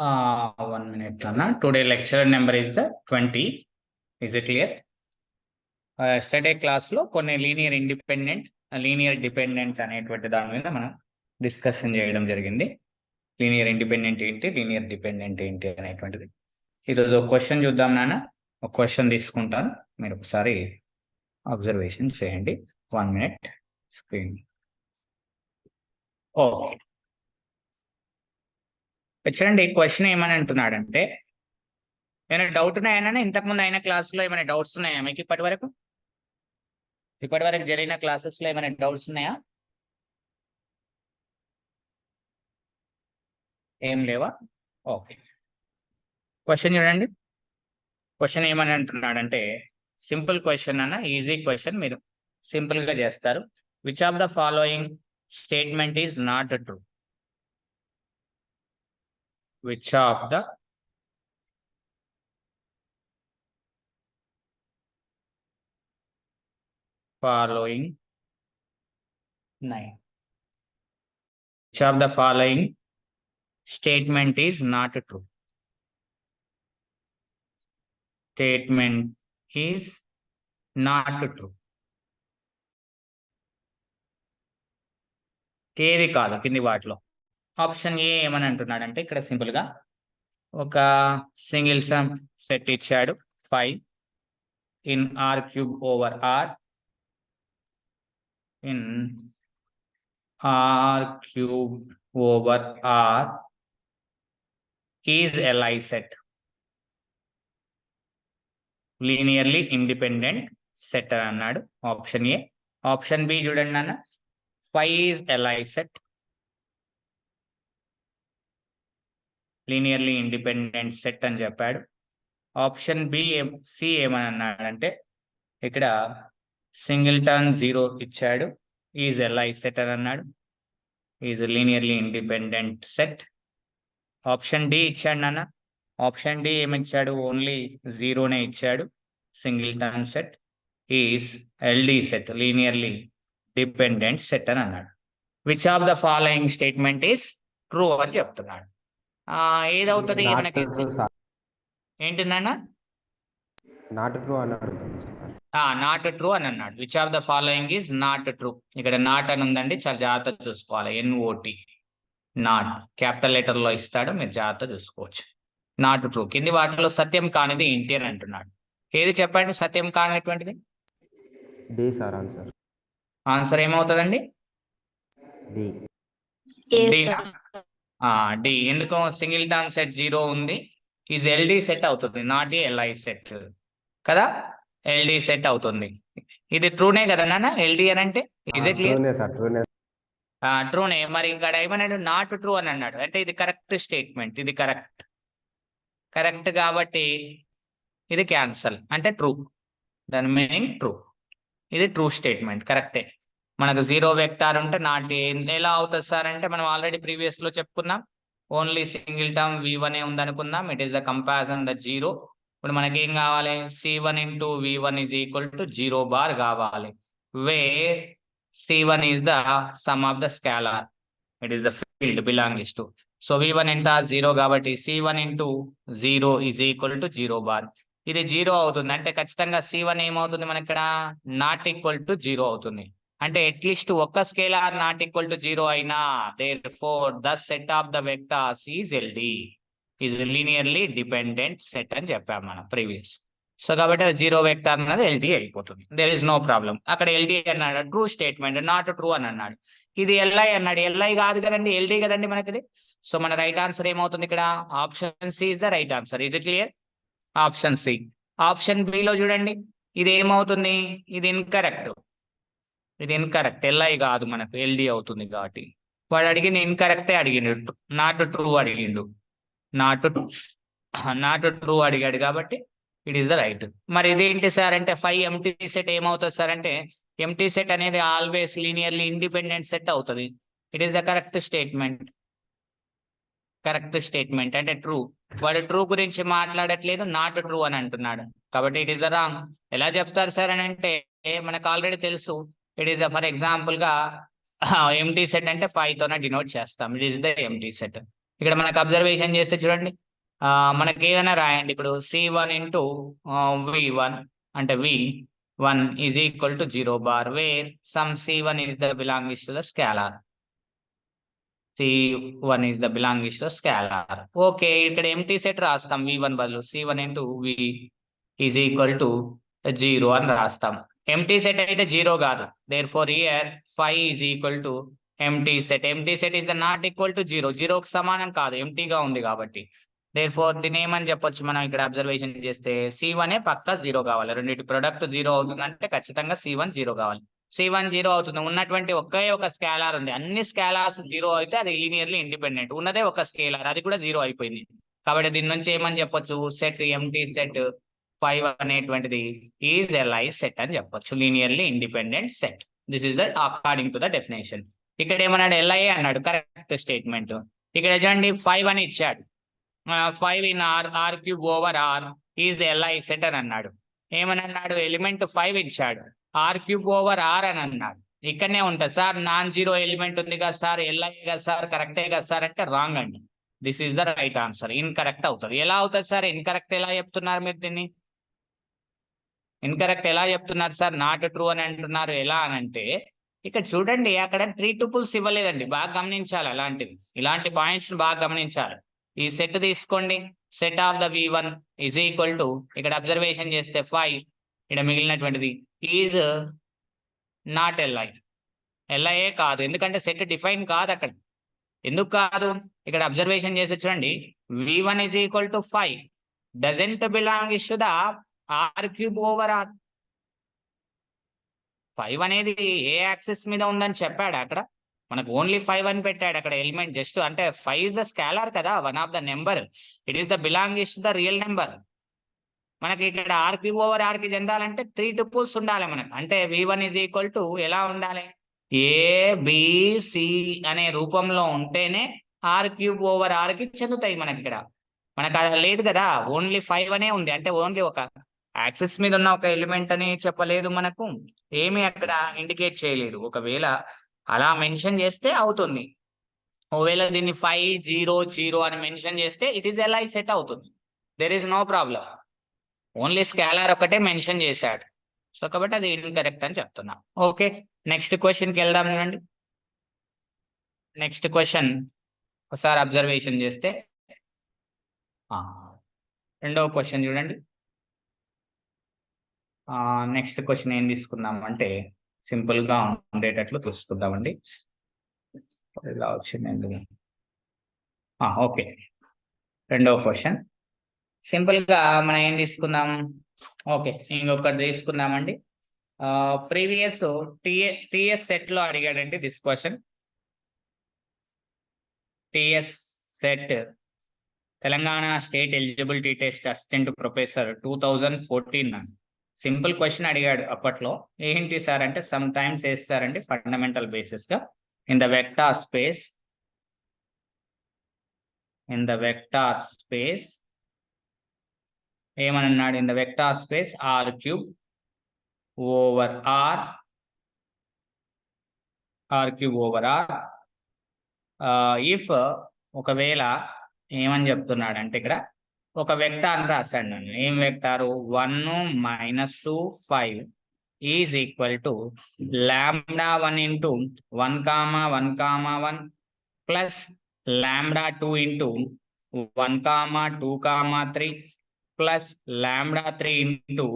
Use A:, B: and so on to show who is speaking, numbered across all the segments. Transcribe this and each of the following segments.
A: 1 minute, Anna. Today lecture number is the 20. Is it clear? Yesterday class లో కొన్ని linear independent linear dependent అనేటువంటి దాని మీద మనం డిస్కషన్ చేయడం జరిగింది. లీనియర్ ఇండిపెండెంట్ ఏంటి, లీనియర్ డిపెండెంట్ ఏంటి అనేటువంటిది. ఈరోజు ఒక క్వశ్చన్ చూద్దాం నాన్న. ఒక క్వశ్చన్ తీసుకుంటాను, మీరు ఒకసారి అబ్జర్వేషన్ చేయండి. 1 minute స్క్రీన్. ఓకే, చూడండి. క్వశ్చన్ ఏమని అంటున్నాడంటే, ఏమైనా డౌట్ ఉన్నాయన్నా? ఇంతకుముందు అయిన క్లాసులో ఏమైనా డౌట్స్ ఉన్నాయా మీకు? ఇప్పటి వరకు జరిగిన క్లాసెస్ లో ఏమైనా డౌట్స్ ఉన్నాయా? ఏం లేవా? ఓకే, క్వశ్చన్ చూడండి. క్వశ్చన్ ఏమని అంటున్నాడంటే, సింపుల్ క్వశ్చన్ అన్న, ఈజీ క్వశ్చన్, మీరు సింపుల్ గా చేస్తారు. Which of the following statement is not true? Which of the following 9. Which of the following statement is not true? Statement is not true. ఏది కాదు కింది వాటిలో. ఆప్షన్ ఏ ఏమని అంటున్నాడంటే, ఇక్కడ సింపుల్ గా ఒక సింగిల్ సమ్ సెట్ ఇచ్చాడు 5 in r³ in r³ is a Lie set, linearly independent set అని అన్నాడు. Option A. ఆప్షన్ బి చూడండి నాన్న, 5 is a Lie set, linearly independent set అని చెప్పాడు. ఆప్షన్ బి సి ఏమని అన్నాడంటే, ఇక్కడ సింగిల్టన్ 0 ఇచ్చాడు, ఈజ్ ఎ Lie సెట్ అని అన్నాడు, is linearly independent set. Option D ఇచ్చాడు నాన్న. ఆప్షన్ డి ఏమిచ్చాడు? ఓన్లీ 0నే ఇచ్చాడు. Singleton set is LD set, linearly dependent set అని అన్నాడు. Which of the following statement is true అని చెప్తున్నాడు. ఏదవుతుంది మనకి? ఏంటిందన్నా?
B: నాట్ ట్రూ అన్నాడు.
A: నాట్ ట్రూ అని అన్నాడు. Which of the following is not true. ఇక్కడ నాట్ అని ఉందండి, చాలా జాగ్రత్త చూసుకోవాలి. NOT, నాట్ క్యాపిటల్ లెటర్ లో ఇస్తాడు, మీరు జాగ్రత్త చూసుకోవచ్చు. Not true. కింది వాటిలో సత్యం కానిది ఏంటి అని అంటున్నాడు. ఏది చెప్పండి సత్యం కానిటువంటిది?
B: D sir answer.
A: ఆన్సర్ ఏమవుతుందండి?
B: డి.
A: డి. ఎందుకు? సింగిల్ టర్మ్ సెట్ 0 ఉంది, ఈజ్ ఎల్డి సెట్ అవుతుంది, నాట్ LI సెట్ కదా. ఎల్డి సెట్ అవుతుంది. ఇది ట్రూనే కదా నాన్న, ఎల్డి అని అంటే? Is it clear? ట్రూనే. మరి ఇక్కడ ఏమన్నాడు? నాట్ ట్రూ అని అన్నాడు, అంటే ఇది కరెక్ట్ స్టేట్మెంట్, ఇది కరెక్ట్ కాబట్టి ఇది క్యాన్సల్, అంటే ట్రూ. దాని మీనింగ్ ట్రూ. ఇది ట్రూ స్టేట్మెంట్, కరెక్టే. మనకు 0 వెక్టార్ ఉంటే నాట్ ఎలా అవుతుంది సార్ అంటే, మనం ఆల్రెడీ ప్రీవియస్ లో చెప్పుకున్నాం. ఓన్లీ సింగిల్ టర్మ్ V1 ఉంది అనుకుందాం. It is the comparison the 0. ఇప్పుడు మనకి ఏం కావాలి? C1 × V1 is equal to 0 bar కావాలి. Where C1 is the sum of the scalar, it is the field belongs to. So V1 ఎంత? 0 కాబట్టి C1 × 0 is equal to 0 bar. ఇది 0 అవుతుంది అంటే ఖచ్చితంగా C1 ఏమవుతుంది మనకి ఇక్కడ? నాట్ ఈక్వల్ టు 0 అవుతుంది. అంటే అట్లీస్ట్ ఒక్క స్కేలార్ నాట్ ఈక్వల్ టు 0 అయినా, therefore the set of the vectors is LD, is linearly dependent set అని చెప్పాము మనం ప్రీవియస్. సో కాబట్టి 0 వెక్టార్ అన్నది LD అయిపోతుంది. There is no problem. అక్కడ LD అన్నాడు, ట్రూ స్టేట్మెంట్. నాట్ ట్రూ అని అన్నాడు. ఇది LI అన్నాడు, LI కాదు కదండి, LD కదండి మనకి. సో మన రైట్ ఆన్సర్ ఏమవుతుంది ఇక్కడ? Option C is the right answer. Is it clear? Option C. Option B లో చూడండి, ఇది ఏమవుతుంది? ఇది ఇన్కరెక్ట్. ఇది ఇన్కరెక్ట్, LI కాదు మనకు, LD అవుతుంది. కాబట్టి వాడు అడిగింది ఇన్కరెక్టే అడిగిండు, నాట్ ట్రూ అడిగిండు. నాట్ ట్రూ అడిగాడు కాబట్టి ఇట్ ఈస్ ద రైట్. మరి ఇదేంటి సార్ అంటే, 5 ఎంటీ సెట్ ఏమవుతుంది సార్ అంటే, ఎంటీ సెట్ అనేది ఆల్వేస్ లీనియర్లీ ఇండిపెండెంట్ సెట్ అవుతుంది. It is the correct statement. అంటే ట్రూ. వాడు ట్రూ గురించి మాట్లాడట్లేదు, నాట్ ట్రూ అని అంటున్నాడు. కాబట్టి ఇట్ ఈస్ ద రాంగ్. ఎలా చెప్తారు సార్ అని అంటే, మనకు ఆల్రెడీ తెలుసు. ఇట్ ఈస్ ఫర్ ఎగ్జాంపుల్ గా ఎంటీ సెట్ అంటే 5 తోనే డినోట్ చేస్తాం. It is the empty set. ఇక్కడ మనకు అబ్జర్వేషన్ చేస్తే చూడండి, మనకి ఏదైనా రాయండి. ఇప్పుడు C1 ఇంటూ V1 అంటే V1 is equal to 0 bar, where some C1 is the belongs to the scalar. C1 is the belongs to scalar. Okay, ఇక్కడ ఎంటీ సెట్ రాస్తాం. V1 బదులు C1 into V is equal to 0 అని రాస్తాం. Empty set అయితే 0 కాదు. Therefore here 5 is equal to empty set. Empty set is not equal to 0. 0కి సమానం కాదు, ఎంటీగా ఉంది కాబట్టి. దేర్ఫోర్ దీని ఏమని చెప్పొచ్చు మనం ఇక్కడ అబ్జర్వేషన్ చేస్తే, C1 పక్కా 0 కావాలి. రెండింటి ప్రొడక్ట్ 0 అవుతుందంటే ఖచ్చితంగా C1 0 కావాలి. C1 0 అవుతుంది. ఉన్నటువంటి ఒకే ఒక స్కేలార్ ఉంది. అన్ని స్కేలార్స్ 0 అయితే అది లీనియర్లీ ఇండిపెండెంట్. ఉన్నదే ఒక స్కేలార్, అది కూడా 0 అయిపోయింది. కాబట్టి దీని నుంచి ఏమని చెప్పొచ్చు, సెట్ ఎంటీ సెట్ 5 అనేటువంటిది ఈజ్ LI సెట్ అని చెప్పొచ్చు, linearly independent set. This is the according to the definition. ఇక్కడ ఏమన్నాడు, LI అన్నాడు, కరెక్ట్ స్టేట్మెంట్. ఇక్కడ చూడండి 5 అని ఇచ్చాడు. 5 in R cube over R is LI set అని అన్నాడు. ఏమని అన్నాడు, ఎలిమెంట్ 5 ఇచ్చాడు, R cube over R అని అన్నాడు. ఇక్కడనే ఉంటుంది సార్, నాన్ జీరో ఎలిమెంట్ ఉంది కదా సార్, LI కదా సార్, కరెక్టే కదా సార్ అంటే రాంగ్ అండి. This is the right answer. Incorrect అవుతుంది. ఎలా అవుతుంది సార్ ఇన్కరెక్ట్? ఎలా చెప్తున్నారు మీరు దీన్ని? ఇన్కరెక్ట్ ఎలా చెప్తున్నారు సార్? నాట్ ట్రూ అని అంటున్నారు. ఎలా అని అంటే, ఇక్కడ చూడండి, అక్కడ 3 టూపుల్స్ ఇవ్వలేదండి. బాగా గమనించాలి. ఇలాంటి పాయింట్స్ బాగా గమనించాలి. ఈ సెట్ తీసుకోండి, set of the V1 is equal to, ఇక్కడ అబ్జర్వేషన్ చేస్తే 5, ఇక్కడ మిగిలినటువంటిది ఈజ్ నాట్ LI కాదు, ఎందుకంటే సెట్ డిఫైన్ కాదు అక్కడ. ఎందుకు కాదు? ఇక్కడ అబ్జర్వేషన్ చేసి చూడండి, V1 is equal to 5 doesn't belong to the R cube over R. 5 అనేది ఏ యాక్సిస్ మీద ఉందని చెప్పాడు అక్కడ? మనకు ఓన్లీ 5 అని పెట్టాడు అక్కడ ఎలిమెంట్. జస్ట్ అంటే 5 ఇస్ ద స్కేలార్ కదా, one of the number. It is the belongs to the real number. మనకి ఇక్కడ R క్యూబ్ ఓవర్ R కి చెందాలంటే 3 టూపుల్స్ ఉండాలి మనకు. అంటే V1 ఈజ్ ఈక్వల్ టు ఎలా ఉండాలి, ABC అనే రూపంలో ఉంటేనే R క్యూబ్ ఓవర్ R కి చెందుతాయి మనకి. ఇక్కడ మనకు అది లేదు కదా, ఓన్లీ 5 అనే ఉంది. అంటే ఓన్లీ ఒక యాక్సిస్ మీద ఉన్న ఒక ఎలిమెంట్ అని చెప్పలేదు, మనకు ఏమి అక్కడ ఇండికేట్ చేయలేదు. ఒకవేళ అలా మెన్షన్ చేస్తే అవుతుంది. ఒకవేళ దీన్ని 5 0 0 అని మెన్షన్ చేస్తే ఇట్ ఈస్ LI సెట్ అవుతుంది. There is no problem. Only scalar ఒకటే మెన్షన్ చేశాడు. సో కాబట్టి అది ఇన్కరెక్ట్ అని చెప్తున్నా. ఓకే, నెక్స్ట్ క్వశ్చన్కి వెళ్దాం. చూడండి, నెక్స్ట్ క్వశ్చన్ ఒకసారి అబ్జర్వేషన్ చేస్తే, రెండవ క్వశ్చన్ చూడండి. నెక్స్ట్ క్వశ్చన్ ఏం తీసుకుందాం అంటే, సింపుల్ గా ఉండేటట్లు తీసుకుందామండి. ఇలా వచ్చిందండి. ఓకే, రెండవ క్వశ్చన్ సింపుల్ గా మనం ఏం తీసుకుందాం, ఓకే ఇంకొకటి తీసుకుందామండి. ప్రీవియస్ టిఎస్ సెట్ లో అడిగాడండి this question. TS set Telangana state eligibility test assistant professor 2014. Simple question అడిగాడు అప్పట్లో. ఏంటి సార్ అంటే, సమ్ టైమ్స్ వేస్తారండి ఫండమెంటల్ బేసిస్ గా ఇన్ ద వెక్టార్ స్పేస్ ఏమని అన్నాడు, in the vector space R cube over R if ఒకవేళ ఏమని చెప్తున్నాడు అంటే, ఇక్కడ ఒక వెక్టార్ రాశాడు నన్ను. ఏం vector, 1 -2 5 is equal to λ1 into 1 1 1 plus λ2 into 1 2 3 plus λ3 into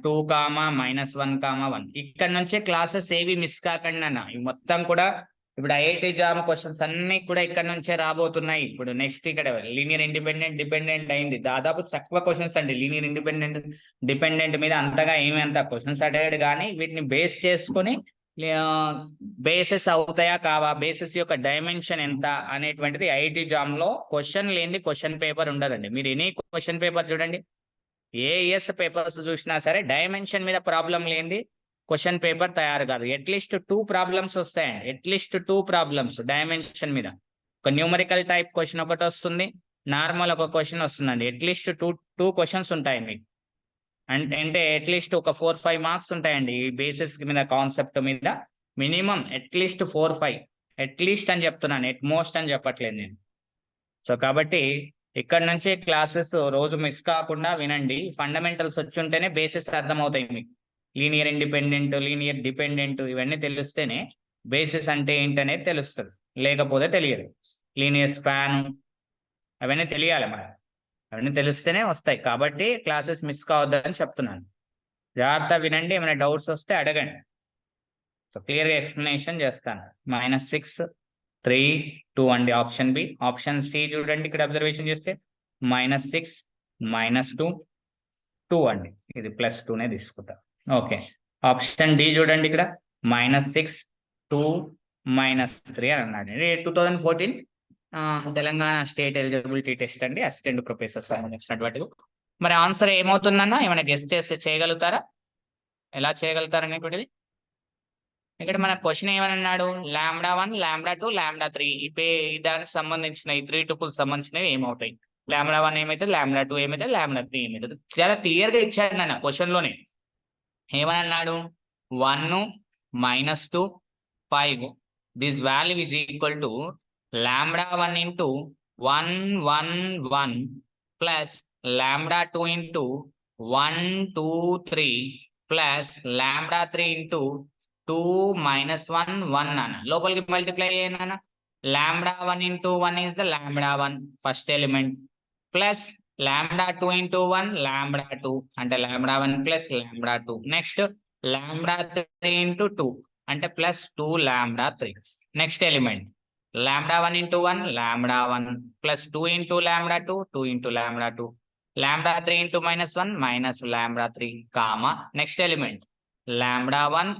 A: 2 -1 1. ఇక్కడ నుంచే క్లాసెస్ ఏవి మిస్ కాకండి అన్న. ఇవి మొత్తం కూడా ఇప్పుడు ఐఐటి జామ్ క్వశ్చన్స్ అన్ని కూడా ఇక్కడ నుంచే రాబోతున్నాయి. ఇప్పుడు నెక్స్ట్ ఇక్కడ లీనియర్ డిపెండెంట్ అయింది. దాదాపు తక్కువ క్వశ్చన్స్ అండి లీనియర్ డిపెండెంట్ మీద అంతగా ఏమి అంత క్వశ్చన్స్ అడిగాడు, కానీ వీటిని బేస్ చేసుకొని బేసెస్ అవుతాయా కావా, బేసెస్ యొక్క డైమెన్షన్ ఎంత అనేటువంటిది ఐఐటి జామ్ లో క్వశ్చన్ లేని క్వశ్చన్ పేపర్ ఉండదండి. మీరు ఎనీ క్వశ్చన్ పేపర్ చూడండి, ఏఎస్ పేపర్స్ చూసినా సరే డైమెన్షన్ మీద ప్రాబ్లం లేనిది క్వశ్చన్ పేపర్ తయారు కాదు. అట్లీస్ట్ 2 ప్రాబ్లమ్స్ వస్తాయండి, అట్లీస్ట్ 2 ప్రాబ్లమ్స్ డైమెన్షన్ మీద. ఒక న్యూమరికల్ టైప్ క్వశ్చన్ ఒకటి వస్తుంది, నార్మల్ ఒక క్వశ్చన్ వస్తుందండి. అట్లీస్ట్ టూ క్వశ్చన్స్ ఉంటాయి మీకు. అంటే అట్లీస్ట్ ఒక 4-5 మార్క్స్ ఉంటాయండి ఈ బేసిస్ మీద, కాన్సెప్ట్ మీద. మినిమం అట్లీస్ట్ 4-5 అట్లీస్ట్ అని చెప్తున్నాను, ఎట్ మోస్ట్ అని చెప్పట్లేదు నేను. సో కాబట్టి ఇక్కడ నుంచి క్లాసెస్ రోజు మిస్ కాకుండా వినండి. ఫండమెంటల్స్ వచ్చుంటేనే బేసిస్ అర్థమవుతాయి మీకు. లీనియర్ ఇండిపెండెంట్, లీనియర్ డిపెండెంట్ ఇవన్నీ తెలిస్తేనే బేసిస్ అంటే ఏంటనేది తెలుస్తుంది, లేకపోతే తెలియదు. లీనియర్ స్పాన్ అవన్నీ తెలియాలి మనకు, అవన్నీ తెలిస్తేనే వస్తాయి. కాబట్టి క్లాసెస్ మిస్ కావద్దని చెప్తున్నాను. జాగ్రత్త వినండి, ఏమైనా డౌట్స్ వస్తే అడగండి. సో క్లియర్గా ఎక్స్ప్లెనేషన్ చేస్తాను. -6 3 2 అండి ఆప్షన్ బి. ఆప్షన్ సి చూడండి, ఇక్కడ అబ్జర్వేషన్ చేస్తే -6 -2 2 అండి, ఇది +2నే తీసుకుంటా. ఓకే. ఆప్షన్ డి చూడండి, ఇక్కడ -6 2 -3 అని అన్నాడు. ఇది 2014 తెలంగాణ స్టేట్ ఎలిజిబిలిటీ టెస్ట్ అండి, అసిస్టెంట్ ప్రొఫెసర్ సంబంధించినటువంటిది. మరి ఆన్సర్ ఏమవుతుందన్న ఏమైనా గెస్ట్ చేస్తే చేయగలుగుతారా? ఎలా చేయగలుగుతారు అనేటువంటిది ఇక్కడ మన క్వశ్చన్ ఏమని అన్నాడు, λ1 λ2 λ3 దానికి సంబంధించిన ఈ 3 టపుల్స్ సంబంధించినవి ఏమవుతాయి, λ1 ఏమైతే, λ2 ఏమైతే, λ3 ఏమైతే, చాలా క్లియర్ గా ఇచ్చాడు నాన్న క్వశ్చన్ లోనే. ఏమని అన్నాడు, 1 -2 5 this value is equal to λ1 into 1 1 1 plus λ2 into 1 2 3 plus λ3 into 2 -1 1 అన్న లోపలికి మల్టిప్లై చేయనా. λ1 into 1 is the λ1 first element, plus λ2 into 1 λ2 అంటే λ1 ప్లస్ λ2. నెక్స్ట్ λ3 ఇంటూ 2 అంటే plus 2 λ3. Next element λ1 into 1 λ1 plus 2 into λ2 2 into λ2, λ3 into -1 minus λ3 comma. Next element λ1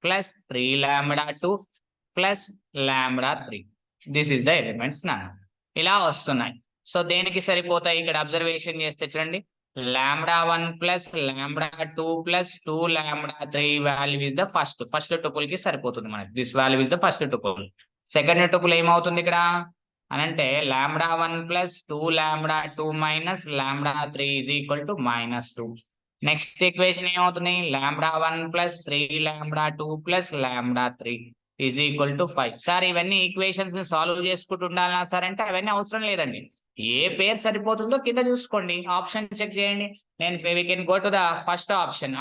A: plus 3 λ2 plus λ3. This is the elements నా ఇలా వస్తున్నాయి. So దేనికి సరిపోతాయి ఇక్కడ అబ్జర్వేషన్ చేస్తే చూడండి, λ1 plus λ2 plus 2 λ3 value is the first tuple కి సరిపోతుంది మనకి. This value is the first tuple. Second tuple ఏమవుతుంది ఇక్కడ అనంటే λ1 plus 2 λ2 minus λ3 is equal to -2. Next equation ఏమవుతుంది, λ1 plus 3 λ2 plus λ3 is equal to 5. Sir ఇవన్నీ ఈక్వేషన్స్ ని సాల్వ్ చేసుకుంటూ ఉండాలా సార్ అంటే అవన్నీ అవసరం లేదండి. ఏ పేరు సరిపోతుందో కింద చూసుకోండి, ఆప్షన్ చెక్ చేయండి. నేను we can go to the first option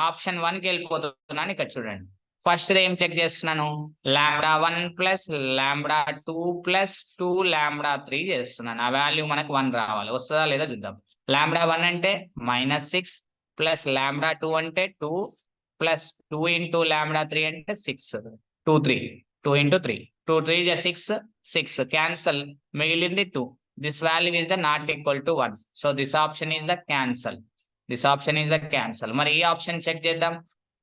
A: 1 కి వెళ్ళిపోతున్నాను. ఇక్కడ చూడండి, ఫస్ట్ ఏం చెక్ చేస్తున్నాను, λ1 ప్లస్ λ2 ప్లస్ 2 λ3 చేస్తున్నాను. ఆ వాల్యూ మనకు 1 రావాలి, వస్తుందా లేదా చూద్దాం. λ1 అంటే -6 ప్లస్ λ2 అంటే 2 ప్లస్ 2 ఇంటూ λ3 అంటే 6 2 3 2 ఇంటూ 3 2 3 6 6 క్యాన్సల్, మిగిలింది 2. This value is the not equal to 1. So this option is the cancel, this option is the cancel. మరి ఈ ఆప్షన్ చెక్ చేద్దాం,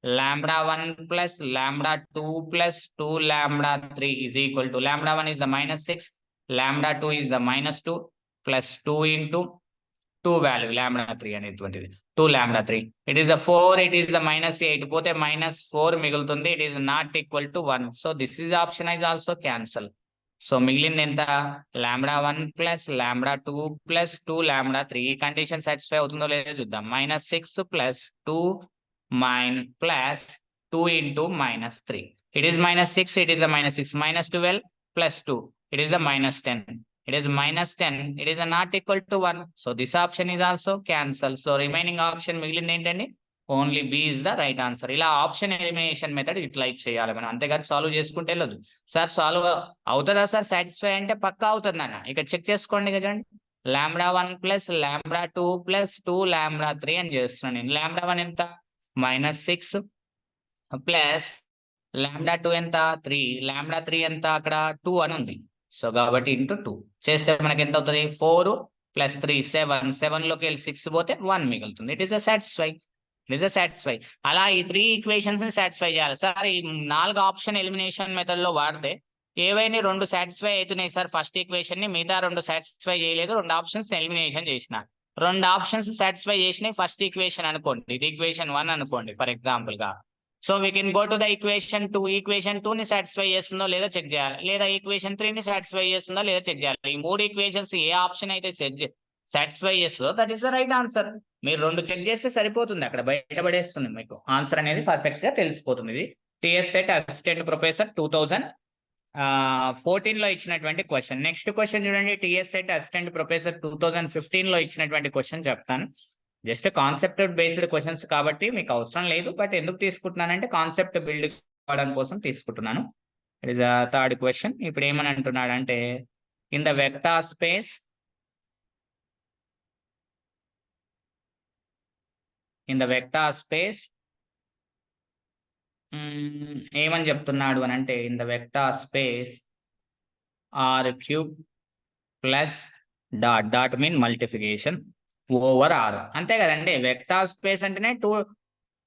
A: λ1 plus λ2 plus 2 λ3 is equal to λ1 is the -6 λ2 is the -2 plus 2 into 2 value λ3 అనేటువంటిది 2 λ3. It is the 4, it is the -8 పోతే -4 మిగులుతుంది. It is not equal to 1. So this is option is also cancel. So మిగిలింది ఎంత, λ1 plus λ2 plus 2 λ3. ఈ condition satisfy అవుతుందో లేదో చూద్దాం. -6 plus 2 plus 2 into -3. It is -6, it is the -6 -12 plus 2 it is the -10. It is -10. It is not equal to 1. So this option is also cancelled. So remaining option మిగిలింది ఏంటండి, only B is the right answer. ఇలా option elimination method utilise చేయాలి మనం, అంతేగాని solve చేసుకుంటే వెళ్ళదు. Sir solve అవుతుందా sir satisfy అంటే పక్కా అవుతుంది అన్న. ఇక్కడ చెక్ చేసుకోండి కదండి, λ1 ప్లస్ λ2 ప్లస్ 2 λ3 అని చేస్తున్నాను నేను. λ1 ఎంత -6 ప్లస్ λ2 ఎంత 3, λ3 ఎంత అక్కడ 2 అని ఉంది. సో కాబట్టి ఇంటూ 2 చేస్తే మనకి ఎంత అవుతుంది, 4 ప్లస్ 3 7 లోకి వెళ్ళి 6 పోతే 1 మిగులుతుంది. It is a satisfy. అలా ఈ 3 ఈక్వేషన్స్ ని సాటిస్ఫై చేయాలి. సార్ ఈ 4 ఆప్షన్ ఎలిమినేషన్ మెథడ్ లో వాడితే ఏవైనా 2 సాటిస్ఫై అవుతున్నాయి సార్, ఫస్ట్ ఈక్వేషన్ ని, మిగతా 2 సాటిస్ఫై చేయలేదు, 2 ఆప్షన్స్ ఎలిమినేషన్ చేసిన. 2 ఆప్షన్స్ సాటిస్ఫై చేసినాయి ఫస్ట్ ఈక్వేషన్ అనుకోండి, ఇది ఈక్వేషన్ 1 అనుకోండి ఫర్ ఎగ్జాంపుల్ గా. So we can go to the equation 2. Equation 2 ని సాటిస్ఫై చేస్తుందో లేదో చెక్ చేయాలి, లేదా ఈక్వేషన్ 3 ని సాటిస్ఫై చేస్తుందో లేదో చెక్ చేయాలి. ఈ 3 ఈక్వేషన్స్ ఏ ఆప్షన్ అయితే సాటిస్ఫై చేస్తుందో that is the right answer. మీరు 2 చెక్ చేస్తే సరిపోతుంది, అక్కడ బయటపడేస్తుంది మీకు ఆన్సర్ అనేది పర్ఫెక్ట్ గా తెలిసిపోతుంది. ఇది టిఎస్ సెట్ అసిస్టెంట్ ప్రొఫెసర్ 2014 14 లో ఇచ్చినటువంటి క్వశ్చన్. నెక్స్ట్ క్వశ్చన్ చూడండి, టీఎస్సెట్ అసిస్టెంట్ ప్రొఫెసర్ 2015 లో ఇచ్చినటువంటి క్వశ్చన్ చెప్తాను. జస్ట్ కాన్సెప్ట్ బేస్డ్ క్వశ్చన్స్ కాబట్టి మీకు అవసరం లేదు, బట్ ఎందుకు తీసుకుంటున్నానంటే కాన్సెప్ట్ బిల్డ్ కావడం కోసం తీసుకుంటున్నాను. It is third question. ఇప్పుడు ఏమని అంటున్నాడు అంటే ఇన్ ద వెక్టార్ స్పేస్ ఏమని చెప్తున్నాడు అని అంటే in the vector space R cube plus dot mean multiplication over R. అంతే కదండి, వెక్టార్ స్పేస్ అంటేనే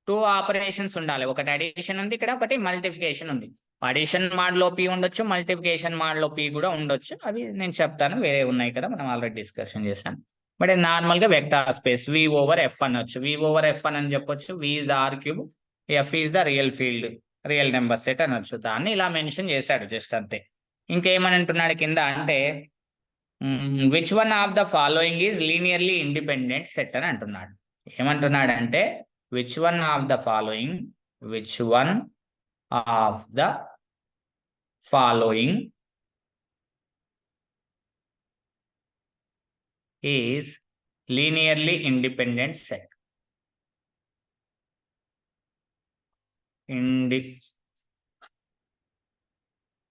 A: టూ ఆపరేషన్స్ ఉండాలి. ఒకటి అడిషన్ ఉంది ఇక్కడ, ఒకటి మల్టిప్లికేషన్ ఉంది. అడిషన్ మాడ్ లో పి ఉండొచ్చు, మల్టిప్లికేషన్ మాడ్ లో పి కూడా ఉండొచ్చు. అవి నేను చెప్తాను, వేరే ఉన్నాయి కదా, మనం ఆల్రెడీ డిస్కషన్ చేస్తాం. బట్ నార్మల్ గా vector space V over F అనొచ్చు. వి ఓవర్ ఎఫ్ అని చెప్పొచ్చు. V is the R cube, F is the real field, real number set అనొచ్చు. దాన్ని ఇలా మెన్షన్ చేశాడు జస్ట్ అంతే. ఇంకేమని అంటున్నాడు కింద అంటే which one of the following is linearly independent set అని అంటున్నాడు. ఏమంటున్నాడు అంటే which one of the following is linearly independent set.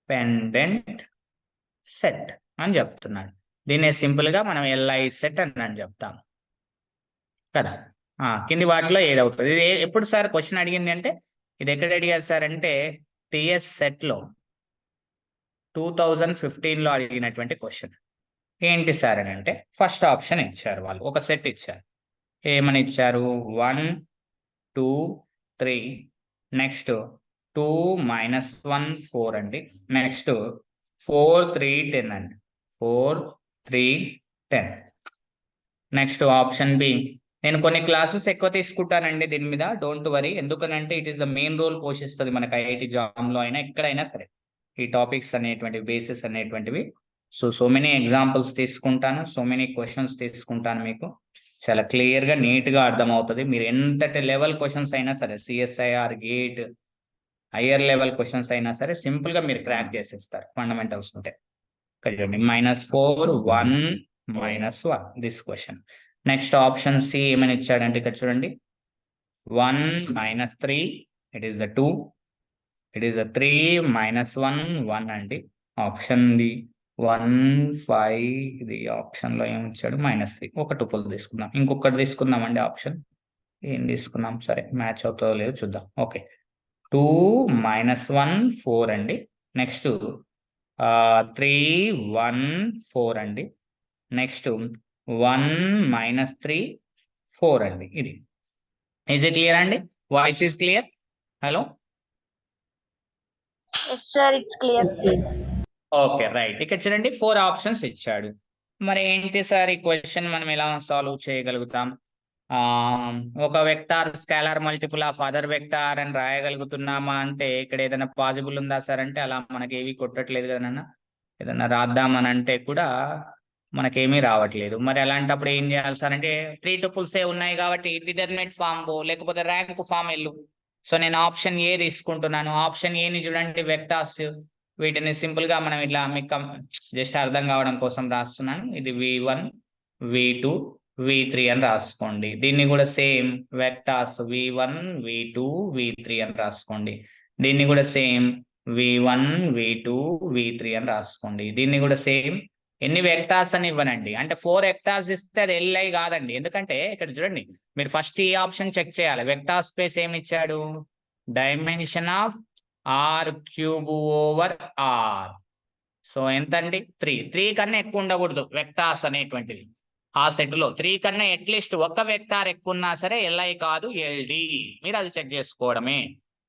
A: Independent set అని చెప్తున్నాడు. దీన్ని సింపుల్ గా మనం ఎల్ఐ సెట్ అని చెప్తాం కదా. కింది వాటిలో ఏదవుతుంది. ఇది ఎప్పుడు సార్ క్వశ్చన్ అడిగింది అంటే ఇది ఎక్కడ అడిగారు సార్ అంటే టిఎస్ సెట్ లో 2015 లో అడిగినటువంటి క్వశ్చన్. ఏంటి సార్ అని అంటే ఫస్ట్ ఆప్షన్ ఇచ్చారు, వాళ్ళు ఒక సెట్ ఇచ్చారు. ఏమని ఇచ్చారు 1 2 3, నెక్స్ట్ 2 -1 4 అండి, నెక్స్ట్ 4 3 10 అండి, 4 3 10. Next option B. నేను కొన్ని క్లాసెస్ ఎక్కువ తీసుకుంటానండి దీని మీద, డోంట్ వరీ. ఎందుకనంటే it is the main role పోషిస్తుంది మనకి ఐఐటి జామ్ లో అయినా ఎక్కడైనా సరే ఈ టాపిక్స్ అనేటువంటివి, బేసిస్ అనేటువంటివి. సో మెనీ ఎగ్జాంపుల్స్ తీసుకుంటాను, సో మెనీ క్వశ్చన్స్ తీసుకుంటాను. మీకు చాలా క్లియర్ గా నీట్ గా అర్థమవుతుంది. మీరు ఎంతటి లెవెల్ క్వశ్చన్స్ అయినా సరే, CSIR gate higher level questions అయినా సరే సింపుల్ గా మీరు క్రాక్ చేసేస్తారు ఫండమెంటల్స్ ఉంటే. -4 1 -1 this question. Next option C ఏమని ఇచ్చాడంటే ఇక్కడ చూడండి 1 -3, it is the 2, it is the 3 -1 1 అండి. ఆప్షన్ ది 1 5, ఇది ఆప్షన్ లో ఏమి ఇచ్చాడు -3. ఒక టుపుల్ తీసుకుందాం, ఇంకొకటి తీసుకుందాం అండి. ఆప్షన్ ఏం తీసుకుందాం, సరే మ్యాచ్ అవుతుందో లేదో చూద్దాం. ఓకే 2 -1 4 అండి. నెక్స్ట్ 3 1 4 అండి. నెక్స్ట్ 1 -3 4 అండి. ఇది ఈజ్ ఇట్ క్లియర్ అండి? Voice is clear? Hello,
C: it's clear.
A: Okay right. ఇక్కడ చూడండి 4 ఆప్షన్స్ ఇచ్చాడు. మరి ఏంటి సార్ ఈ క్వశ్చన్ మనం ఎలా సాల్వ్ చేయగలుగుతాం? ఒక vector scalar multiple of other vector అని రాయగలుగుతున్నామా అంటే ఇక్కడ ఏదైనా పాసిబుల్ ఉందా సార్ అంటే అలా మనకి ఏవి కొట్టట్లేదు కదా నాన్న. ఏదైనా రాద్దామని అంటే కూడా మనకేమీ రావట్లేదు. మరి అలాంటప్పుడు ఏం చేయాలి సార్ అంటే 3 టపుల్సే ఉన్నాయి కాబట్టి డిటర్మినేట్ ఫామ్ పో, లేకపోతే ర్యాంక్ ఫామ్ వెళ్ళు. సో నేను ఆప్షన్ ఏ తీసుకుంటున్నాను. ఆప్షన్ ఏని చూడండి వెక్టార్స్, వీటిని సింపుల్ గా మనం ఇట్లా మీకు జస్ట్ అర్థం కావడం కోసం రాస్తున్నాను. ఇది v1 v2 v3 అని రాసుకోండి. దీన్ని కూడా same vectors v1 v2 v3 అని రాసుకోండి. దీన్ని కూడా సేమ్ v1 v2 v3 అని రాసుకోండి. దీన్ని కూడా సేమ్. ఎన్ని వెక్టార్స్ అని ఇవ్వనండి, అంటే 4 వెక్టార్స్ ఇస్తే అది ఎల్ఐ కాదండి. ఎందుకంటే ఇక్కడ చూడండి మీరు ఫస్ట్ ఈ ఆప్షన్ చెక్ చేయాలి. వెక్టార్ స్పేస్ ఏమి ఇచ్చాడు, dimension of R cube over R. So ఎంత అండి 3 కన్నా ఎక్కువ ఉండకూడదు వెక్టార్స్ అనేటువంటివి. ఆ సెట్ లో 3 కన్నా అట్లీస్ట్ ఒక వెక్టార్ ఎక్కువ ఉన్నా సరే ఎల్ఐ కాదు ఎల్డి. మీరు అది చెక్ చేసుకోవడమే,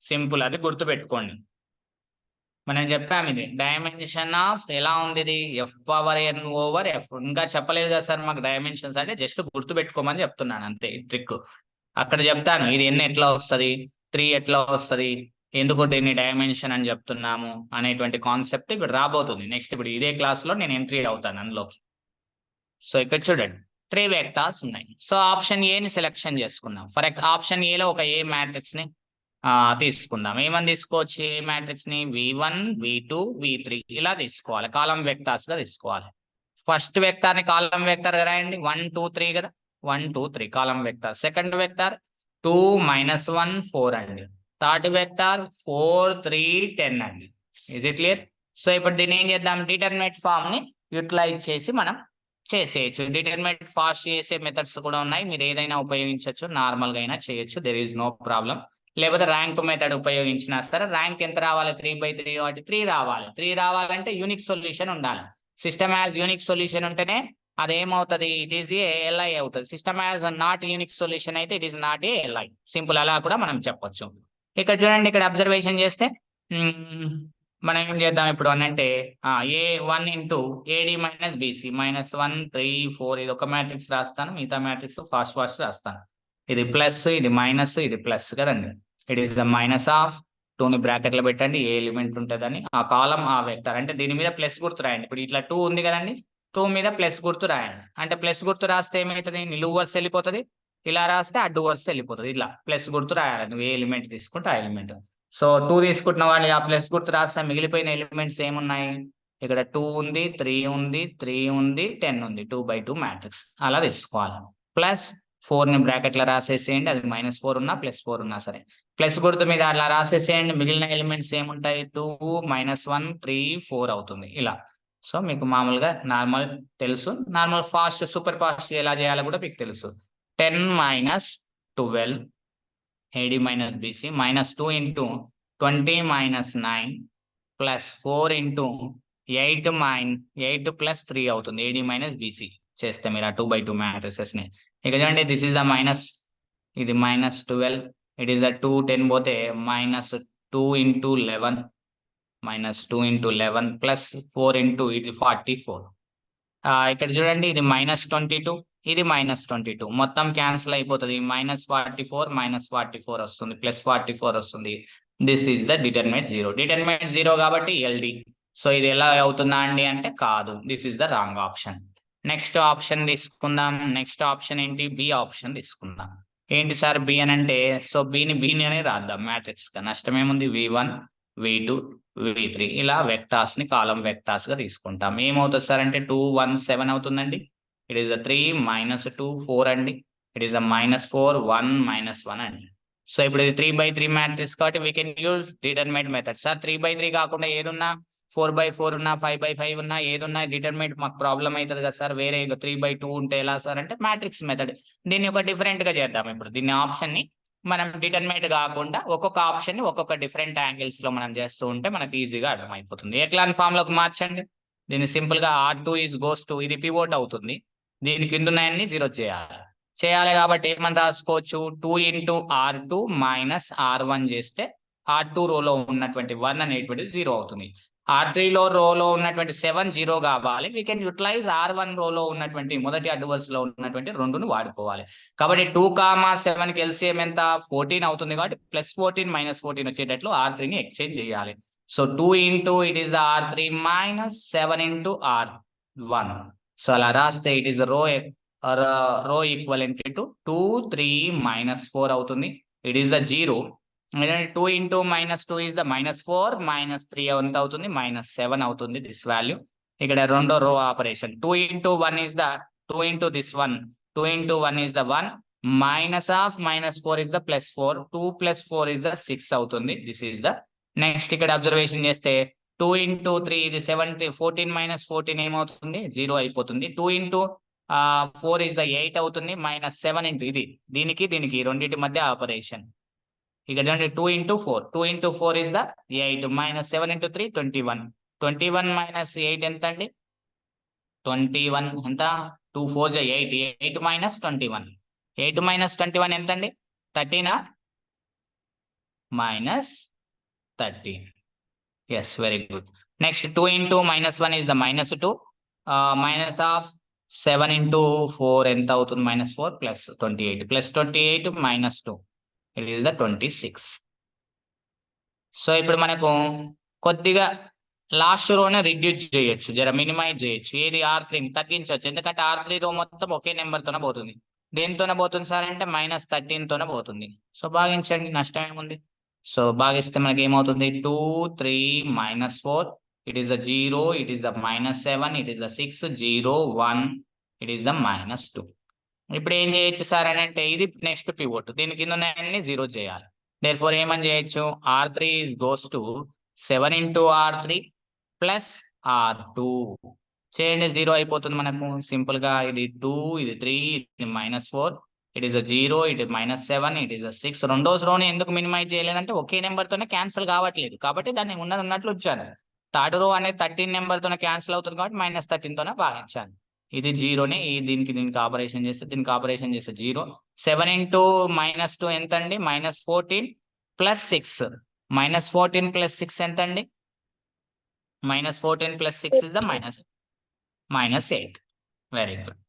A: సింపుల్. అది గుర్తుపెట్టుకోండి. మనం చెప్పాము ఇది డైమెన్షన్ ఆఫ్ ఎలా ఉంది, ఇది f⁴n ఓవర్ f. ఇంకా చెప్పలేదు కదా సార్ మాకు డైమెన్షన్స్ అంటే, జస్ట్ గుర్తు పెట్టుకోమని చెప్తున్నాను అంతే. ట్రిక్ అక్కడ చెప్తాను. ఇది ఎన్ని ఎట్లా వస్తుంది, 3 ఎట్లా వస్తుంది, ఎందుకు దీన్ని డైమెన్షన్ అని చెప్తున్నాము అనేటువంటి కాన్సెప్ట్ ఇప్పుడు రాబోతుంది నెక్స్ట్. ఇప్పుడు ఇదే క్లాస్ లో నేను ఎంట్రీ అవుతాను అందులోకి. సో ఇక్కడ చూడండి 3 వెక్టార్స్ ఉన్నాయి. సో ఆప్షన్ ఏని సెలెక్షన్ చేసుకున్నాం. ఫర్ ఆప్షన్ ఏలో ఒక ఏ మ్యాట్రిక్స్ ని తీసుకుందాం. ఏమని తీసుకోవచ్చు ఏ మ్యాట్రిక్స్ ని? V1 V2 V3 ఇలా తీసుకోవాలి. కాలం వెక్టార్స్ గా తీసుకోవాలి. ఫస్ట్ వెక్టార్ ని కాలం వెక్టార్ గా రాయండి. 1 2 3 కదా, 1 2 3 కాలం వెక్టార్. సెకండ్ వెక్టార్ 2 -1 4 అండి. థర్డ్ వెక్టార్ 4 3 10 అండి. Is it clear? సో ఇప్పుడు దీన్ని ఏం చేద్దాం? డిటర్మినేట్ ఫామ్ ని యూటిలైజ్ చేసి మనం చేసేయచ్చు. డిటర్మినేట్ ఫాస్ట్ చేసే మెథడ్స్ కూడా ఉన్నాయి. మీరు ఏదైనా ఉపయోగించవచ్చు, నార్మల్ గా అయినా చేయొచ్చు, దెర్ ఈజ్ నో ప్రాబ్లం. లేకపోతే ర్యాంక్ మెథడ్ ఉపయోగించినా సరే. ర్యాంక్ ఎంత రావాలి? 3/3 కాబట్టి 3 రావాలి. 3 రావాలంటే యూనిక్ సొల్యూషన్ ఉండాలి. సిస్టమ్ యాజ్ యూనిక్ సొల్యూషన్ ఉంటేనే అదేమవుతుంది? ఇట్ ఈస్ ఏ ఎల్ఐ అవుతుంది. System has not unique solution అయితే it is not a LI. Simple, అలా కూడా మనం చెప్పొచ్చు. ఇక్కడ చూడండి, ఇక్కడ అబ్జర్వేషన్ చేస్తే మనం ఏం చేద్దాం ఇప్పుడు అని అంటే A1 into AD minus BC -1 3 4 ఇది ఒక మ్యాట్రిక్స్ రాస్తాను, మిగతా మ్యాట్రిక్స్ ఫాస్ట్ రాస్తాను. ఇది ప్లస్, ఇది మైనస్, ఇది ప్లస్ కదండి. It is the minus of 2ని బ్రాకెట్లో పెట్టండి, ఏ ఎలిమెంట్ ఉంటుందని ఆ కాలం ఆ వెక్టర్. అంటే దీని మీద ప్లస్ గుర్తు రాయండి. ఇప్పుడు ఇట్లా 2 ఉంది కదండి, 2 మీద ప్లస్ గుర్తు రాయండి. అంటే ప్లస్ గుర్తు రాస్తే ఏమవుతుంది? నిలువు వరుస వెళ్ళిపోతుంది. ఇలా రాస్తే అడ్డు వరుస వెళ్ళిపోతుంది. ఇట్లా ప్లస్ గుర్తు రాయాలి. నువ్వు ఏ ఎలిమెంట్ తీసుకుంటే ఆ ఎలిమెంట్. సో 2 తీసుకుంటున్న వాళ్ళు ఆ ప్లస్ గుర్తు రాస్తే మిగిలిపోయిన ఎలిమెంట్స్ ఏమున్నాయి? ఇక్కడ 2 ఉంది, 3 ఉంది, 3 ఉంది, 10 ఉంది. 2/2 మ్యాట్రిక్స్ అలా తీసుకోవాలి. ప్లస్ 4ని బ్రాకెట్లో రాసేసేయండి. అది -4 ఉన్నా +4 ఉన్నా సరే. ప్లస్ గుర్తు మీద అలా రాసేసేయండి. మిగిలిన ఎలిమెంట్స్ ఏముంటాయి? 2 -1 3 4 అవుతుంది ఇలా. సో మీకు మామూలుగా నార్మల్ తెలుసు. నార్మల్ ఫాస్ట్ సూపర్ ఫాస్ట్ ఎలా చేయాలో కూడా మీకు తెలుసు. 10 - 12 AD minus BC -2 into 20 minus 9 plus 4 into 8 plus 3 అవుతుంది. AD minus BC చేస్తే మీరు 2/2 matrices ని. ఇక చూడండి, దిస్ ఇస్ ద మైనస్, ఇది -12, ఇట్ ఈస్ ద 2 10 పోతే -2 into 11 plus 4 into ఇది 44. ఇక్కడ చూడండి, ఇది -22, ఇది -22 మొత్తం క్యాన్సిల్ అయిపోతుంది. -44 వస్తుంది, +44 వస్తుంది. This is the determinate 0. Determinate 0 కాబట్టి LD. సో ఇది ఎలా అవుతుందా అండి అంటే కాదు. This is the wrong option. Next option తీసుకుందాం. నెక్స్ట్ ఆప్షన్ ఏంటి? బి ఆప్షన్ తీసుకుందాం. ఏంటి సార్ బి అని అంటే? సో బిని అనే రాద్దాం మ్యాట్రిక్స్ గా. నష్టం ఏముంది? V1 V2 V3 ఇలా వెక్టార్స్ ని కాలం వెక్టార్స్ గా తీసుకుంటాం. ఏమవుతుంది సార్ అంటే 2 1 7 అవుతుందండి. ఇట్ ఈస్ ద 3 -2 4 అండి. ఇట్ ఈస్ ద -4 1 -1 అండి. సో ఇప్పుడు ఇది 3/3 మ్యాట్రిక్స్ కాబట్టి we can use determinate method. Sir 3/3 కాకుండా ఏదున్నా 4/4 ఉన్నా 5/5 ఉన్నా ఏదున్నా డిటర్మినేట్ మాకు ప్రాబ్లం అవుతుంది కదా సార్. వేరే 3/2 ఉంటే ఎలా సార్ అంటే మ్యాట్రిక్స్ మెథడ్. దీన్ని ఒక డిఫరెంట్ గా చేద్దాం. ఇప్పుడు దీన్ని ఆప్షన్ ని మనం డిటర్మినేట్ కాకుండా ఒక్కొక్క ఆప్షన్ ని ఒక్కొక్క డిఫరెంట్ యాంగిల్స్ లో మనం చేస్తూ ఉంటే మనకి ఈజీగా అర్థమైపోతుంది. ఎట్లా ఫామ్ లోకి మార్చండి. దీన్ని సింపుల్ గా R2 is goes to ఇది పివోట్ అవుతుంది. దీని కింద ఉన్నాయన్ని 0 చేయాలి కాబట్టి ఏమని రాసుకోవచ్చు? 2 into R2 - R1 చేస్తే R2 రోలో ఉన్నటువంటి 1 అనేటువంటిది 0 అవుతుంది. R3 రోలో ఉన్నటువంటి 7 0 కావాలి. వీ కెన్ యూటిలైజ్ R1 రోలో ఉన్నటువంటి మొదటి అడ్డు వరుసలో ఉన్నటువంటి 2ను వాడుకోవాలి. కాబట్టి 2, 7కి LCM ఎంత? 14 అవుతుంది. కాబట్టి +14 -14 వచ్చేటట్లు R3ని ఎక్స్చేంజ్ చేయాలి. So 2 into it is the R3 - 7 into R1. So అలా రాస్తే ఇట్ ఈస్ రో ఈక్వలెంట్ టు 2 3 -4 అవుతుంది. It is the 0. 2 into -2 is the -4 -3 ఎంత అవుతుంది? -7 అవుతుంది దిస్ వాల్యూ. ఇక్కడ రెండో రో operation 2 into 1 is the 2 into this one 2 into 1 is the 1 minus of -4 is the +4 2 + 4 is the 6 అవుతుంది. This is the next. ఇక్కడ అబ్జర్వేషన్ చేస్తే 2 into 3 ఇది 7 14 - 14 ఏమవుతుంది? 0 అయిపోతుంది. 2 into 4 is the 8 అవుతుంది. -7 into ఇది దీనికి రెండింటి మధ్య ఆపరేషన్. ఇక్కడ 2 into 4 2 into 4 is the 8 -7 into 3 21 21 - 8 ఎంత అండి? 21 ఎంత? 2 4 8 8 - 21 8 - 21 ఎంత అండి? 13 -13. yes, very good. next 2 into -1 is the -2 minus of 7 into 4 ఎంత అవుతుంది? -4 plus 28 -2 it is the 26. So ఇప్పుడు మనకు కొద్దిగా లాస్ట్ రోని రిడ్యూస్ చేయొచ్చు, జర మినిమైజ్ చేయొచ్చు. ఏది? R3ని తగ్గించవచ్చు. ఎందుకంటే R3 రో మొత్తం ఒకే నెంబర్ తోనే పోతుంది. దేనితోనే పోతుంది సార్ అంటే -13 తోనే పోతుంది. సో భాగించండి, నష్టం ఏముంది? సో భాగిస్తే మనకి ఏమవుతుంది 2 3 -4, it is the 0, it is the -7, it is the 6 0 1, it is the -2. ఇప్పుడు ఏం చేయొచ్చు సార్ అని అంటే ఇది నెక్స్ట్ పివోట్, దీని కింద ఉన్నాయన్ని జీరో చేయాలి. therefore ఏమని చేయొచ్చు, r3 goes to 7 into r3 plus r2 చేయండి, జీరో అయిపోతుంది మనకు సింపుల్ గా. ఇది 2, ఇది 3, ఇది -4, it is 0, it is -7, it is 6. రెండో రోని ఎందుకు మినిమైజ్ చేయలేదంటే ఒకే నెంబర్ తోనే క్యాన్సిల్ కావట్లేదు కాబట్టి దాన్ని ఉన్నది ఉన్నట్లు ఉంచాను. థర్డ్ రో అనేది 13 నెంబర్ తోనే క్యాన్సిల్ అవుతుంది కాబట్టి -13 తోనే భాగించాను. ఇది జీరోని దీనికి ఆపరేషన్ చేస్తే దీనికి ఆపరేషన్ చేస్తే 0. 7 into -2 ఎంత అండి, -14 ప్లస్ 6. -14 ప్లస్ 6 ఎంత అండి, -14 plus 6 is the -8. Very good.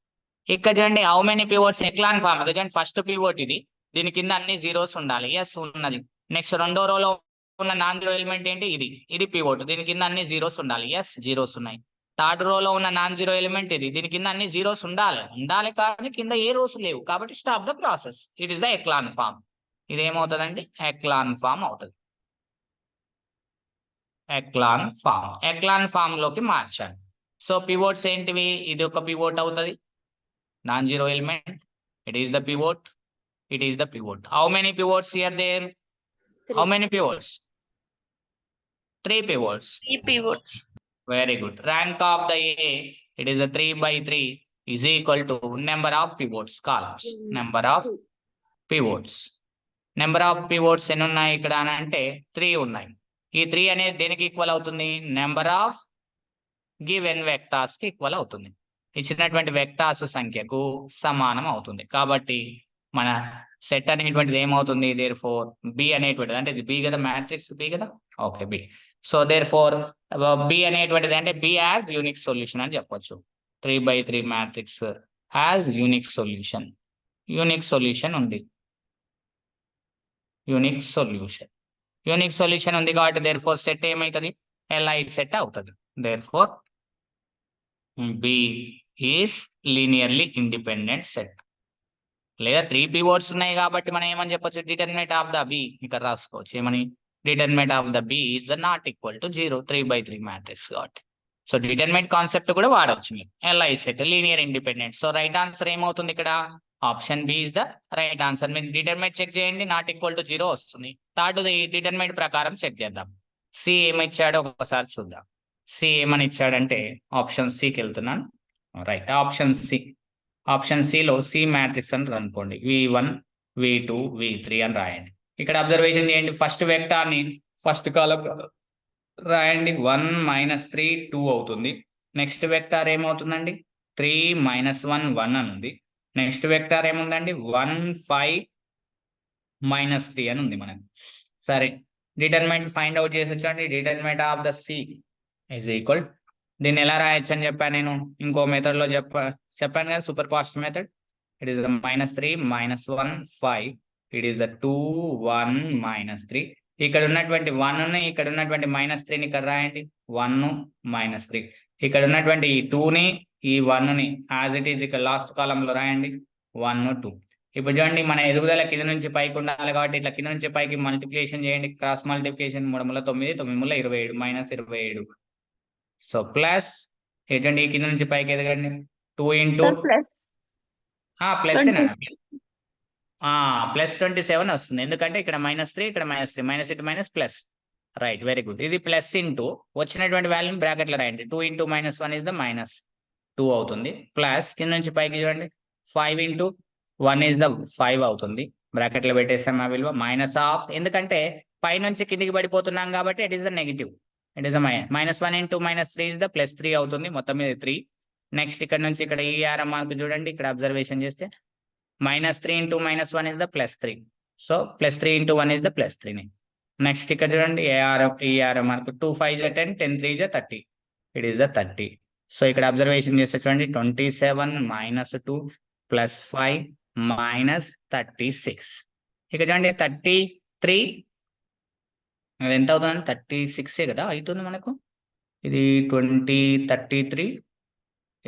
A: ఇక్కడ చూడండి how many pivots echelon form. చూడండి ఫస్ట్ పివోట్ ఇది, దీని కింద అన్ని జీరోస్ ఉండాలి. ఎస్ ఉన్నది. నెక్స్ట్ రెండో రోలో ఉన్న నాన్ జీరో ఎలిమెంట్ ఏంటి, ఇది పివోట్, దీని కింద అన్ని జీరోస్ ఉండాలి. ఎస్ జీరోస్ ఉన్నాయి. థర్డ్ రోలో ఉన్న నాన్ జీరో ఎలిమెంట్ ఇది, దీని కింద అన్ని జీరోస్ ఉండాలి కానీ కింద ఏ రోస్ లేవు కాబట్టి stop the process. It is the echelon form. ఇది ఏమవుతుందండి, ఎక్లాన్ ఫామ్ అవుతుంది. ఎక్లాన్ ఫామ్ లోకి మార్చాలి. సో పివోట్స్ ఏంటివి, ఇది ఒక పివోట్ అవుతుంది, non zero element, it is the pivot, it is the pivot. How many pivots here there?
C: 3.
A: How many pivots? 3 pivots.
C: 3 pivots.
A: Very good. Rank of the A, it is a 3 by 3 is equal to number of pivots columns. Number of pivots. Number of pivots ఎన్ని ఉన్నాయి ఇక్కడ అని అంటే 3 ఉన్నాయి. ఈ 3 అనేది దేనికి equal అవుతుంది, నెంబర్ ఆఫ్ గివెన్ వెక్టార్స్ కి ఈక్వల్ అవుతుంది. ఇచ్చినటువంటి వెక్టార్స్ సంఖ్యకు సమానం అవుతుంది. కాబట్టి మన సెట్ అనేటువంటిది ఏమవుతుంది, therefore బి అనేటువంటిది, అంటే బి కదా, మ్యాట్రిక్స్ బి కదా, okay B. So therefore B అనేటువంటిది అంటే బి యాజ్ యూనిక్ సొల్యూషన్ అని చెప్పొచ్చు. 3 by 3 matrix as unique solution. Unique solution ఉంది, యూనిక్ సొల్యూషన్ ఉంది కాబట్టి therefore సెట్ ఏమవుతుంది, LI సెట్ అవుతుంది. therefore B is linearly independent set. లేదా 3 పివోట్స్ ఉన్నాయి కాబట్టి మనం ఏమని చెప్పొచ్చు, డిటర్మినెంట్ ఆఫ్ ద బి ఇక్కడ రాసుకోవచ్చు. ఏమని, determinant of the B is not equal to 0, 3 by 3 matrix కాబట్టి. సో డిటర్మినెంట్ కాన్సెప్ట్ కూడా వాడవచ్చు మీరు. LI set linear independent. So right answer ఏమవుతుంది ఇక్కడ, option B is the right answer. మీరు డిటర్మినెంట్ చెక్ చేయండి, నాట్ ఈక్వల్ టు 0 వస్తుంది. Third determinant ప్రకారం చెక్ చేద్దాం. సి ఏమిచ్చాడో ఒకసారి చూద్దాం. సి ఏమని ఇచ్చాడంటే ఆప్షన్ సికి వెళ్తున్నాను. రైట్, ఆప్షన్ సిలో సి మ్యాట్రిక్స్ అని అనుకోండి, V1 V2 V3 అని రాయండి. ఇక్కడ అబ్జర్వేషన్ చేయండి, ఫస్ట్ వెక్టార్ ని ఫస్ట్ కాలం రాయండి, 1 -3 2 అవుతుంది. నెక్స్ట్ వెక్టార్ ఏమవుతుందండి, 3 -1 1 అని ఉంది. నెక్స్ట్ వెక్టార్ ఏముందండి, 1 5 -3 అని ఉంది మనకు. సరే, డిటర్మినెంట్ ఫైండ్ అవుట్ చేసి వచ్చండి. Determinant of the C is equal, దీన్ని ఎలా రాయొచ్చు అని చెప్పాను నేను, ఇంకో మెథడ్ లో చెప్పాను కదా, super positive method. It is the -3 -1 5, it is the 2 1 -3. ఇక్కడ ఉన్నటువంటి 1 ని ఇక్కడ ఉన్నటువంటి -3 ని ఇక్కడ రాయండి, 1 -3. ఇక్కడ ఉన్నటువంటి ఈ 2 ని ఈ 1 ని యాజ్ ఇట్ ఈస్ ఇక్కడ లాస్ట్ కాలం లో రాయండి, 1 2. ఇప్పుడు చూడండి, మన ఎదుగుదల కింద నుంచి పైకి ఉండాలి కాబట్టి ఇట్లా కింద నుంచి పైకి మల్టిప్లికేషన్ చేయండి, క్రాస్ మల్టిప్లికేషన్, 3 × 9 9 × 27 -27. సో ప్లస్ ఏంటండి, ఈ కింద నుంచి పైకి ఎదగండి, 2 into
C: ప్లస్
A: ప్లస్ 27 వస్తుంది. ఎందుకంటే ఇక్కడ -3 ఇక్కడ -3 -3 ప్లస్. Right, very good. ఇది ప్లస్ ఇంటూ వచ్చినటువంటి వాల్యూని బ్రాకెట్ లో రాయండి, 2 into -1 ఇస్ ద -2 అవుతుంది. ప్లస్ కింద నుంచి పైకి చూడండి, 5 into 1 ఇస్ ద 5 అవుతుంది. బ్రాకెట్ లో పెట్టేస్తాం ఆ విలువ. మైనస్ ఆఫ్, ఎందుకంటే పై నుంచి కిందికి పడిపోతున్నాం కాబట్టి it is the negative, it is the -1 into -3 is the +3 అవుతుంది. మొత్తం మీద 3. నెక్స్ట్ ఇక్కడ నుంచి ఇక్కడ ఈ ఆరం మార్క్ చూడండి, ఇక్కడ అబ్జర్వేషన్ చేస్తే -3 into -1 is the +3. So +3 into 1 is the +3. Next ఇక్కడ చూడండి ఈ arrow mark, 2 5 = 10 10 3 = 30, it is the 30. So ఇక్కడ అబ్జర్వేషన్ చేస్తే చూడండి, 27 -2 +5 -36. ఇక్కడ చూడండి 33 అది ఎంత అవుతుంది, 36 కదా అవుతుంది మనకు. ఇది 20 33,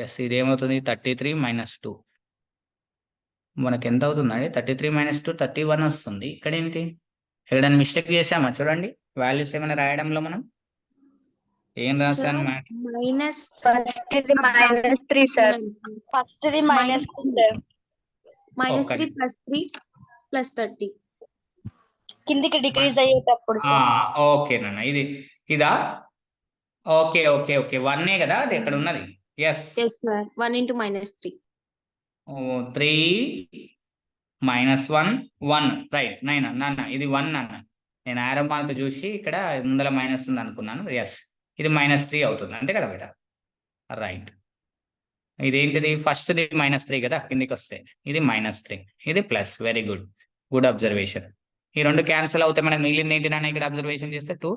A: ఎస్ ఇది ఏమవుతుంది, 33 - 2 మనకి ఎంత అవుతుందండి, 33 - 2 31 వస్తుంది. ఇక్కడ ఏంటి, ఎక్కడైనా మిస్టేక్ చేసామా చూడండి, వాల్యూస్ ఏమైనా రాయడంలో మనం ఏం రాసాను
C: మైనస్
D: ఫస్ట్ ఇది -3 సార్.
E: First the -3 sir.
C: -3 +3 +30
E: కిందికి డిక్రీజ్ అయ్యేటప్పుడు సార్.
A: ఓకే నాన్న, ఇదా ఓకే ఓకే ఓకే 1 కదా అది ఎక్కడ ఉన్నది. ఎస్
C: సార్ 1 × -3
A: 3 -1 1 రైట్ నాన్న, ఇది 1 నాన్న. నేను ఆరో మార్క్ చూసి ఇక్కడ ముందర మైనస్ ఉంది అనుకున్నాను. ఎస్, ఇది -3 అవుతుంది అంతే కదా బేట. రైట్, ఇదేంటిది ఫస్ట్ ది -3 కదా, కిందికి వస్తే ఇది -3 ఇది plus. Very good, good observation. ఈ రెండు క్యాన్సిల్ అవుతే మనకు మిగిలింది ఏంటి నాన్న, ఇక్కడ అబ్జర్వేషన్ చేస్తే 2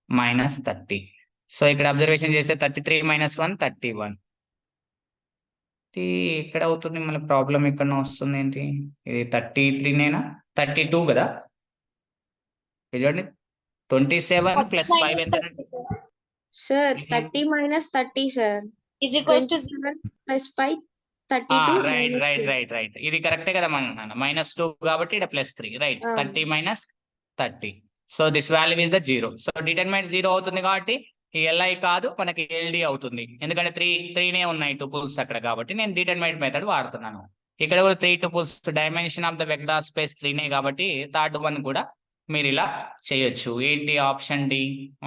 A: -30. సో ఇక్కడ అబ్జర్వేషన్ చేస్తే 33 - 1 31. ఎక్కడ అవుతుంది మన ప్రాబ్లం, ఎక్కడ వస్తుంది ఏంటి, ఇది 33 నేనా 32 కదా. చూడండి 27 + 5 ఎంత
C: sir 30 - 30 sir
E: is equals to
C: 5 32
A: right ఇది కరెక్టే కదా మన నాన్న. -2 కాబట్టి ఇక్కడ +3 right. 30 - 30. So this value is the 0. So determinant 0 అవుతుంది కాబట్టి ఈ LI కాదు, మనకి LD అవుతుంది. ఎందుకంటే 3 ఉన్నాయి టూపుల్స్ అక్కడ, కాబట్టి నేను డిటర్మినెంట్ మెథడ్ వాడుతున్నాను. ఇక్కడ కూడా 3 tuples, dimension of the vector space 3 కాబట్టి థర్డ్ వన్ కూడా మీరు ఇలా చేయొచ్చు. ఏంటి ఆప్షన్ డి.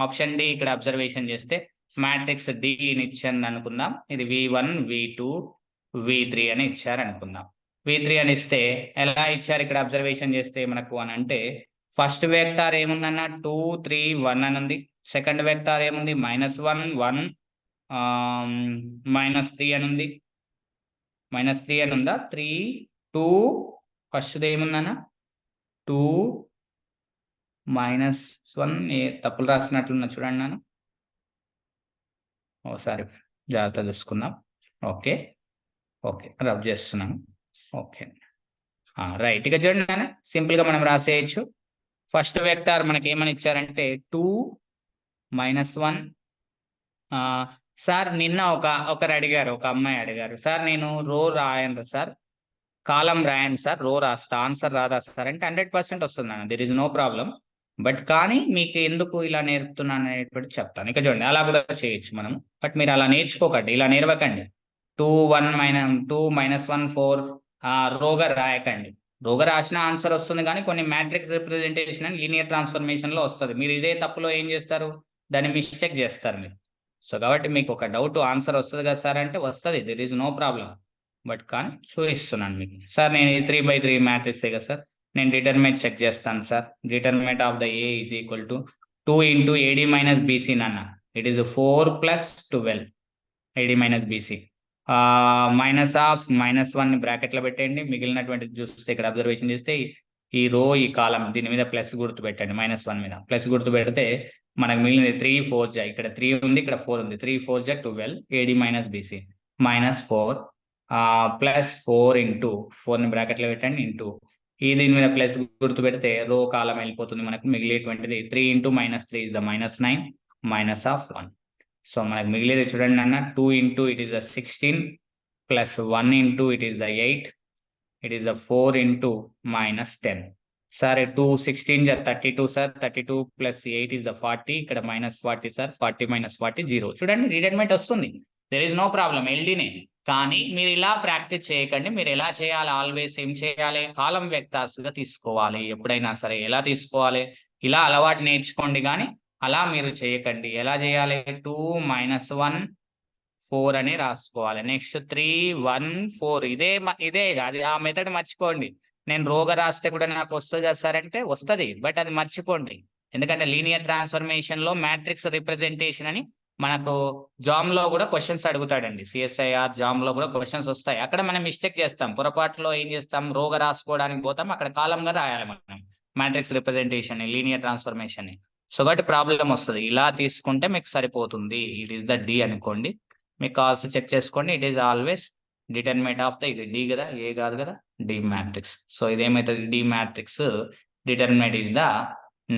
A: ఆప్షన్ డి ఇక్కడ అబ్జర్వేషన్ చేస్తే మ్యాట్రిక్స్ డి అని ఇచ్చాను అనుకుందాం. ఇది V1 V2 V3 అని ఇచ్చారు అనుకుందాం. V3 అని ఇస్తే ఎలా ఇచ్చారు ఇక్కడ అబ్జర్వేషన్ చేస్తే మనకు అని అంటే, ఫస్ట్ వెక్టార్ ఏముందన్న 2 3 1 అని ఉంది. సెకండ్ వెక్టార్ ఏముంది -1 1 -3 అని ఉంది. -3 అని ఉందా, 3 2 ఫస్ట్ ఏముందన్న 2 -1 తప్పులు రాసినట్లున్నా చూడండి నాన్న, ఓసారి జాగ్రత్త చూసుకుందాం. ఓకే ఓకే రబ్ చేస్తున్నాను. ఓకే రైట్, ఇక చూడండి నాన్న, సింపుల్ గా మనం రాసేయచ్చు. ఫస్ట్ వెక్టార్ మనకి ఏమని ఇచ్చారంటే 2 -1. సార్ నిన్న ఒకరు అడిగారు, ఒక అమ్మాయి అడిగారు, సార్ నేను రో రాయను సార్, కాలం రాయను సార్, రో రాస్తా, ఆన్సర్ రాదా సార్ అంటే 100% వస్తుంది అన్న, there is no problem. But కానీ మీకు ఎందుకు ఇలా నేర్పుతున్నాను అనేటువంటి చెప్తాను. ఇక చూడండి, అలా కూడా చేయొచ్చు మనము. బట్ మీరు అలా నేర్చుకోకండి, ఇలా నేర్వకండి. 2 1 2 -1 4 రోగా రాయకండి. రోగా రాసిన ఆన్సర్ వస్తుంది, కానీ కొన్ని matrix representation and linear transformation లో వస్తుంది. మీరు ఇదే తప్పులో ఏం చేస్తారు, దాన్ని మిస్టేక్ చేస్తారు మీరు. సో కాబట్టి మీకు ఒక డౌట్ ఆన్సర్ వస్తుంది కదా సార్ అంటే వస్తుంది, there is no problem. But కానీ చూపిస్తున్నాను మీకు. సార్ నేను 3/3 మ్యాట్రిక్సే కదా సార్, నేను డిటర్మినెంట్ చెక్ చేస్తాను sir. Determinant of the A is equal to 2 × AD - BC నాన్న. It is 4 + 12 AD - BC. -1 బ్రాకెట్లో పెట్టండి. మిగిలినటువంటి చూస్తే ఇక్కడ అబ్జర్వేషన్ చేస్తే ఈ రో ఈ కాలం దీని మీద ప్లస్ గుర్తు పెట్టండి, -1 మీద ప్లస్ గుర్తు పెడితే మనకు మిగిలినది 3 4 జా, ఇక్కడ 3 ఉంది, ఇక్కడ 4 ఉంది. 3 4 జా 12 AD - BC -4 +4 × 4ని బ్రాకెట్లో పెట్టండి ఇంటూ ఈ దీని మీద ప్లస్ గుర్తు పెడితే రో కాలం వెళ్ళిపోతుంది. మనకు మిగిలేటువంటిది 3 × -3 ఇస్ ద -9 -1. సో మనకు మిగిలేది చూడండి అన్న, 2 × it is the 16 + 1 × it is the 8, it is the 4 × -10. Sir 2 16 32 sir, 32 + 8 is the 40, ఇక్కడ -40 సార్, 40 - 40 0. చూడండి రిటర్న్మెంట్ వస్తుంది, దెర్ ఇస్ నో ప్రాబ్లం, ఎల్డీనే. కానీ మీరు ఇలా ప్రాక్టీస్ చేయకండి. మీరు ఎలా చేయాలి, ఆల్వేస్ ఏం చేయాలి, కాలం వెక్టార్స్ గా తీసుకోవాలి ఎప్పుడైనా సరే. ఎలా తీసుకోవాలి, ఇలా అలవాటు నేర్చుకోండి, కానీ అలా మీరు చేయకండి. ఎలా చేయాలి, 2 -1 4 అని రాసుకోవాలి. నెక్స్ట్ 3 1 4 ఇదే అది ఆ మెథడ్ మర్చిపోండి. నేను రోగా రాస్తే కూడా నాకు వస్తుంది కదా సార్ అంటే వస్తుంది, బట్ అది మర్చిపోండి. ఎందుకంటే లీనియర్ ట్రాన్స్ఫర్మేషన్ లో మ్యాట్రిక్స్ రిప్రజెంటేషన్ అని మనకు జామ్ లో కూడా క్వశ్చన్స్ అడుగుతాడండి. CSIR జామ్ లో కూడా క్వశ్చన్స్ వస్తాయి. అక్కడ మనం మిస్టేక్ చేస్తాం, పొరపాటులో ఏం చేస్తాం, రోగా రాసుకోవడానికి పోతాం, అక్కడ కాలం గా రాయాలి మనం matrix representation linear transformation. So కాబట్టి ప్రాబ్లం వస్తుంది. ఇలా తీసుకుంటే మీకు సరిపోతుంది. ఇట్ ఈస్ ద డి అనుకోండి, మీకు కావాల్సి చెక్ చేసుకోండి. It is always determinant of the, ఇది డి కదా, ఏ కాదు కదా, డి మ్యాట్రిక్స్. సో ఇదేమైతుంది, D matrix determinant is the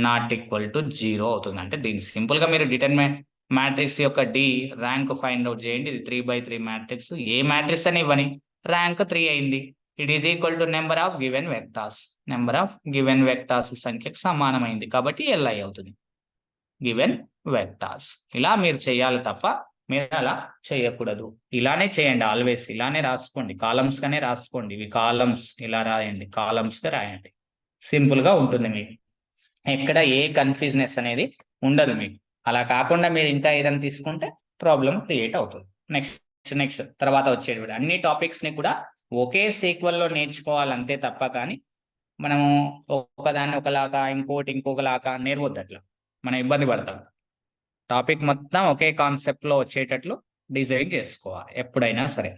A: not equal to 0 అవుతుంది. అంటే దీన్ని సింపుల్ గా మీరు డిటర్మినెంట్ మ్యాట్రిక్స్ యొక్క డి ర్యాంక్ ఫైండ్ అవుట్ చేయండి. ఇది 3/3 మ్యాట్రిక్స్, ఏ మ్యాట్రిక్స్ అని ఇవ్వని ర్యాంక్ 3 అయింది. It is equal to number of given vectors. Number of given vectors సంఖ్యకు సమానమైంది కాబట్టి Li అవుతుంది. గివెన్ వెక్టార్స్ ఇలా మీరు చేయాలి తప్ప మీరు అలా చేయకూడదు. ఇలానే చేయండి, ఆల్వేస్ ఇలానే రాసుకోండి, కాలమ్స్ గానే రాసుకోండి. ఇవి కాలమ్స్ ఇలా రాయండి, కాలమ్స్ గా రాయండి. సింపుల్ గా ఉంటుంది మీకు, ఎక్కడ ఏ కన్ఫ్యూజనెస్ అనేది ఉండదు మీకు. అలా కాకుండా మీరు ఇంకా ఏదైనా తీసుకుంటే ప్రాబ్లం క్రియేట్ అవుతుంది. నెక్స్ట్ తర్వాత వచ్చేది అన్ని టాపిక్స్ ని కూడా ఒకే సీక్వెల్ లో నేర్చుకోవాలంతే తప్ప కానీ మనము ఒకదాన్ని ఒకలాగా ఇంకొకలాగా నేర్వద్దు. అట్లా మనం ఇబ్బంది పడతాం. టాపిక్ మొత్తం ఒకే కాన్సెప్ట్ లో వచ్చేటట్లు డిజైన్ చేసుకోవాలి ఎప్పుడైనా సరే.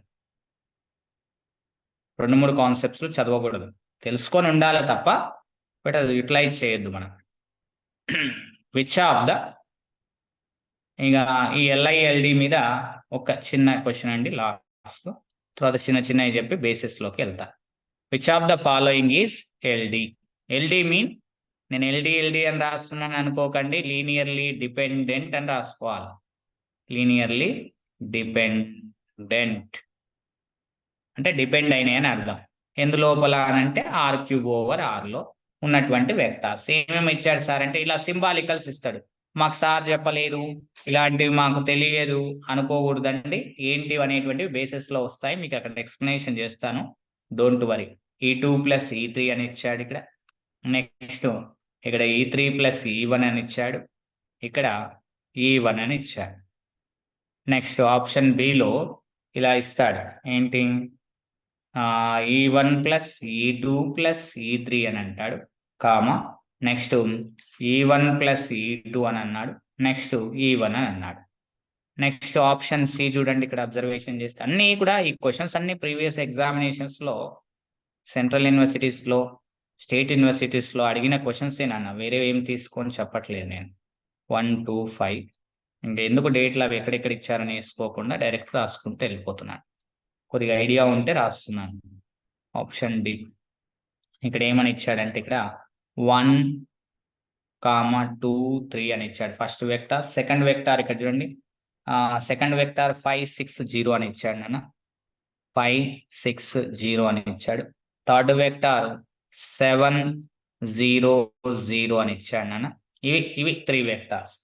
A: 2-3 కాన్సెప్ట్స్ చదవకూడదు, తెలుసుకొని ఉండాలి తప్ప బట్ అది యూటిలైజ్ చేయొద్దు మనం. విచ్ ఆఫ్ ద ఇక ఈ LILD మీద ఒక చిన్న క్వశ్చన్ అండి లాస్ట్, తర్వాత చిన్నవి చెప్పి బేసిస్ లోకి వెళ్తా. Which of the following is LD? LD mean నేను LD అని రాస్తున్నాను అనుకోకండి, లీనియర్లీ డిపెండెంట్ అని రాసుకోవాలి. లీనియర్లీ డిపెండెంట్ అంటే డిపెండ్ అయినాయి అని అర్థం. ఎందులోపల అంటే R³/R లో ఉన్నటువంటి వెక్టార్స్. ఏమేమి ఇచ్చాడు సార్ అంటే ఇలా సింబాలికల్స్ ఇస్తాడు. మాకు సార్ చెప్పలేదు, ఇలాంటివి మాకు తెలియదు అనుకోకూడదండి. ఏంటివి అనేటువంటివి బేసిస్ లో వస్తాయి, మీకు అక్కడ ఎక్స్ప్లెనేషన్ చేస్తాను, డోంట్ వరీ. E2 + E3 అని ఇచ్చాడు ఇక్కడ. నెక్స్ట్ ఇక్కడ E3 + E1 అని ఇచ్చాడు, ఇక్కడ E1 అని ఇచ్చాడు. నెక్స్ట్ ఆప్షన్ బిలో ఇలా ఇస్తాడు, ఏంటి E1 + E2 + E3 అని అంటాడు, కామా నెక్స్ట్ E1 + E2 అని అన్నాడు, నెక్స్ట్ E1 అని అన్నాడు. నెక్స్ట్ ఆప్షన్ సి చూడండి, ఇక్కడ అబ్జర్వేషన్ చేస్తే అన్ని కూడా ఈ క్వశ్చన్స్ అన్ని ప్రీవియస్ ఎగ్జామినేషన్స్ లో సెంట్రల్ యూనివర్సిటీస్ లో స్టేట్ యూనివర్సిటీస్ లో అడిగిన క్వశ్చన్స్ ఏనన్నా, వేరే ఏం తీసుకొని చెప్పట్లేదు నేను. 1, 2, 5 ఇంకా ఎందుకు డేట్లు అవి ఎక్కడెక్కడ ఇచ్చారని వేసుకోకుండా డైరెక్ట్ రాసుకుంటూ వెళ్ళిపోతున్నాను. కొద్దిగా ఐడియా ఉంటే రాస్తున్నాను. ఆప్షన్ డి ఇక్కడ ఏమని ఇచ్చాడంటే ఇక్కడ 1, 2, 3 అని ఇచ్చాడు ఫస్ట్ వెక్టార్. సెకండ్ వెక్టార్ ఇక్కడ చూడండి, సెకండ్ వెక్టార్ 5, 6, 0 అని ఇచ్చాడు నాన్న, 5, 6, 0 అని ఇచ్చాడు. థర్డ్ వెక్టార్ 7, 0, 0 అని ఇచ్చాడు నాన్న. ఇవి 3 వెక్టార్స్.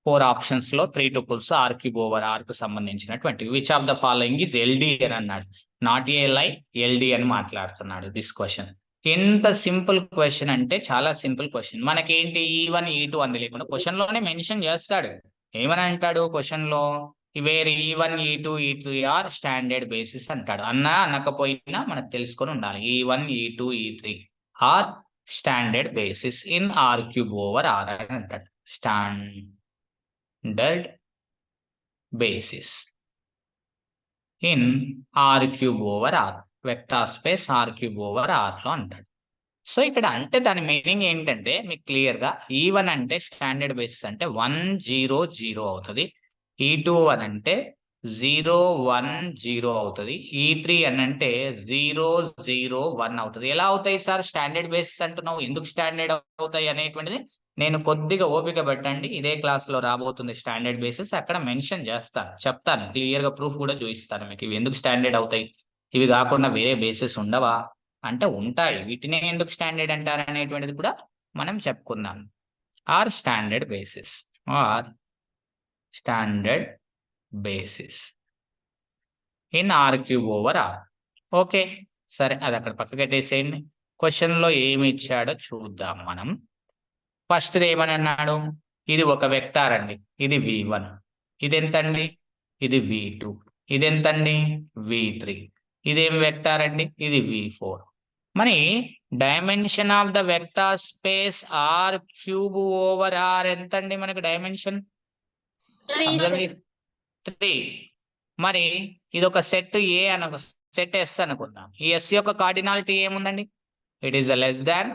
A: 4 ఆప్షన్స్ లో 3 టపుల్స్ R³/R కు సంబంధించినటువంటి. Which of the following is LD అని అన్నాడు, నాట్ LI, LD అని మాట్లాడుతున్నాడు. దిస్ క్వశ్చన్ ఎంత సింపుల్ క్వశ్చన్ అంటే చాలా సింపుల్ క్వశ్చన్. మనకేంటి E1, E2 అని లేకుండా క్వశ్చన్ లోనే మెన్షన్ చేస్తాడు. ఏమని అంటాడు క్వశ్చన్ లో, wear E1, E2, E3 are standard basis అంటాడు. అనకపోయినా మనకు తెలుసుకొని ఉండాలి. E1, E2, E3 are standard basis in R³/R అని అంటాడు. Standard basis in R³/R, vector space R³/R లో అంటాడు. సో ఇక్కడ అంటే దాని మీనింగ్ ఏంటంటే మీకు క్లియర్ గా E1 అంటే స్టాండర్డ్ బేసిస్ అంటే 1, 0, 0 అవుతుంది. E2 అని అంటే 0, 1, 0 అవుతుంది. E3 అని అంటే 0, 0, 1 అవుతుంది. ఎలా అవుతాయి సార్ స్టాండర్డ్ బేసిస్ అంటున్నావు, ఎందుకు స్టాండర్డ్ అవుతాయి అనేటువంటిది నేను కొద్దిగా ఓపిక పెట్టండి, ఇదే క్లాస్ లో రాబోతుంది స్టాండర్డ్ బేసిస్, అక్కడ మెన్షన్ చేస్తాను, చెప్తాను, క్లియర్ గా ప్రూఫ్ కూడా చూపిస్తాను మీకు. ఇవి ఎందుకు స్టాండర్డ్ అవుతాయి, ఇవి కాకుండా వేరే బేసిస్ ఉండవా అంటే ఉంటాయి, వీటినే ఎందుకు స్టాండర్డ్ అంటారు అనేటువంటిది కూడా మనం చెప్పుకుందాం. Or standard basis, or standard basis in R³/R. Okay సరే, అది అక్కడ పక్కకి పెట్టేసేయండి. క్వశ్చన్ లో ఏమి ఇచ్చాడో చూద్దాం మనం. ఫస్ట్ ఏమని అన్నాడు, ఇది ఒక వెక్టార్ అండి, ఇది V1, ఇది ఎంతండి, ఇది V2, ఇది ఎంతండి V3, ఇదేం వెక్టార్ అండి, ఇది V4. మరి dimension of the vector space R³/R ఎంతండి మనకు డైమెన్షన్ 3. మరి ఇది ఒక సెట్ ఏ అని ఒక సెట్ ఎస్ అనుకుందాం. ఈ ఎస్ యొక్క కార్డినాలిటీ ఏముందండి, it is the less than,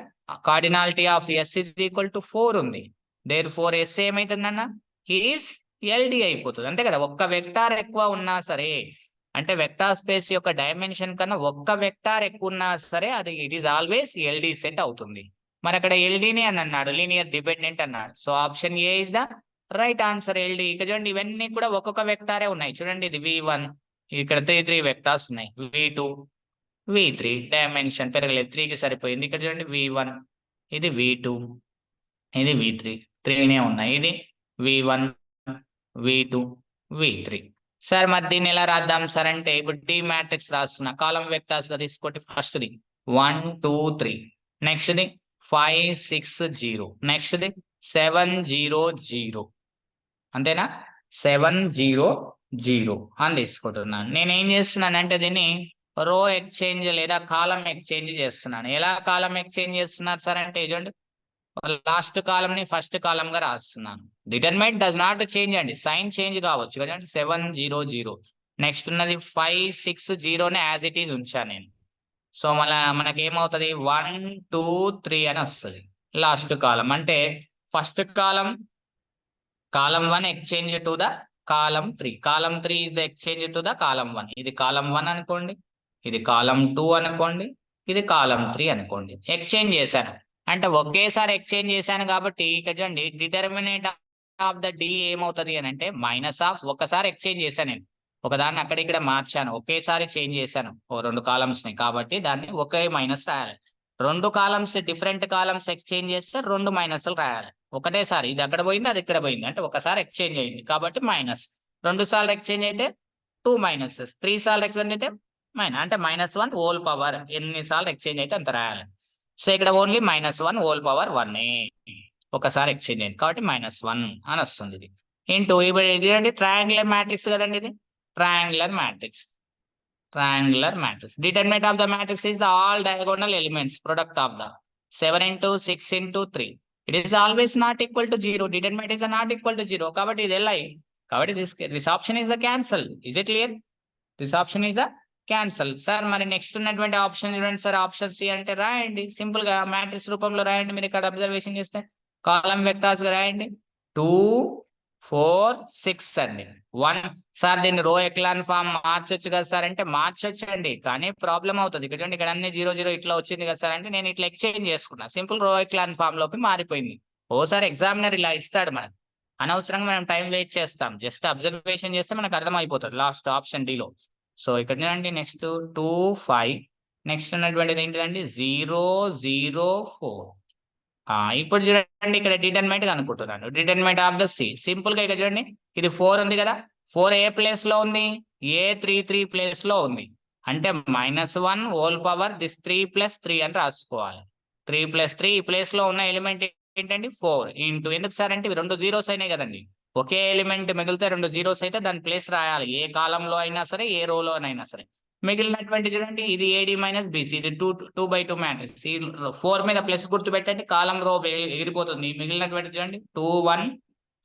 A: cardinality of S is equal to 4 ఉంది. దేర్ ఫోర్ ఎస్ ఏమైతుందన్న ఈస్ LD అయిపోతుంది, అంతే కదా. ఒక్క వెక్టార్ ఎక్కువ ఉన్నా సరే అంటే వెక్టార్ స్పేస్ యొక్క డైమెన్షన్ కన్నా ఒక్క వెక్టార్ ఎక్కువ ఉన్నా సరే అది it is always LD set అవుతుంది. మరి అక్కడ LDని అని అన్నాడు, లీనియర్ డిపెండెంట్ అన్నాడు. So option A is the right answer, LD. ఇక చూడండి ఇవన్నీ కూడా ఒక్కొక్క వెక్టారే ఉన్నాయి, చూడండి ఇది V1, ఇక్కడ 3 వెక్టార్స్ ఉన్నాయి, V2, V3 డైమెన్షన్ పెరగలేదు 3కి సరిపోయింది. ఇక్కడ చూడండి V1 ఇది V2 ఇది V3 3నే ఉన్నాయి. ఇది V1 V2 V3. సార్ మరి దీన్ని ఎలా రాద్దాం సార్ అంటే ఇప్పుడు డి మ్యాట్రిక్స్ రాస్తున్నా కాలం వెక్టర్స్ గా తీసుకోండి. First the 1 2 3 next the 5 6 0 next the 7 0 0 అంతేనా 7 0 0 అని తీసుకుంటున్నాను. నేను ఏం చేస్తున్నానంటే దీన్ని రో ఎక్స్చేంజ్ లేదా కాలం ఎక్స్చేంజ్ చేస్తున్నాను. ఎలా కాలం ఎక్స్చేంజ్ చేస్తున్నారు సార్ అంటే చూడండి లాస్ట్ కాలం ని ఫస్ట్ కాలం గా రాస్తున్నాను. డిటర్మినెంట్ డస్ నాట్ చేంజ్ అండి, సైన్ చేంజ్ కావచ్చు కదండి. 7 0 0 నెక్స్ట్ ఉన్నది 5 6 0 ని యాజ్ ఇట్ ఈజ్ ఉంచాను నేను. సో మనకి ఏమవుతుంది 1 2 3 అని వస్తుంది లాస్ట్ కాలం. అంటే first column 1 exchange to the column 3, column 3 is the exchange to the కాలం 1. ఇది కాలం 1 అనుకోండి, ఇది కాలం 2 అనుకోండి, ఇది కాలం 3 అనుకోండి. ఎక్స్చేంజ్ చేశాను అంటే ఒకేసారి ఎక్స్చేంజ్ చేశాను కాబట్టి ఇక్కడ చూడండి డిటర్మినేట్ ఆఫ్ ద డి ఏమవుతుంది అని అంటే మైనస్ ఆఫ్ ఒకసారి ఎక్స్చేంజ్ చేశాను నేను, ఒకదాన్ని అక్కడ ఇక్కడ మార్చాను, ఒకేసారి చేంజ్ చేశాను ఓ 2 కాలమ్స్ ని కాబట్టి దాన్ని ఒకే మైనస్ రాయాలి. 2 కాలమ్స్ డిఫరెంట్ కాలమ్స్ ఎక్స్చేంజ్ చేస్తే 2 మైనస్లు రాయాలి. ఒకటేసారి ఇది అక్కడ పోయింది అది ఇక్కడ పోయింది అంటే ఒకసారి ఎక్స్చేంజ్ అయింది కాబట్టి మైనస్. 2 సార్లు ఎక్స్చేంజ్ అయితే 2 మైనసెస్, 3 సార్లు ఎక్స్చేంజ్ అయితే మైనస్ అంటే -1 హోల్ పవర్ ఎన్నిసార్లు ఎక్స్చేంజ్ అయితే అంత రాయాలి. సో ఇక్కడ ఓన్లీ -1 హోల్ పవర్ 1 ఒకసారి ఎక్స్చేంజ్ అయింది కాబట్టి -1 అని వస్తుంది. ఇది ఇంటూ ఇప్పుడు ఇదేంటి ట్రయాంగులర్ మ్యాట్రిక్స్ కదండి, ఇది triangular matrix. Determinant of the matrix is the all diagonal elements product of the 7 into 6 into 3. It is always not equal to 0. Determinant is not equal to 0 కాబట్టి ఇది LI కాబట్టి this option is the cancel. Is it clear? This option is the cancel. Sir మరి next ఉన్నటువంటి option చూడండి sir, option C అంటే రాయండి simple గా matrix రూపంలో రాయండి. మీరు ఇక్కడ అబ్జర్వేషన్ చేస్తే కాలం వెక్టర్స్ గా రాయండి 2 4 6 అండి 1. సార్ దీన్ని రో ఎక్లాన్ ఫామ్ మార్చొచ్చు కదా సార్ అంటే మార్చొచ్చు అండి, కానీ ప్రాబ్లం అవుతుంది. ఇక్కడ చూడండి ఇక్కడ అన్ని 0 0 ఇట్లా వచ్చింది కదా సార్ అంటే నేను ఇట్లా ఎక్స్చేంజ్ చేసుకున్నా, సింపుల్ రో ఎక్లాన్ ఫామ్ లోకి మారిపోయింది. ఓసారి ఎగ్జామినర్ ఇలా ఇస్తాడు మనకు, అనవసరంగా మనం టైం వేస్ట్ చేస్తాం. జస్ట్ అబ్జర్వేషన్ చేస్తే మనకు అర్థమైపోతుంది లాస్ట్ ఆప్షన్ డిలో. సో ఇక్కడ చూడండి నెక్స్ట్ 2 5 నెక్స్ట్ ఉన్నటువంటిది ఏంటిదండి 0 0 4. ఇప్పుడు చూడండి ఇక్కడ డిటర్మినెంట్ అనుకుంటున్నాను. Determinant of the C simple గా ఇక్కడ చూడండి ఇది 4 ఉంది కదా, 4 ఏ ప్లేస్ లో ఉంది ఏ 3 ప్లేస్ లో ఉంది అంటే -1 హోల్ పవర్ దిస్ 3 + 3 అని రాసుకోవాలి. 3 + 3 ఈ ప్లేస్ లో ఉన్న ఎలిమెంట్ ఏంటండి 4 ఇంటూ ఎందుకు సార్ అంటే ఇవి 2 zeros అయినాయి కదండి, ఒకే ఎలిమెంట్ మిగిలితే 2 zeros అయితే దాని ప్లేస్ రాయాలి, ఏ కాలంలో అయినా సరే ఏ రోలో అయినా సరే. మిగిలినటువంటి చూడండి ఇది AD - BC ఇది 2 by 2 మ్యాట్రిక్స్. ఈ 4 మీద ప్లస్ గుర్తు పెట్టండి కాలం రో ఎగిరిపోతుంది. మిగిలినటువంటి చూడండి 2 1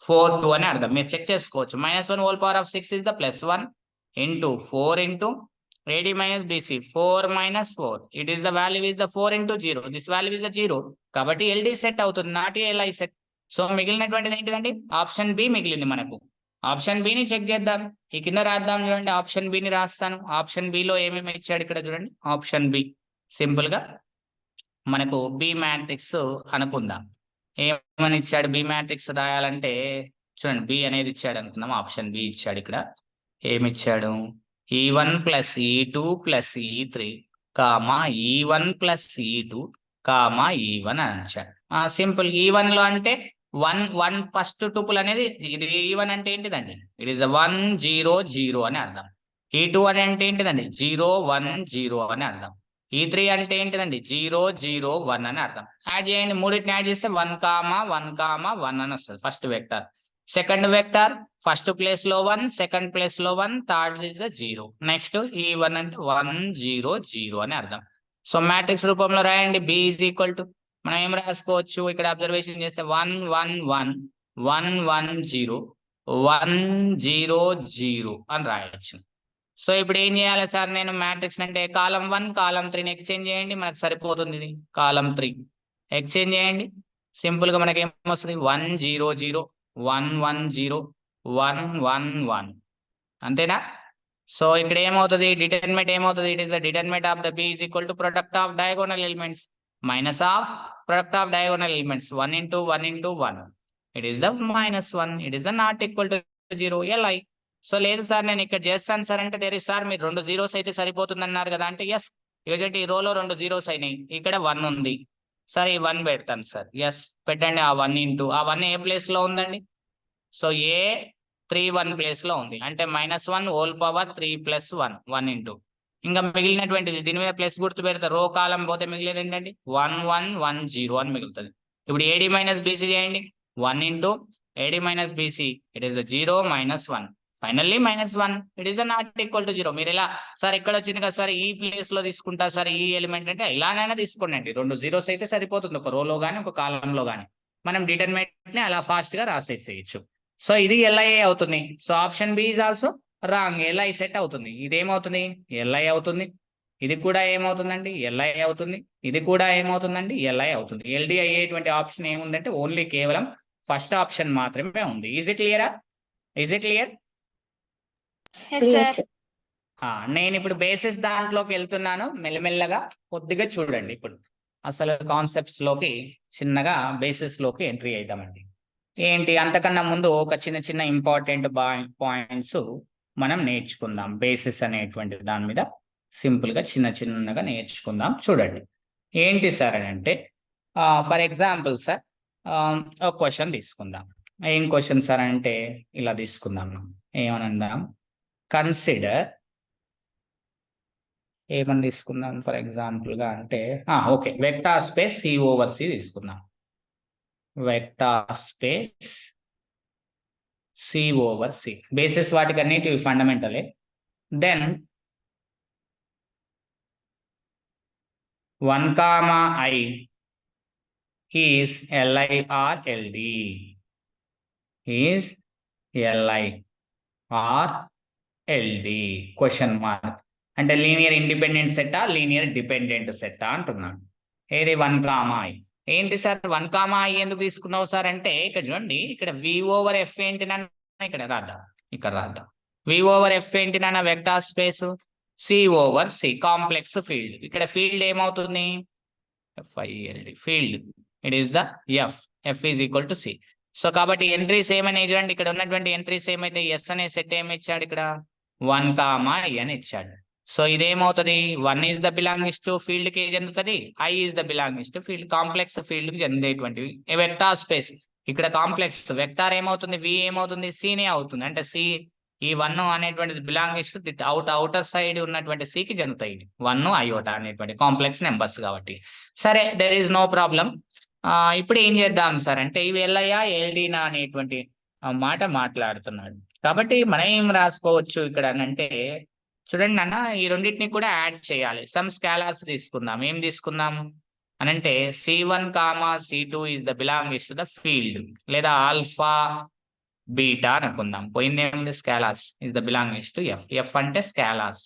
A: 4 2 అని అర్థం, మీరు చెక్ చేసుకోవచ్చు. -1 whole power of 6 is the +1 into 4 into AD - BC 4 - 4 it is the value is the 4 into 0 this value is the 0 కాబట్టి LD సెట్ అవుతుంది నాట్ LI సెట్. సో మిగిలినటువంటిది ఏంటిదండి ఆప్షన్ బి మిగిలింది మనకు. ఆప్షన్ బి ని check చేద్దాం, ఈ కింద రాద్దాం చూడండి. ఆప్షన్ బి ని రాస్తాను. ఆప్షన్ బి లో ఏమేమి ఇచ్చాడు ఇక్కడ చూడండి. ఆప్షన్ బి సింపుల్ గా మనకు బి మ్యాట్రిక్స్ అనుకుందాం. ఏమని ఇచ్చాడు బి మ్యాట్రిక్స్ రాయాలంటే చూడండి బి అనేది ఇచ్చాడు అనుకుందాం. ఆప్షన్ బి ఇచ్చాడు ఇక్కడ ఏమి ఇచ్చాడు E1 + E2 + E3 E1 + E2 E1 అని ఇచ్చాడు. సింపుల్ E1 లో అంటే 1 ఫస్ట్ టుపుల్ అనేది E1 అంటే ఏంటిదండి ఇట్ ఈస్ 1 0 0 అని అర్థం. E2 అంటే ఏంటిదండి 0 1 0 అని అర్థం. E3 అంటే ఏంటిదండి 0 0 1 అని అర్థం. యాడ్ చేయండి, మూడింటిని యాడ్ చేస్తే 1 1 1 అని వస్తుంది first vector. Second vector first place లో 1 సెకండ్ ప్లేస్ లో 1 third is the 0. Next E1 అంటే 1 0 0 అని అర్థం. సో మ్యాట్రిక్స్ రూపంలో రాయండి B = మనం ఏం రాసుకోవచ్చు ఇక్కడ అబ్జర్వేషన్ చేస్తే 1 1 1 1 1 0 1 0 0 అని రాయొచ్చు. సో ఇప్పుడు ఏం చేయాలి సార్ నేను మ్యాట్రిక్స్ అంటే కాలం 1 కాలం 3 ని ఎక్స్చేంజ్ చేయండి మనకు సరిపోతుంది. ఇది కాలం 3 ఎక్స్చేంజ్ చేయండి సింపుల్ గా మనకి ఏమొస్తుంది 1 0 0 1 1 0 1 1 1 అంతేనా. సో ఇక్కడ ఏమవుతుంది డిటర్మినెంట్ ఏమవుతుంది it is the determinant of the B = product of diagonal elements minus of product of diagonal elements 1 into 1 into 1 it is the -1 it is the not equal to 0 LI. So లేదు sir నేను ఇక్కడ చేస్తాను sir అంటే there is sir మీరు 2 zeros అయితే సరిపోతుంది అన్నారు కదా అంటే ఎస్ ఇక ఈ రోలో 2 జీరోస్ అయినాయి, ఇక్కడ 1 ఉంది. సరే ఈ 1 పెడతాను సార్. ఎస్ పెట్టండి. ఆ 1 ఇంటూ ఆ 1 ఏ ప్లేస్ లో ఉందండి? సో ఏ 3 1 ప్లేస్ లో ఉంది, అంటే -1 హోల్ పవర్ 3 + 1 1 ఇంటూ ఇంకా మిగిలినటువంటిది దీని మీద ప్లస్ గుర్తు పెడతా, రో కాలం పోతే మిగిలేదు ఏంటండి 1 1 1 0 అని మిగులుతుంది. ఇప్పుడు ఏడి మైనస్ బీసీ చేయండి. 1 into AD minus BC, it is 0 - 1, finally -1, it is not equal to 0. మీరు ఇలా సార్ ఎక్కడ వచ్చింది కదా సార్ ఈ ప్లేస్ లో తీసుకుంటా సార్ ఈ ఎలిమెంట్ అంటే ఇలానైనా తీసుకోండి. 2 జీరోస్ అయితే సరిపోతుంది, ఒక రోలో గానీ ఒక కాలంలో గానీ. మనం డిటర్మినెంట్ ని అలా ఫాస్ట్ గా రాసేసేయచ్చు. సో ఇది LIA అవుతుంది. So option B is also wrong. LI set అవుతుంది. ఇది ఏమవుతుంది? LI అవుతుంది. ఇది కూడా ఏమవుతుందండి? LI అవుతుంది. ఇది కూడా ఏమవుతుందండి? LI అవుతుంది. LD అయ్యేటువంటి ఆప్షన్ ఏముందంటే ఓన్లీ కేవలం ఫస్ట్ ఆప్షన్ మాత్రమే ఉంది. ఈజ్ ఇట్ క్లియరా? Is it clear?
E: Yes, sir.
A: నేను ఇప్పుడు బేసిస్ దాంట్లోకి వెళ్తున్నాను మెల్లమెల్లగా. కొద్దిగా చూడండి. ఇప్పుడు అసలు కాన్సెప్ట్స్ లోకి చిన్నగా బేసిస్ లోకి ఎంట్రీ అవుతామండి. ఏంటి అంతకన్నా ముందు ఒక చిన్న ఇంపార్టెంట్ పాయింట్స్ మనం నేర్చుకుందాం. బేసిస్ అనేటువంటి దాని మీద సింపుల్ గా చిన్నగా నేర్చుకుందాం. చూడండి ఏంటి సార్ అని అంటే ఫర్ ఎగ్జాంపుల్ సార్ ఒక క్వశ్చన్ తీసుకుందాం. ఏం క్వశ్చన్ సార్ అంటే ఇలా తీసుకుందాం. ఏమనందాం, కన్సిడర్ ఏమని తీసుకుందాం ఫర్ ఎగ్జాంపుల్ గా అంటే ఓకే వెక్టార్ స్పేస్ C/C తీసుకుందాం. వెక్టార్ స్పేస్ C/C బేసిస్ వాటికి అన్నిటివి ఫండమెంటలే. Then 1, is LI or LD, is LI or LD question mark. అంటే లీనియర్ ఇండిపెండెంట్ సెట్టా లీనియర్ డిపెండెంట్ సెట్టా అంటున్నాను. ఏది 1, ఏంటి సార్ 1, ఎందుకు తీసుకున్నావు సార్ అంటే ఇక్కడ చూడండి, ఇక్కడ V/F ఏంటి నాన్న, ఇక్కడ రాద్దాం. V/F ఏంటి నాన్న, vector space C/C complex field. ఇక్కడ ఫీల్డ్ ఏమవుతుంది? FILD field, it is the F is equal to C. So కాబట్టి ఎంట్రీస్ ఏమైనా చూడండి, ఇక్కడ ఉన్నటువంటి ఎంట్రీస్ ఏమైతే S అనే సెట్ ఏమి ఇచ్చాడు, ఇక్కడ 1, అని ఇచ్చాడు. సో ఇదేమవుతుంది? 1 is the belongs to field కి చెందుతుంది, I is the belongs to field complex field కి చెందేటువంటివి. వెక్టార్ స్పేస్ ఇక్కడ కాంప్లెక్స్ వెక్టార్ ఏమవుతుంది? V ఏమవుతుంది? C నే అవుతుంది. అంటే C ఈ 1 అనేటువంటిది బిలాంగ్స్ టు అవుటర్ సైడ్ ఉన్నటువంటి C కి చెందుతాయి. 1 I అనేటువంటి కాంప్లెక్స్ నెంబర్స్ కాబట్టి. సరే దెర్ ఈజ్ నో ప్రాబ్లం. ఇప్పుడు ఏం చేద్దాం సార్ అంటే ఇవి LIయా LDనా అనేటువంటి మాట మాట్లాడుతున్నాడు. కాబట్టి మనం ఏం రాసుకోవచ్చు ఇక్కడ అంటే చూడండి అన్న, ఈ రెండింటిని కూడా యాడ్ చేయాలి. సమ్ స్కేలార్స్ తీసుకుందాం. ఏం తీసుకుందాం అనంటే C1, C2 is the belongs to the field, లేదా ఆల్ఫా బీటా అనుకుందాం. పోయిందేముంది? Scalars is the belongs to F అంటే స్కేలార్స్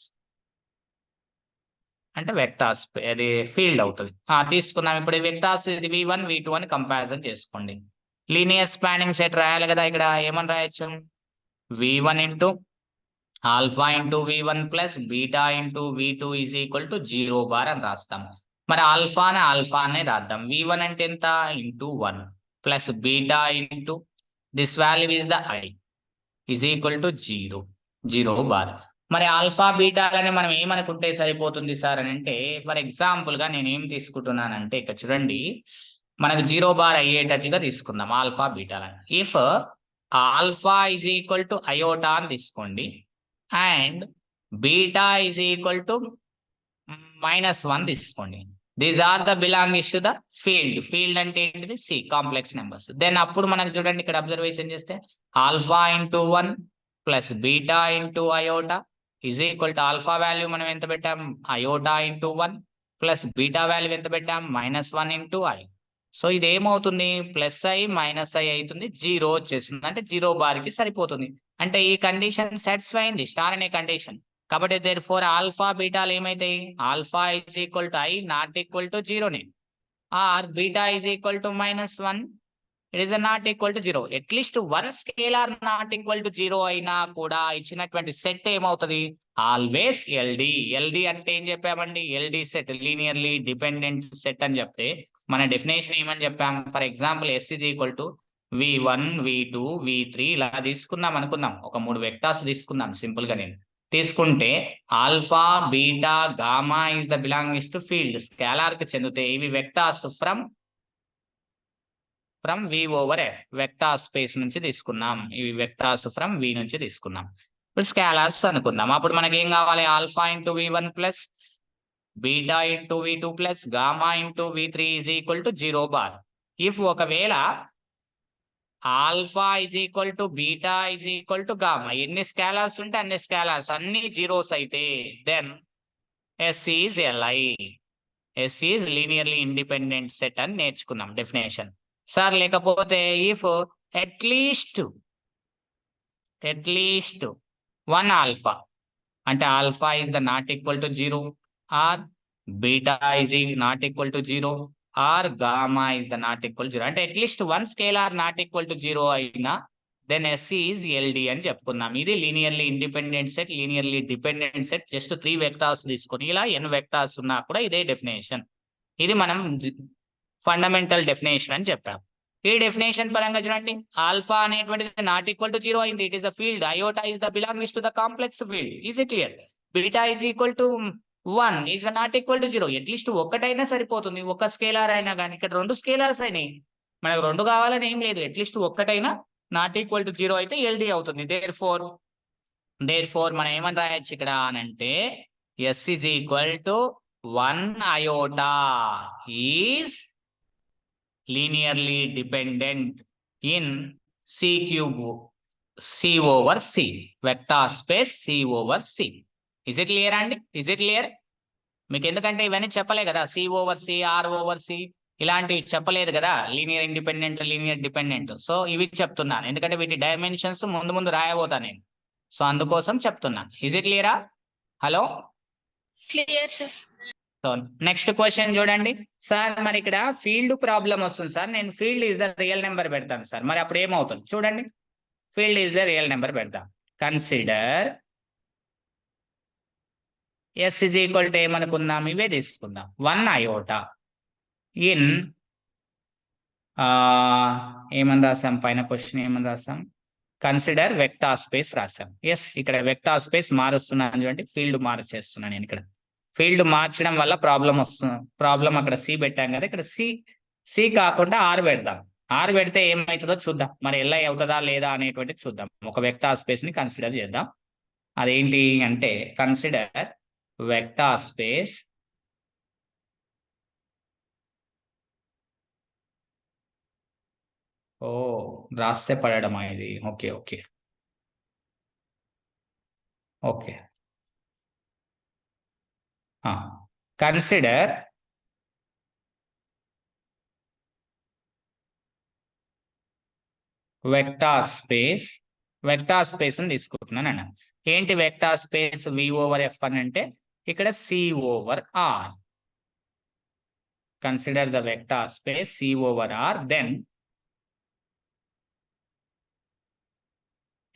A: అంటే వెక్టార్స్, అది ఫీల్డ్ అవుతుంది. తీసుకుందాం. ఇప్పుడు వెక్టార్స్ ఇది V1 V2 అని కంపారిజన్ చేసుకోండి. లీనియర్ స్పానింగ్ సెట్ రాయాలి కదా. ఇక్కడ ఏమని రాయొచ్చు? V1 into alpha into V1 plus beta into V2 is equal to 0 bar అని రాస్తాం. మరి ఆల్ఫానే రాద్దాం. V1 అంటే ఎంత? Into 1 plus beta into this value is the I is equal to 0 bar. మరి ఆల్ఫా బీటాలని మనం ఏమనుకుంటే సరిపోతుంది సార్ అని అంటే ఫర్ ఎగ్జాంపుల్ గా నేను ఏం తీసుకుంటున్నానంటే ఇక్కడ చూడండి, మనకు 0 బార్ అయ్యేటట్లుగా తీసుకుందాం ఆల్ఫా బీటాలని. If alpha is equal to I అని తీసుకోండి and beta is equal to -1 తీసుకోండి. These are the belongs to the field అంటే ఏంటిది? C complex numbers. దెన్ అప్పుడు మనకు చూడండి ఇక్కడ అబ్జర్వేషన్ చేస్తే alpha into 1 plus beta into I is equal to alpha value మనం ఎంత పెట్టాం? I into 1 plus beta value ఎంత పెట్టాం? -1 ఇంటూ I. సో ఇది ఏమవుతుంది? +I -I అవుతుంది, 0 వచ్చేస్తుంది. అంటే 0 బార్ కి సరిపోతుంది. అంటే ఈ కండిషన్ సాటిస్ఫై అయింది స్టార్ అనే కండిషన్. కాబట్టి దేర్ఫోర్ ఆల్ఫా బీటాలు ఏమైతాయి? Alpha is equal to I not equal to 0 or beta is equal to -1, it is not equal to 0. At least 1 scalar not equal to 0 అయినా కూడా ఇచ్చినటువంటి సెట్ ఏమవుతుంది? ఆల్వేస్ LD అంటే ఏం చెప్పామండి? LD set linearly dependent set అని చెప్తే మన డెఫినేషన్ ఏమని చెప్పాం? For example S is equal to V1 V2 V3 ఇలా తీసుకుందాం అనుకుందాం. ఒక 3 వెక్టార్స్ తీసుకుందాం సింపుల్ గా. నేను తీసుకుంటే alpha beta gamma is the belongings to field scalar కి చెందితే ఇవి vectors from V over F vector space నుంచి తీసుకున్నాం. ఇవి వెక్టార్స్ ఫ్రమ్ వి నుంచి తీసుకున్నాం. ఇప్పుడు స్కేలార్స్ అనుకుందాం. అప్పుడు మనకి ఏం కావాలి? Alpha into v1 plus beta into v2 plus gamma into v3 is equal to 0 bar. If ఒకవేళ alpha is equal to beta is equal to gamma ఎన్ని స్కేలార్స్ ఉంటే అన్ని స్కేలార్స్ అన్ని జీరోస్ అయితే then S is LI. S is linearly independent set అని నేర్చుకున్నాం definition. Sir లేకపోతే if at least 1 alpha అంటే alpha is the not equal to 0 or beta is not equal to 0 or gamma is the not equal 0 అంటే at least 1 scalar not equal to 0 అయినా then S is LD అని చెప్పుకున్నాం. ఇది linearly independent set, linearly dependent set. Just 3 vectors తీసుకొని ఇలా n vectors ఉన్నా కూడా ఇదే డెఫినేషన్. ఇది మనం ఫండమెంటల్ డెఫినేషన్ అని చెప్పాం. ఈ డెఫినేషన్ పరంగా చూడండి, ఆల్ఫా అనేటువంటిది నాట్ ఈక్వల్ టు 0 అయింది. It is a field. Iota is the belongs to the complex field. Is it clear? Beta is equal to 1 is not equal to 0. At least ఒక్కటైనా సరిపోతుంది, ఒక స్కేలార్ అయినా కానీ. ఇక్కడ 2 స్కేలార్స్ అయినాయి, మనకు 2 కావాలని ఏం లేదు. అట్లీస్ట్ ఒక్కటైనా నాట్ ఈక్వల్ టు 0 అయితే ఎల్డి అవుతుంది. దేర్ ఫోర్ మనం ఏమని రాయొచ్చు ఇక్కడ అనంటే S is equal to 1 iota is linearly dependent in C cube C over C vector space C over C. Is it clear అండి? Is it clear? మీకు ఎందుకంటే ఇవన్నీ చెప్పలే కదా, C over C, R over C ఇలాంటివి చెప్పలేదు కదా, linear independent, linear dependent. So ఇవి చెప్తున్నాను ఎందుకంటే వీటి డైమెన్షన్స్ ముందు రాయబోతా నేను. సో అందుకోసం చెప్తున్నాను. ఇజ్ ఇట్ క్లియరా? Hello,
E: clear sir.
A: So next question చూడండి సార్. మరి ఇక్కడ ఫీల్డ్ ప్రాబ్లం వస్తుంది సార్. నేను field is the real number పెడతాను సార్. మరి అప్పుడు ఏమవుతుంది చూడండి. Field is the real number పెడతాం. Consider S is equal to ఏమనుకుందాం, ఇవే తీసుకుందాం. 1 అయోటా ఇన్ ఏమని రాసాం, పైన క్వశ్చన్ ఏమని రాసాం, కన్సిడర్ వెక్టార్ స్పేస్ రాసాం. ఎస్, ఇక్కడ వెక్టార్ స్పేస్ మారుస్తున్నాను చూడండి, ఫీల్డ్ మార్చేస్తున్నాను నేను. ఇక్కడ ఫీల్డ్ మార్చడం వల్ల ప్రాబ్లం వస్తుంది. ప్రాబ్లం అక్కడ సి పెట్టాం కదా, ఇక్కడ సి కాకుండా ఆర్ పెడదాం. ఆర్ పెడితే ఏమవుతుందో చూద్దాం. మరి ఎల్ఐ అవుతుందా లేదా అనేటువంటిది చూద్దాం. ఒక వెక్టార్ స్పేస్ ని కన్సిడర్ చేద్దాం. అదేంటి అంటే కన్సిడర్ వెక్టార్ స్పేస్ రాస్తే పడడమా ఇది? Okay okay okay. Consider vector space అని తీసుకుంటున్నాను అన్న. ఏంటి vector space? V over F అని అంటే ఇక్కడ C over R. Consider the vector space C over R, then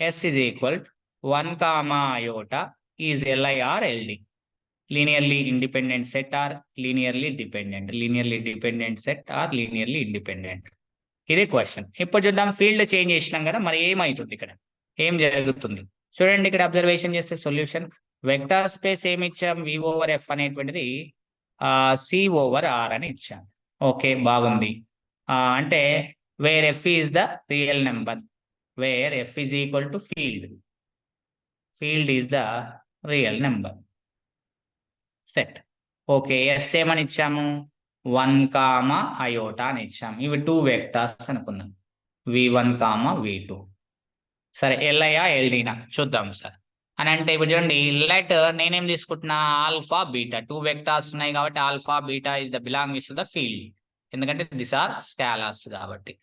A: S is equal 1 comma iota is LI or LD. Linearly independent set or linearly dependent, linearly dependent set or linearly independent. ఇది question. ఇప్పుడు చూద్దాం, field change చేసినాం కదా, మరి ఏమవుతుంది ఇక్కడ, ఏం జరుగుతుంది చూడండి. ఇక్కడ అబ్జర్వేషన్ చేస్తే సొల్యూషన్ వెక్టార్ స్పేస్ ఏమి ఇచ్చాం, వి ఓవర్ ఎఫ్ అనేటువంటిది సి ఓవర్ ఆర్ అని ఇచ్చాం. ఓకే, బాగుంది. అంటే where F is the real number, where F is equal to field is the real number set. Okay, S ఏమని ఇచ్చాము, 1 కామా అయోటా అని ఇచ్చాము. ఇవి 2 వెక్టార్స్ అనుకుందాం, v1 కామా v2. సరే, ఎల్ఐయా ఎల్డీనా చూద్దాం సార్. అని అంటే ఇప్పుడు చూడండి, లెట్ నేనేం తీసుకుంటున్నా, ఆల్ఫా బీటా 2 వెక్టార్స్ ఉన్నాయి కాబట్టి alpha beta is the belongs to the field, ఎందుకంటే దిస్ ఆర్ స్కేలార్స్ కాబట్టి.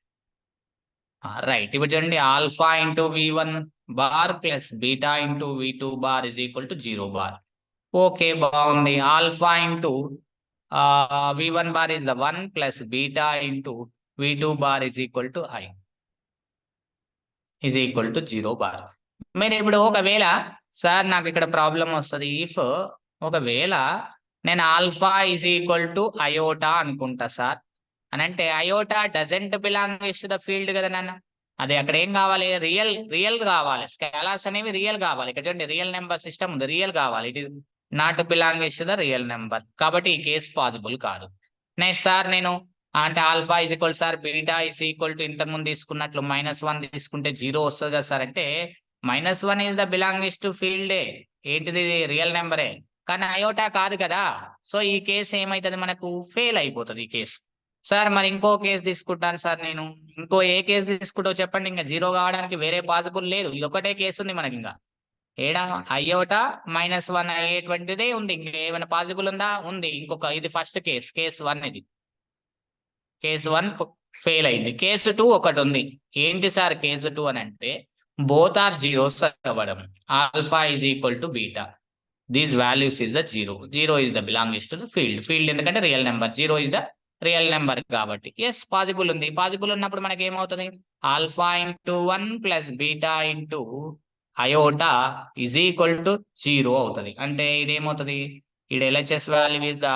A: రైట్, ఇప్పుడు చూడండి, alpha into v1 bar plus beta into v2 bar is equal to 0 bar. Okay, బాగుంది. Alpha into v1 bar is the 1 plus beta into v2 bar is equal to i is equal to 0 bar. మీరు ఇప్పుడు ఒకవేళ sir నాకు ఇక్కడ problem వస్తుంది, if ఒకవేళ నేను alpha is equal to iota అనుకుంటా సార్, అని అంటే iota doesn't belong to the field కదా నాన్న. అది అక్కడ ఏం కావాలి, రియల్ కావాలి, స్కేలార్స్ అనేవి రియల్ కావాలి. ఇక్కడ చూడండి రియల్ నెంబర్ సిస్టమ్ ఉంది, రియల్ కావాలి. It is not belongings to the real number, కాబట్టి ఈ కేసు పాసిబుల్ కాదు. నెక్స్ట్ సార్ నేను అంటే alpha is equal sir beta is equal to ఇంతకుముందు తీసుకున్నట్లు -1 తీసుకుంటే 0 వస్తుంది కదా సార్ అంటే -1 ఇస్ ద బిలాంగింగ్స్ టు ఫీల్డే, ఏంటిది రియల్ నెంబరే, కానీ అయోటా కాదు కదా. సో ఈ కేసు ఏమైతుంది, మనకు ఫెయిల్ అయిపోతుంది ఈ కేసు. సార్ మరి ఇంకో కేసు తీసుకుంటాను సార్ నేను, ఇంకో ఏ కేసు తీసుకుంటావు చెప్పండి, ఇంకా 0 కావడానికి వేరే పాసిబుల్ లేదు, ఇది ఒకటే కేసు ఉంది మనకి. ఇంకా ఏడా అయ్యోటా -1 అయ్యేటువంటిదే ఉంది, ఇంకా ఏమైనా పాసిబుల్ ఉందా, ఉంది. ఇంకొక ఇది ఫస్ట్ కేసు 1, ఇది కేసు 1 ఫెయిల్ అయింది. కేసు 2 ఒకటి ఉంది, ఏంటి సార్ కేసు 2 అని అంటే బోత్ ఆర్ జీరోస్ అవ్వడం, alpha is equal to beta, these values is the 0 is the belongings to the field ఎందుకంటే real number, 0 is the real number కాబట్టి ఎస్ పాసిబుల్ ఉంది. పాసిబుల్ ఉన్నప్పుడు మనకి ఏమవుతుంది, alpha into 1 plus beta into iota is equal to 0 అవుతుంది. అంటే ఇదేమవుతుంది, ఇక్కడ LHS value is the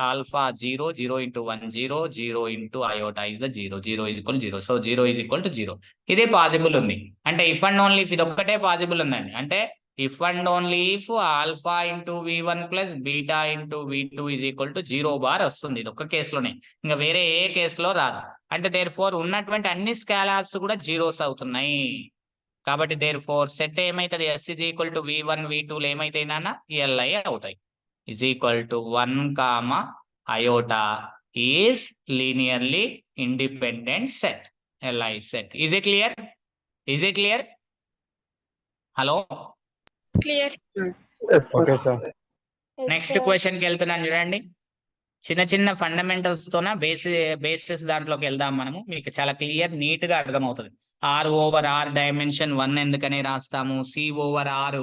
A: alpha 0 into 1 0 into iota is the 0 is equal to 0. So 0 is equal to 0. ఇదే పాసిబుల్ ఉంది. అంటే ఇఫ్ అండ్ ఓన్లీ ఇఫ్ ఇది ఒక్కటే possible ఉందండి. అంటే if and only if alpha into V1 plus beta into V2 is equal to 0 bar వస్తుంది, ఇది ఒక్క కేసులోనే, ఇంకా వేరే ఏ కేసులో రాదు. అంటే దేర్ఫోర్ ఉన్నటువంటి అన్ని స్కేలార్స్ కూడా జీరోస్ అవుతున్నాయి. కాబట్టి దేర్ఫోర్ సెట్ ఏమైతుంది, S is equal to V1 V2 ఏమైతాయినా LI అవుతాయి. is equal to 1, iota is linearly independent set, LI set. Is it clear? Is it clear? Hello?
E: Clear.
B: Okay sir.
A: Next question కి వెళ్తున్నాను చూడండి. చిన్న fundamentals తోన basis దాంట్లోకి వెళ్దాం మనము. మీకు చాలా క్లియర్ నీట్ గా అర్థమవుతుంది. R/R డైమెన్షన్ 1 ఎందుకని రాస్తాము, C/R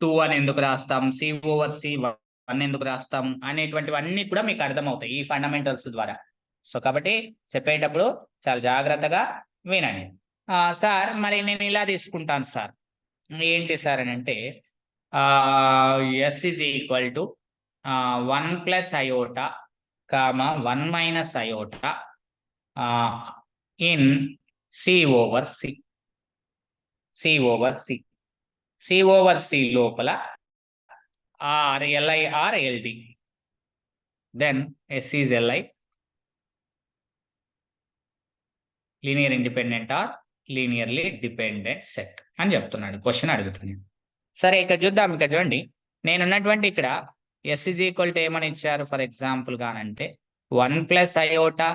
A: 2 అని ఎందుకు రాస్తాం, C/C 1 ఎందుకు రాస్తాం అనేటువంటివన్నీ కూడా మీకు అర్థమవుతాయి ఈ ఫండమెంటల్స్ ద్వారా. సో కాబట్టి చెప్పేటప్పుడు చాలా జాగ్రత్తగా వినండి. సార్ మరి నేను ఇలా తీసుకుంటాను సార్, ఏంటి సార్ అని అంటే S is equal to 1 plus iota, 1 minus iota in C over C లోపల R LI or LD, then S is LI, linear independent or linearly dependent set అని చెప్తున్నాడు, క్వశ్చన్ అడుగుతున్నాడు. సరే ఇక్కడ చూద్దాం. ఇక్కడ చూడండి, నేనున్నటువంటి ఇక్కడ S is equal to ఏమని ఇచ్చారు, for example గానంటే 1 plus iota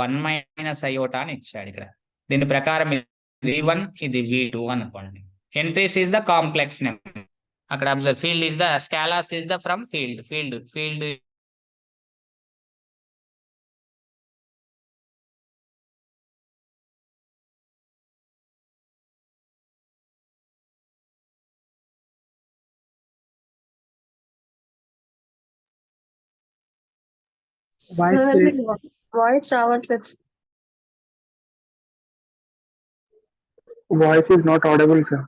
A: 1 minus iota అని ఇచ్చాడు. ఇక్కడ దీని ప్రకారం ఇది V1 ఇది V2 అనుకోండి. Entries is the complex number, అక్కడ observe field is the scalars is the from field
C: voice రావట్లేదు.
F: Voice is not audible, sir.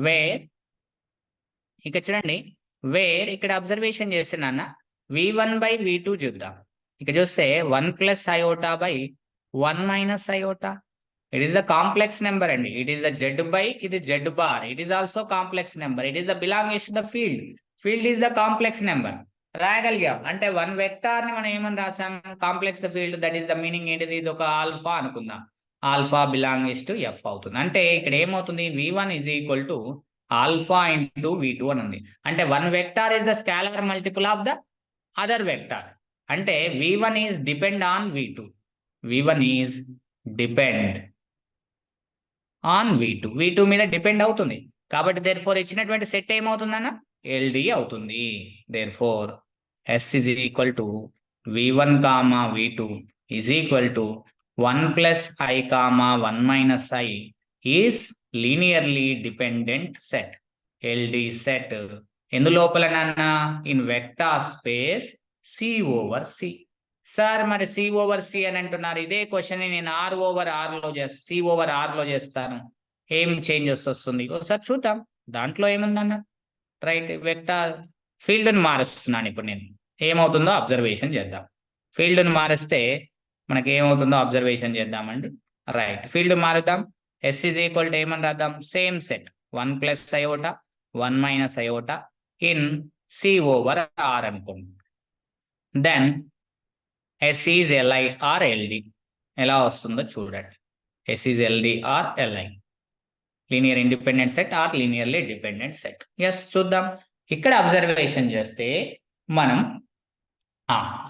A: Where ఇక్కడ చూడండి, వేర్ ఇక్కడ అబ్జర్వేషన్ చేస్తున్నా V1 by V2 చూద్దాం. ఇక్కడ చూస్తే 1 plus iota by 1 minus iota, it is the complex number అండి. It is the Z by ఇది Z bar. It is also complex number. It is the belongings to the field. Field is the complex number. రాయగలిగాం అంటే one vector ని మనం ఏమని రాసాం, complex field. That is the meaning ఏంటిది, ఇది ఒక ఆల్ఫా అనుకుందాం. ఆల్ఫా బిలాంగ్స్ టు ఎఫ్ అవుతుంది. అంటే ఇక్కడ ఏమవుతుంది, v1 is equal to alpha into v2 అని ఉంది. అంటే one vector is the scholar multiple of the other vector. అంటే v1 is depend on v2. v1 is depend on v2. v2 మీద depend అవుతుంది. కాబట్టి దేర్ఫోర్ ఇచ్చినటువంటి సెట్ ఏమవుతుందన్న, LD అవుతుంది. Therefore S is equal to v1 comma v2 is equal to 1 plus I comma 1 minus I is linearly dependent set. LD set ఎందులోపల నాన్న, in vector space C over C. Sir మరి C over C అని అంటున్నారు. ఇదే question నేను R over R లో చేస్తాను, C over R లో చేస్తాను. ఏం చేంజెస్ వస్తుంది ఒకసారి చూద్దాం. దాంట్లో ఏముందన్న, రైట్ వెక్టార్ ఫీల్డ్ని మారుస్తున్నాను. ఇప్పుడు నేను ఏమవుతుందో అబ్జర్వేషన్ చేద్దాం. ఫీల్డ్ని మారిస్తే మనకి ఏమవుతుందో అబ్జర్వేషన్ చేద్దామండి. రైట్ ఫీల్డ్ మారుద్దాం. S is equal to ఏమని రాద్దాం, same set 1 plus iota 1 minus iota ఇన్ C over R అనుకోండి. దెన్ S is Li or LD. ఎలా వస్తుందో చూడండి. S is LD or Li, linear independent set or linearly dependent set. S చూద్దాం. ఇక్కడ అబ్జర్వేషన్ చేస్తే మనం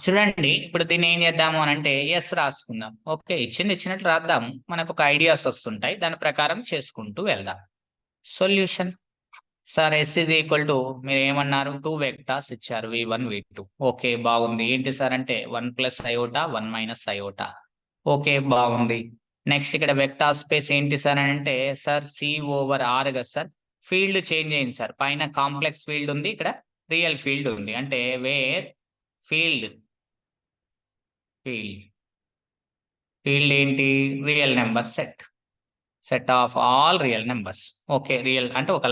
A: చూడండి, ఇప్పుడు దీన్ని ఏం చేద్దాము అని అంటే ఎస్ రాసుకుందాం. ఓకే, ఇచ్చినట్లు రాద్దాం. మనకు ఒక ఐడియాస్ వస్తుంటాయి, దాని ప్రకారం చేసుకుంటూ వెళ్దాం. Solution sir S is equal to మీరు ఏమన్నారు, 2 వెక్టార్స్ ఇచ్చారు v1 v2. ఓకే బాగుంది. ఏంటి సార్ అంటే 1 plus iota 1 minus iota. Okay బాగుంది. నెక్స్ట్ ఇక్కడ వెక్టార్ స్పేస్ ఏంటి సార్ అని అంటే, సార్ C over R కదా సార్. ఫీల్డ్ చేంజ్ అయింది సార్. పైన కాంప్లెక్స్ ఫీల్డ్ ఉంది, ఇక్కడ రియల్ ఫీల్డ్ ఉంది. అంటే వేర్ ఫీల్డ్ ఏంటి, real number set of all real numbers. Okay, real అంటే ఒక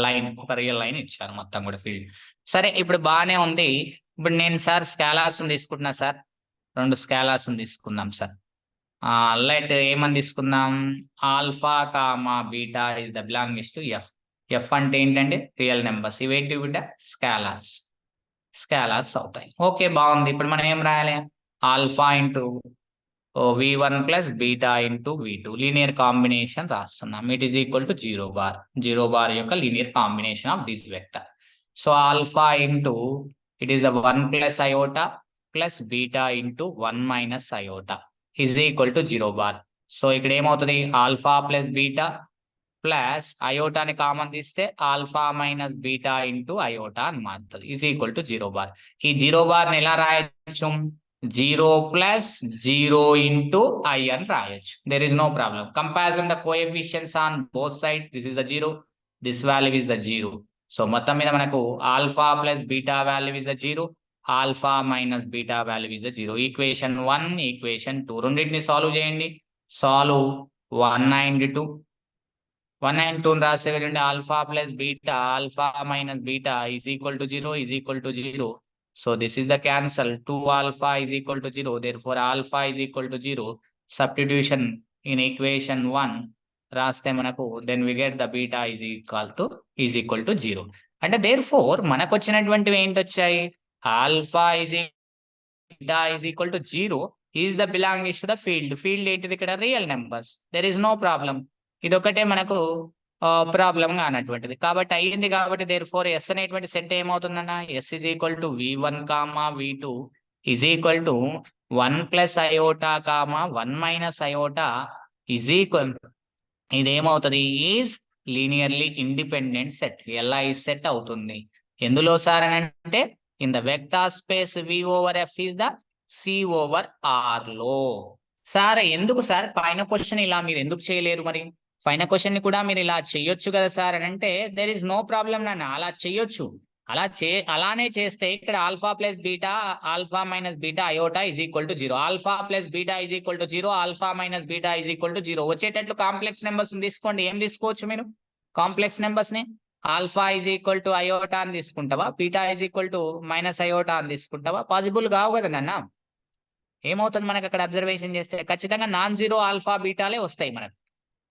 A: రియల్ లైన్ ఇచ్చారు మొత్తం కూడా ఫీల్డ్. సరే ఇప్పుడు బాగానే ఉంది. ఇప్పుడు నేను సార్ స్కాలర్స్ తీసుకుంటున్నా సార్. 2 స్కాలర్స్ తీసుకుందాం సార్. లెట్ ఏమని తీసుకుందాం, alpha comma beta is the belongings to F. F అంటే ఏంటంటే రియల్ నెంబర్స్. ఇవేంటి బిడ్డ, స్కాలర్స్ అవుతాయి. ఓకే బాగుంది. ఇప్పుడు మనం ఏం రాయాలి, alpha into v1 plus beta into v2 linear combination రాస్తున్నాం. It is equal to 0 bar యొక్క linear combination of this vector. So alpha into it is 1 plus iota plus beta into 1 minus iota is equal to 0 bar. So ఇక్కడ ఏమవుతుంది, alpha plus beta plus అయోటాని common తీస్తే alpha minus beta into iota అని మారుతుంది. Is equal to 0 bar. ఈ 0 bar ని ఎలా రాయొచ్చు, 0 ప్లస్ 0 ఇంటూ I అని రాయొచ్చు. There is no problem. Comparison the coefficients on both side. This is the 0, this value is the 0. So మొత్తం మీద మనకు alpha plus beta value is the 0, alpha minus beta value is the 0. Equation 1, equation 2 రెండింటిని solve చేయండి. Solve 192 రాసే వెళ్ళండి. Alpha plus beta, alpha minus beta is equal to 0, is equal to 0. So this is the cancel. 2 alpha is equal to 0. Therefore alpha is equal to 0. Substitution in equation 1 రాస్తే మనకు then we get the beta is equal to 0. అంటే therefore మనకు వచ్చినటువంటివి ఏంటి వచ్చాయి, alpha is beta is equal to 0 is the belongs to the field. Field ఏంటిది ఇక్కడ, real numbers. there is no problem. ఇదొకటే మనకు ప్రాబ్లం కానటువంటిది కాబట్టి అయ్యింది. కాబట్టి therefore S అనేటువంటి set ఏమవుతుందన్న, S is equal to v1 comma v2 is equal to 1 plus iota comma 1 minus iota is equal, ఇదేమవుతుంది, is linearly independent set, LI set అవుతుంది. ఎందులో sir అని అంటే, in the vector space V over F is the C over R లో. Sir ఎందుకు sir పైన question ఇలా మీరు ఎందుకు చేయలేరు, మరి పైన క్వశ్చన్ ని కూడా మీరు ఇలా చేయొచ్చు కదా సార్ అని అంటే, దెర్ ఇస్ నో ప్రాబ్లం నాన్న, అలా చేయొచ్చు. అలానే చేస్తే ఇక్కడ alpha plus beta, alpha minus beta iota is equal to 0, alpha plus beta is equal to 0, alpha minus beta is equal to 0 వచ్చేటట్లు కాంప్లెక్స్ నెంబర్స్ తీసుకోండి. ఏం తీసుకోవచ్చు మీరు కాంప్లెక్స్ నెంబర్స్ ని, alpha is equal to iota అని తీసుకుంటావా, beta is equal to minus iota అని తీసుకుంటావా, పాసిబుల్ కావు కదా నాన్న. ఏమవుతుంది మనకు అక్కడ అబ్జర్వేషన్ చేస్తే ఖచ్చితంగా నాన్ జీరో ఆల్ఫా బీటాలే వస్తాయి మనకు.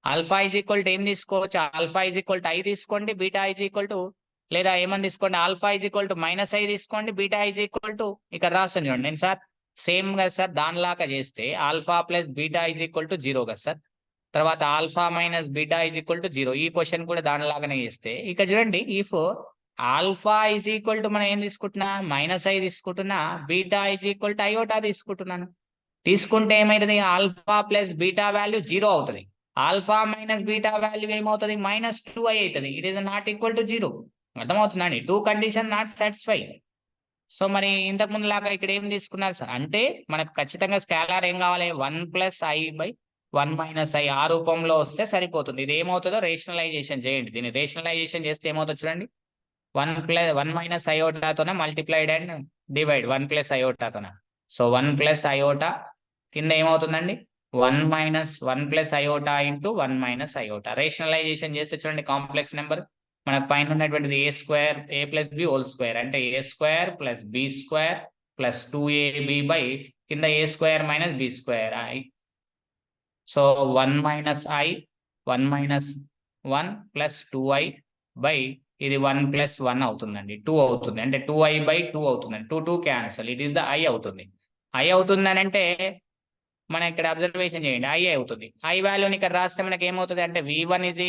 A: ఆల్ఫా ఈజ్ ఈక్వల్ టు ఏం తీసుకోవచ్చు, alpha is equal to I తీసుకోండి, బీటా ఈజ్ ఈక్వల్ టు, లేదా ఏమని తీసుకోండి, alpha is equal to minus I తీసుకోండి, బీటా ఈజ్ ఈక్వల్ టు, ఇక్కడ రాస్తాను చూడండి నేను సార్ సేమ్ కదా సార్, దానిలాగా చేస్తే alpha plus beta is equal to 0 కదా సార్. తర్వాత alpha minus beta is equal to 0, ఈ క్వశ్చన్ కూడా దానిలాగానే చేస్తే ఇక్కడ చూడండి, if alpha is equal to మనం ఏం తీసుకుంటున్నా, మైనస్ ఐ తీసుకుంటున్నా, బీటా ఈజ్ ఈక్వల్ టు ఐఓటా తీసుకుంటున్నాను. తీసుకుంటే ఏమైతుంది, ఆల్ఫా ప్లస్ బీటా వాల్యూ 0 అవుతుంది, ఆల్ఫా మైనస్ బీటా వాల్యూ ఏమవుతుంది, -2i అవుతుంది. It is not equal to 0. అర్థమవుతుందండి, 2 కండిషన్ నాట్ సాటిస్ఫై. సో మరి ఇంతకు ముందు లాగా ఇక్కడ ఏం తీసుకున్నారు సార్ అంటే మనకు ఖచ్చితంగా స్కేలార్ ఏం కావాలి, 1 + i/1 - i ఆ రూపంలో వస్తే సరిపోతుంది. ఇది ఏమవుతుందో రేషనలైజేషన్ చేయండి, దీన్ని రేషనలైజేషన్ చేస్తే ఏమవుతుంది చూడండి, 1 - iOTతోనే మల్టిప్లైడ్ అండ్ డివైడ్ 1 + iOTతోనే. సో 1 + iOTA కింద ఏమవుతుందండి, 1 - 1 + iOTA ఇంటూ 1 - iOTA. రేషనలైజేషన్ చేస్తే చూడండి కాంప్లెక్స్ నెంబర్ మనకు పైన ఉన్నటువంటిది a² a + b whole square అంటే a² + b² + 2ab బై కింద a² - b² i. So 1 - i 1 - 1 + 2i by ఇది 1 + 1 అవుతుందండి, 2 అవుతుంది అంటే 2i/2 అవుతుందండి, 2 cancel, it is the i అవుతుంది. i అవుతుందని అంటే మనం ఇక్కడ అబ్జర్వేషన్ చేయండి, i అవుతుంది. i వాల్యూని ఇక్కడ రాస్తే మనకి ఏమవుతుంది అంటే v1 =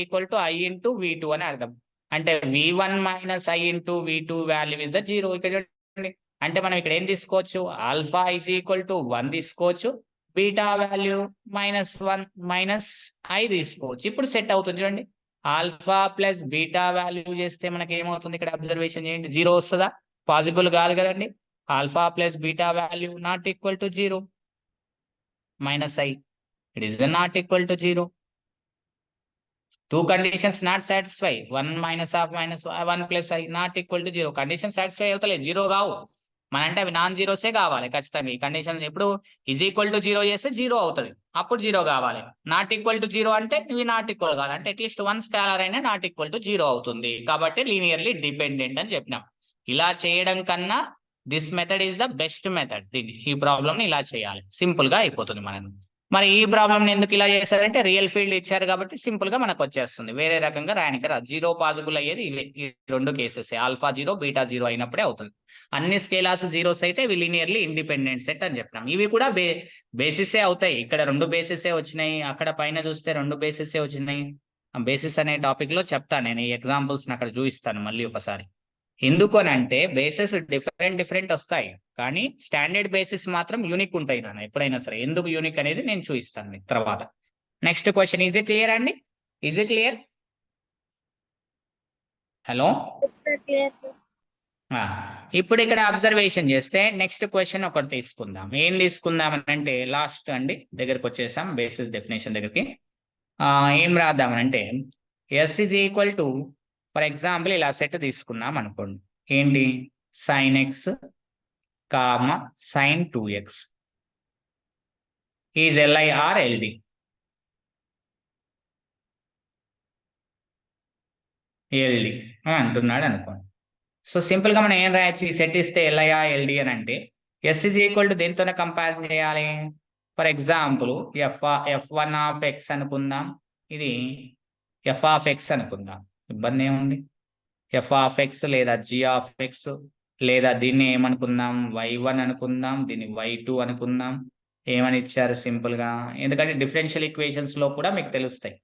A: i × v2 అని అర్థం. అంటే v1 - i × v2 value is the 0. ఇక్కడ చూడండి అంటే మనం ఇక్కడ ఏం తీసుకోవచ్చు, ఆల్ఫా ఈజ్ ఈక్వల్ టు 1 తీసుకోవచ్చు, బీటా వాల్యూ -1 - i తీసుకోవచ్చు. ఇప్పుడు సెట్ అవుతుంది చూడండి, ఆల్ఫా ప్లస్ బీటా వాల్యూ చేస్తే మనకి ఏమవుతుంది, ఇక్కడ అబ్జర్వేషన్ చేయండి 0 వస్తుందా, పాసిబుల్ కాదు కదండి. Alpha plus beta value not equal to 0 -i, it is not equal to 0. 2 conditions not satisfy, 1 - of -1 + i not equal to 0. Condition satisfy అవుతలేదు, 0 కావు మన అంటే అవి నాన్ జీరోసే కావాలి ఖచ్చితంగా. ఈ కండిషన్ ఎప్పుడు =0 చేస్తే 0 అవుతుంది, అప్పుడు 0 కావాలి. నాట్ ఈక్వల్ టు 0 అంటే ఇవి నాట్ ఈక్వల్ కావాలి అంటే అట్లీస్ట్ 1 స్కేలార్ అయినా నాట్ ఈక్వల్ టు 0 అవుతుంది, కాబట్టి లీనియర్లీ డిపెండెంట్ అని చెప్పినాం. ఇలా చేయడం కన్నా this method is the best method. ఈ ప్రాబ్లమ్ ని ఇలా చేయాలి, సింపుల్ గా అయిపోతుంది మనకు. మరి ఈ ప్రాబ్లమ్ ని ఎందుకు ఇలా చేశారంటే రియల్ ఫీల్డ్ ఇచ్చారు కాబట్టి సింపుల్ గా మనకు వచ్చేస్తుంది, వేరే రకంగా రాయనికి రాదు. 0 పాసిబుల్ అయ్యేది ఈ రెండు కేసెస్, ఆల్ఫా 0 బీటా 0 అయినప్పుడే అవుతుంది. అన్ని స్కేలార్స్ జీరోస్ అయితే ఇవి లీనియర్లీ ఇండిపెండెంట్ సెట్ అని చెప్పినాం. ఇవి కూడా బేసిసే అవుతాయి, ఇక్కడ 2 బేసిసే వచ్చినాయి, అక్కడ పైన చూస్తే 2 బేసిసే వచ్చినాయి. బేసిస్ అనే టాపిక్ లో చెప్తాను నేను, ఈ ఎగ్జాంపుల్స్ అక్కడ చూపిస్తాను మళ్ళీ ఒకసారి. ఎందుకు అని అంటే బేసిస్ డిఫరెంట్ వస్తాయి, కానీ స్టాండర్డ్ బేసిస్ మాత్రం యూనిక్ ఉంటాయి నాన్న ఎప్పుడైనా సరే. ఎందుకు యూనిక్ అనేది నేను చూపిస్తాను మీకు తర్వాత. Next question, is it clear అండి, ఈజ్ ఇట్ క్లియర్? హలో, ఇప్పుడు ఇక్కడ అబ్జర్వేషన్ చేస్తే నెక్స్ట్ క్వశ్చన్ ఒకటి తీసుకుందాం. ఏం తీసుకుందాం అని అంటే లాస్ట్ అండి దగ్గరకు వచ్చేసాం, బేసిస్ డెఫినేషన్ దగ్గరికి. ఏం రాద్దామనంటే s = ఫర్ ఎగ్జాంపుల్ ఇలా సెట్ తీసుకున్నాం అనుకోండి, ఏంటి sin x, sin 2x is li or ld. ld అంటున్నాడు అనుకోండి. సో సింపుల్ గా మనం ఏం రాయొచ్చు, ఈ సెట్ ఇస్తే li or ld అని అంటే s = దేనితోనే కంపేర్ చేయాలి. For example f1 of x అనుకుందాం, ఇది f of x అనుకుందాం, ఇబ్బంది ఏముంది, f of x లేదా g of x, లేదా దీన్ని ఏమనుకుందాం y1 అనుకుందాం, దీన్ని y2 అనుకుందాం. ఏమని ఇచ్చారు సింపుల్ గా, ఎందుకంటే డిఫరెన్షియల్ ఈక్వేషన్స్ లో కూడా మీకు తెలుస్తాయి,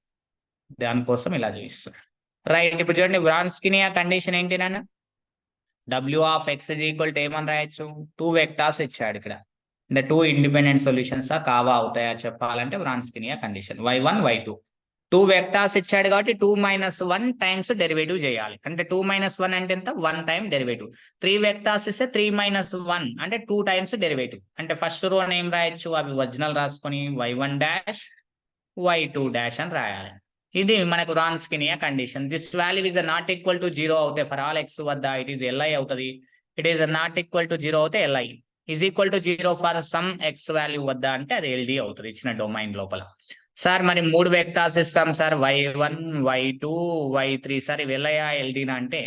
A: దానికోసం ఇలా చూపిస్తాను. రైట్, ఇప్పుడు చూడండి వ్రాన్స్కీ ఆ కండిషన్ ఏంటి నాన్న, w of x = ఏమని రాయొచ్చు, 2 వెక్టార్స్ ఇచ్చాడు ఇక్కడ, అంటే 2 ఇండిపెండెంట్ సొల్యూషన్స్ కావా అవుతాయా చెప్పాలంటే వ్రాన్స్కీ ఆ కండిషన్ y1 y2. 2 వెక్టార్స్ ఇచ్చాడు కాబట్టి 2 - 1 టైమ్స్ డెరివేటివ్ చేయాలి, అంటే 2 - 1 అంటే ఎంత, 1 టైమ్ డెరివేటివ్. 3 వెక్టార్స్ ఇస్తే 3 - 1 అంటే 2 టైమ్స్ డెరివేటివ్. అంటే ఫస్ట్ రో అని ఏం రాయొచ్చు, అవి ఒరిజినల్ రాసుకొని y1 డాష్ y2 డాష్ అని రాయాలి. ఇది మనకు Wronski condition. This value is not equal to 0 అవుతే ఫర్ ఆల్ x వద్ద ఇట్ ఈస్ li అవుతుంది, it is not equal to 0 అవుతే li is equal to 0 for some x value వద్ద అంటే అది ld అవుతుంది ఇచ్చిన డొమైన్ లోపల. సార్ మరి 3 వెక్టార్స్ ఇస్తాం sir, y1 y2 y3, sir ఇవి li ld అంటే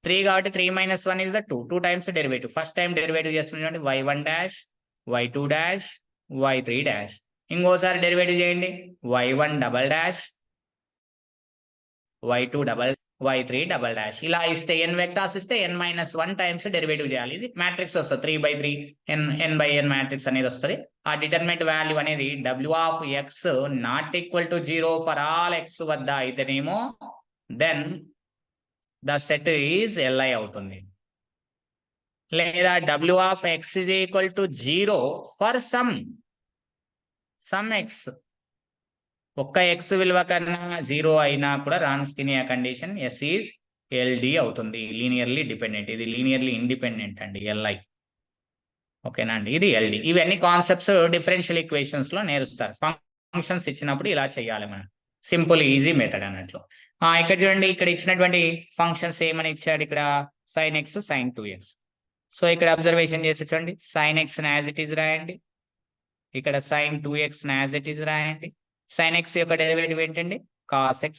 A: 3 కాబట్టి 3 - 1 is the 2 times derivative. First time derivative చేస్తుంది y1 dash y2 dash y3 dash. ఇంకోసారి డెరివేటివ్ చేయండి y1 double dash y2 double y3 double dash ఇలా ఇస్తే n వెక్టార్స్ ఇస్తే n-1 times derivative చేయాలి. ఇది మ్యాట్రిక్స్ వస్తుంది 3/3 n/n మ్యాట్రిక్స్ అనేది వస్తుంది. ఆ డిటర్మినెంట్ వాల్యూ అనేది w(x) not equal to 0 for all x వద్ద అయితేనేమో then the set is Li అవుతుంది. లేదా w(x) is equal to 0 for some x ఒక్క x విలువ కన్నా 0 అయినా కూడా రాన్స్కినియా కండిషన్ S ఈజ్ LD అవుతుంది. లీనియర్లీ డిపెండెంట్, ఇది లీనియర్లీ ఇండిపెండెంట్ అండి Li. ఓకేనా అండి, ఇది LD. ఇవన్నీ కాన్సెప్ట్స్ డిఫరెన్షియల్ ఈక్వేషన్స్ లో నేర్స్తారు. ఫంక్షన్స్ ఇచ్చినప్పుడు ఇలా చేయాలి మనం, సింపుల్ ఈజీ మెథడ్ అన్నట్లు. ఇక్కడ చూడండి, ఇక్కడ ఇచ్చినటువంటి ఫంక్షన్స్ ఏమని ఇచ్చాడు, ఇక్కడ sin x sin 2x. So ఇక్కడ అబ్జర్వేషన్ చేసి చూడండి, sin x as it is రాయండి, ఇక్కడ sin 2x as it is రాయండి. sin x యొక్క డెరివేటివ్ ఏంటండి, cos x.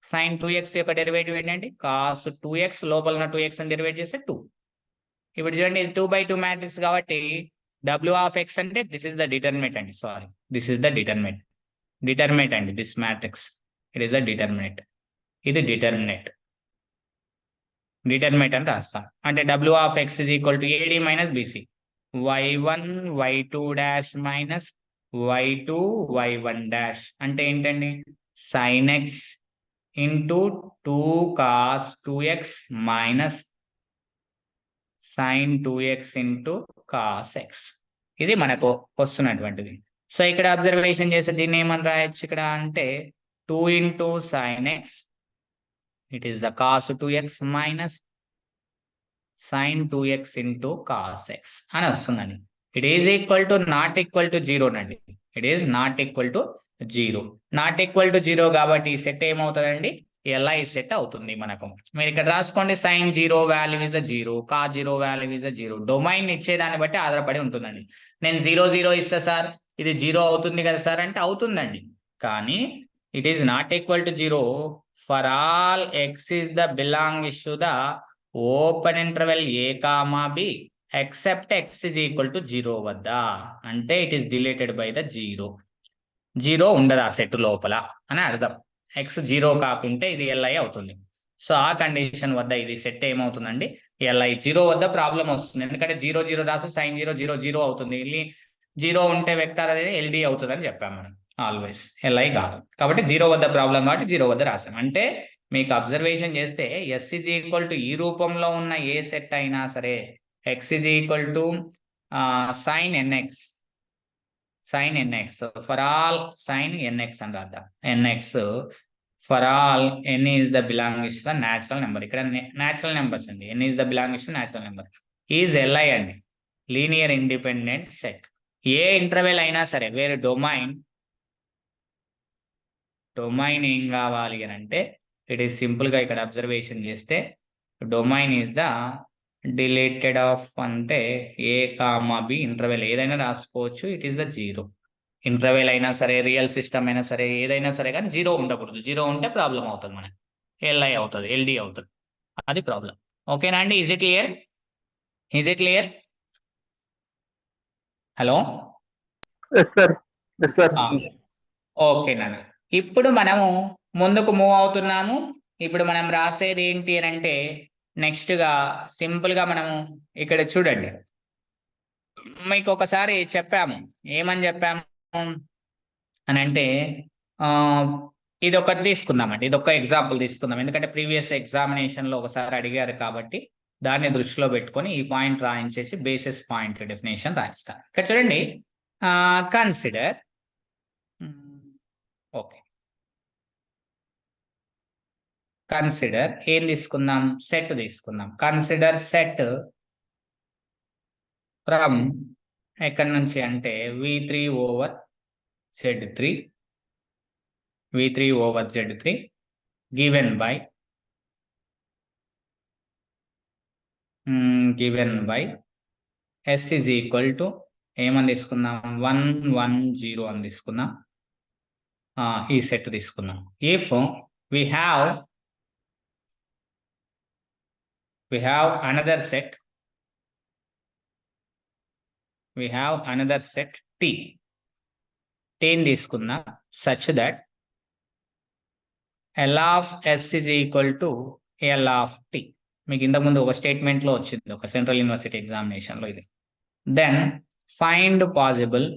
A: sin 2x యొక్క డెరివేటివ్ ఏంటండి, cos 2x. లోపల ఉన్న 2x అని డెరివేట్ చేస్తే 2. ఇప్పుడు చూడండి, ఇది 2/2 మ్యాట్రిక్స్ కాబట్టి w(x) అంటే దిస్ ఇస్ ద డిటర్మినెంట్ అండి, sorry this is the determinant అండి, this matrix it is the determinant. ఇది డిటర్మినెంట్ అని రాస్తాం. అంటే w(x) is equal to AD minus BC, y1 y2 dash minus y2 y1 dash అంటే ఏంటండి, sin x into 2 cos 2x minus sin 2x into cos x. ఇది మనకు వస్తున్నటువంటిది. So ఇక్కడ observation చేస్తే దీన్ని ఏమని రాయొచ్చు ఇక్కడ అంటే 2 into sin x, it is the cos 2x minus sin 2x into cos x అని వస్తుందండి. It is equal to not equal to 0 నండి, it is not equal to 0. Not equal to 0 కాబట్టి ఈ సెట్ ఏమవుతుందండి, Li సెట్ అవుతుంది మనకు. మీరు ఇక్కడ రాసుకోండి, sin 0 value is the 0, cos 0 value is the 0. Domain ఇచ్చేదాన్ని బట్టి ఆధారపడి ఉంటుందండి. నేను 0 0 ఇస్తా సార్, ఇది 0 అవుతుంది కదా సార్ అంటే అవుతుందండి, కానీ it is not equal to 0 for all x is the belongs to the open interval a comma b except x is equal to 0 వద్ద అంటే it is dilated by the 0 ఉండదు ఆ సెట్ లోపల అని అర్థం. x 0 కాకుంటే ఇది Li అవుతుంది. సో ఆ కండిషన్ వద్ద ఇది సెట్ ఏమవుతుందండి, Li 0 వద్ద ప్రాబ్లం వస్తుంది. ఎందుకంటే 0 0 రాసి sin 0 0 0 అవుతుంది. 0 ఉంటే వెక్టార్ అనేది LD అవుతుంది అని చెప్పాము మనం, ఆల్వేస్ Li కాదు. కాబట్టి 0 వద్ద ప్రాబ్లం కాబట్టి 0 వద్ద రాసాం. అంటే మీకు అబ్జర్వేషన్ చేస్తే S is equal to ఈ రూపంలో ఉన్న ఏ సెట్ అయినా సరే x is equal to sin nx for all sin nx అని రాద్దాం. nx for all n is the belongs to the natural number. ఇక్కడ natural numbers అండి, n is the belongs to natural number is Li అండి, linear independent set. ఏ interval అయినా సరే వేరే domain ఏం కావాలి అని అంటే ఇట్ ఈస్ సింపుల్ గా ఇక్కడ అబ్జర్వేషన్ చేస్తే domain is the dilated of అంటే ఏ కామా బి ఇంటర్వెల్ ఏదైనా రాసుకోవచ్చు, ఇట్ ఈస్ ద 0. ఇంటర్వెల్ అయినా సరే రియల్ సిస్టమ్ అయినా సరే ఏదైనా సరే కానీ 0 ఉండకూడదు. 0 ఉంటే ప్రాబ్లం అవుతుంది మనకి, Li అవుతుంది, LD అవుతుంది, అది ప్రాబ్లం. ఓకేనా అండి, is it clear? Hello, okay నాన్న. ఇప్పుడు మనము ముందుకు మూవ్ అవుతున్నాము. ఇప్పుడు మనం రాసేది ఏంటి అని అంటే నెక్స్ట్ గా సింపుల్ గా మనము ఇక్కడ చూడండి, మీకు ఒకసారి చెప్పాము, ఏమని చెప్పాము అని అంటే ఇది ఒకటి తీసుకుందామండి, ఇది ఒక ఎగ్జాంపుల్ తీసుకుందాం. ఎందుకంటే ప్రీవియస్ ఎగ్జామినేషన్ లో ఒకసారి అడిగారు కాబట్టి దాన్ని దృష్టిలో పెట్టుకొని ఈ పాయింట్ రాయించేసి బేసిస్ పాయింట్ డెఫినేషన్ రాయిస్తాను. ఇక్కడ చూడండి, కన్సిడర్ ఓకే, కన్సిడర్ ఏం తీసుకుందాం, సెట్ తీసుకుందాం. కన్సిడర్ సెట్ ఫ్రమ్ ఎక్కడి నుంచి అంటే V3 over Z3 given by S is equal to ఏమని తీసుకుందాం, 1 1 0 అని తీసుకుందాం. ఈ సెట్ తీసుకుందాం. If we have another set, T తీసుకుందాం such that L of S is equal to L of T. మీకు ఇంతకుముందు ఒక స్టేట్మెంట్ లో వచ్చింది ఒక సెంట్రల్ యూనివర్సిటీ ఎగ్జామినేషన్ లో ఇది. Then find possible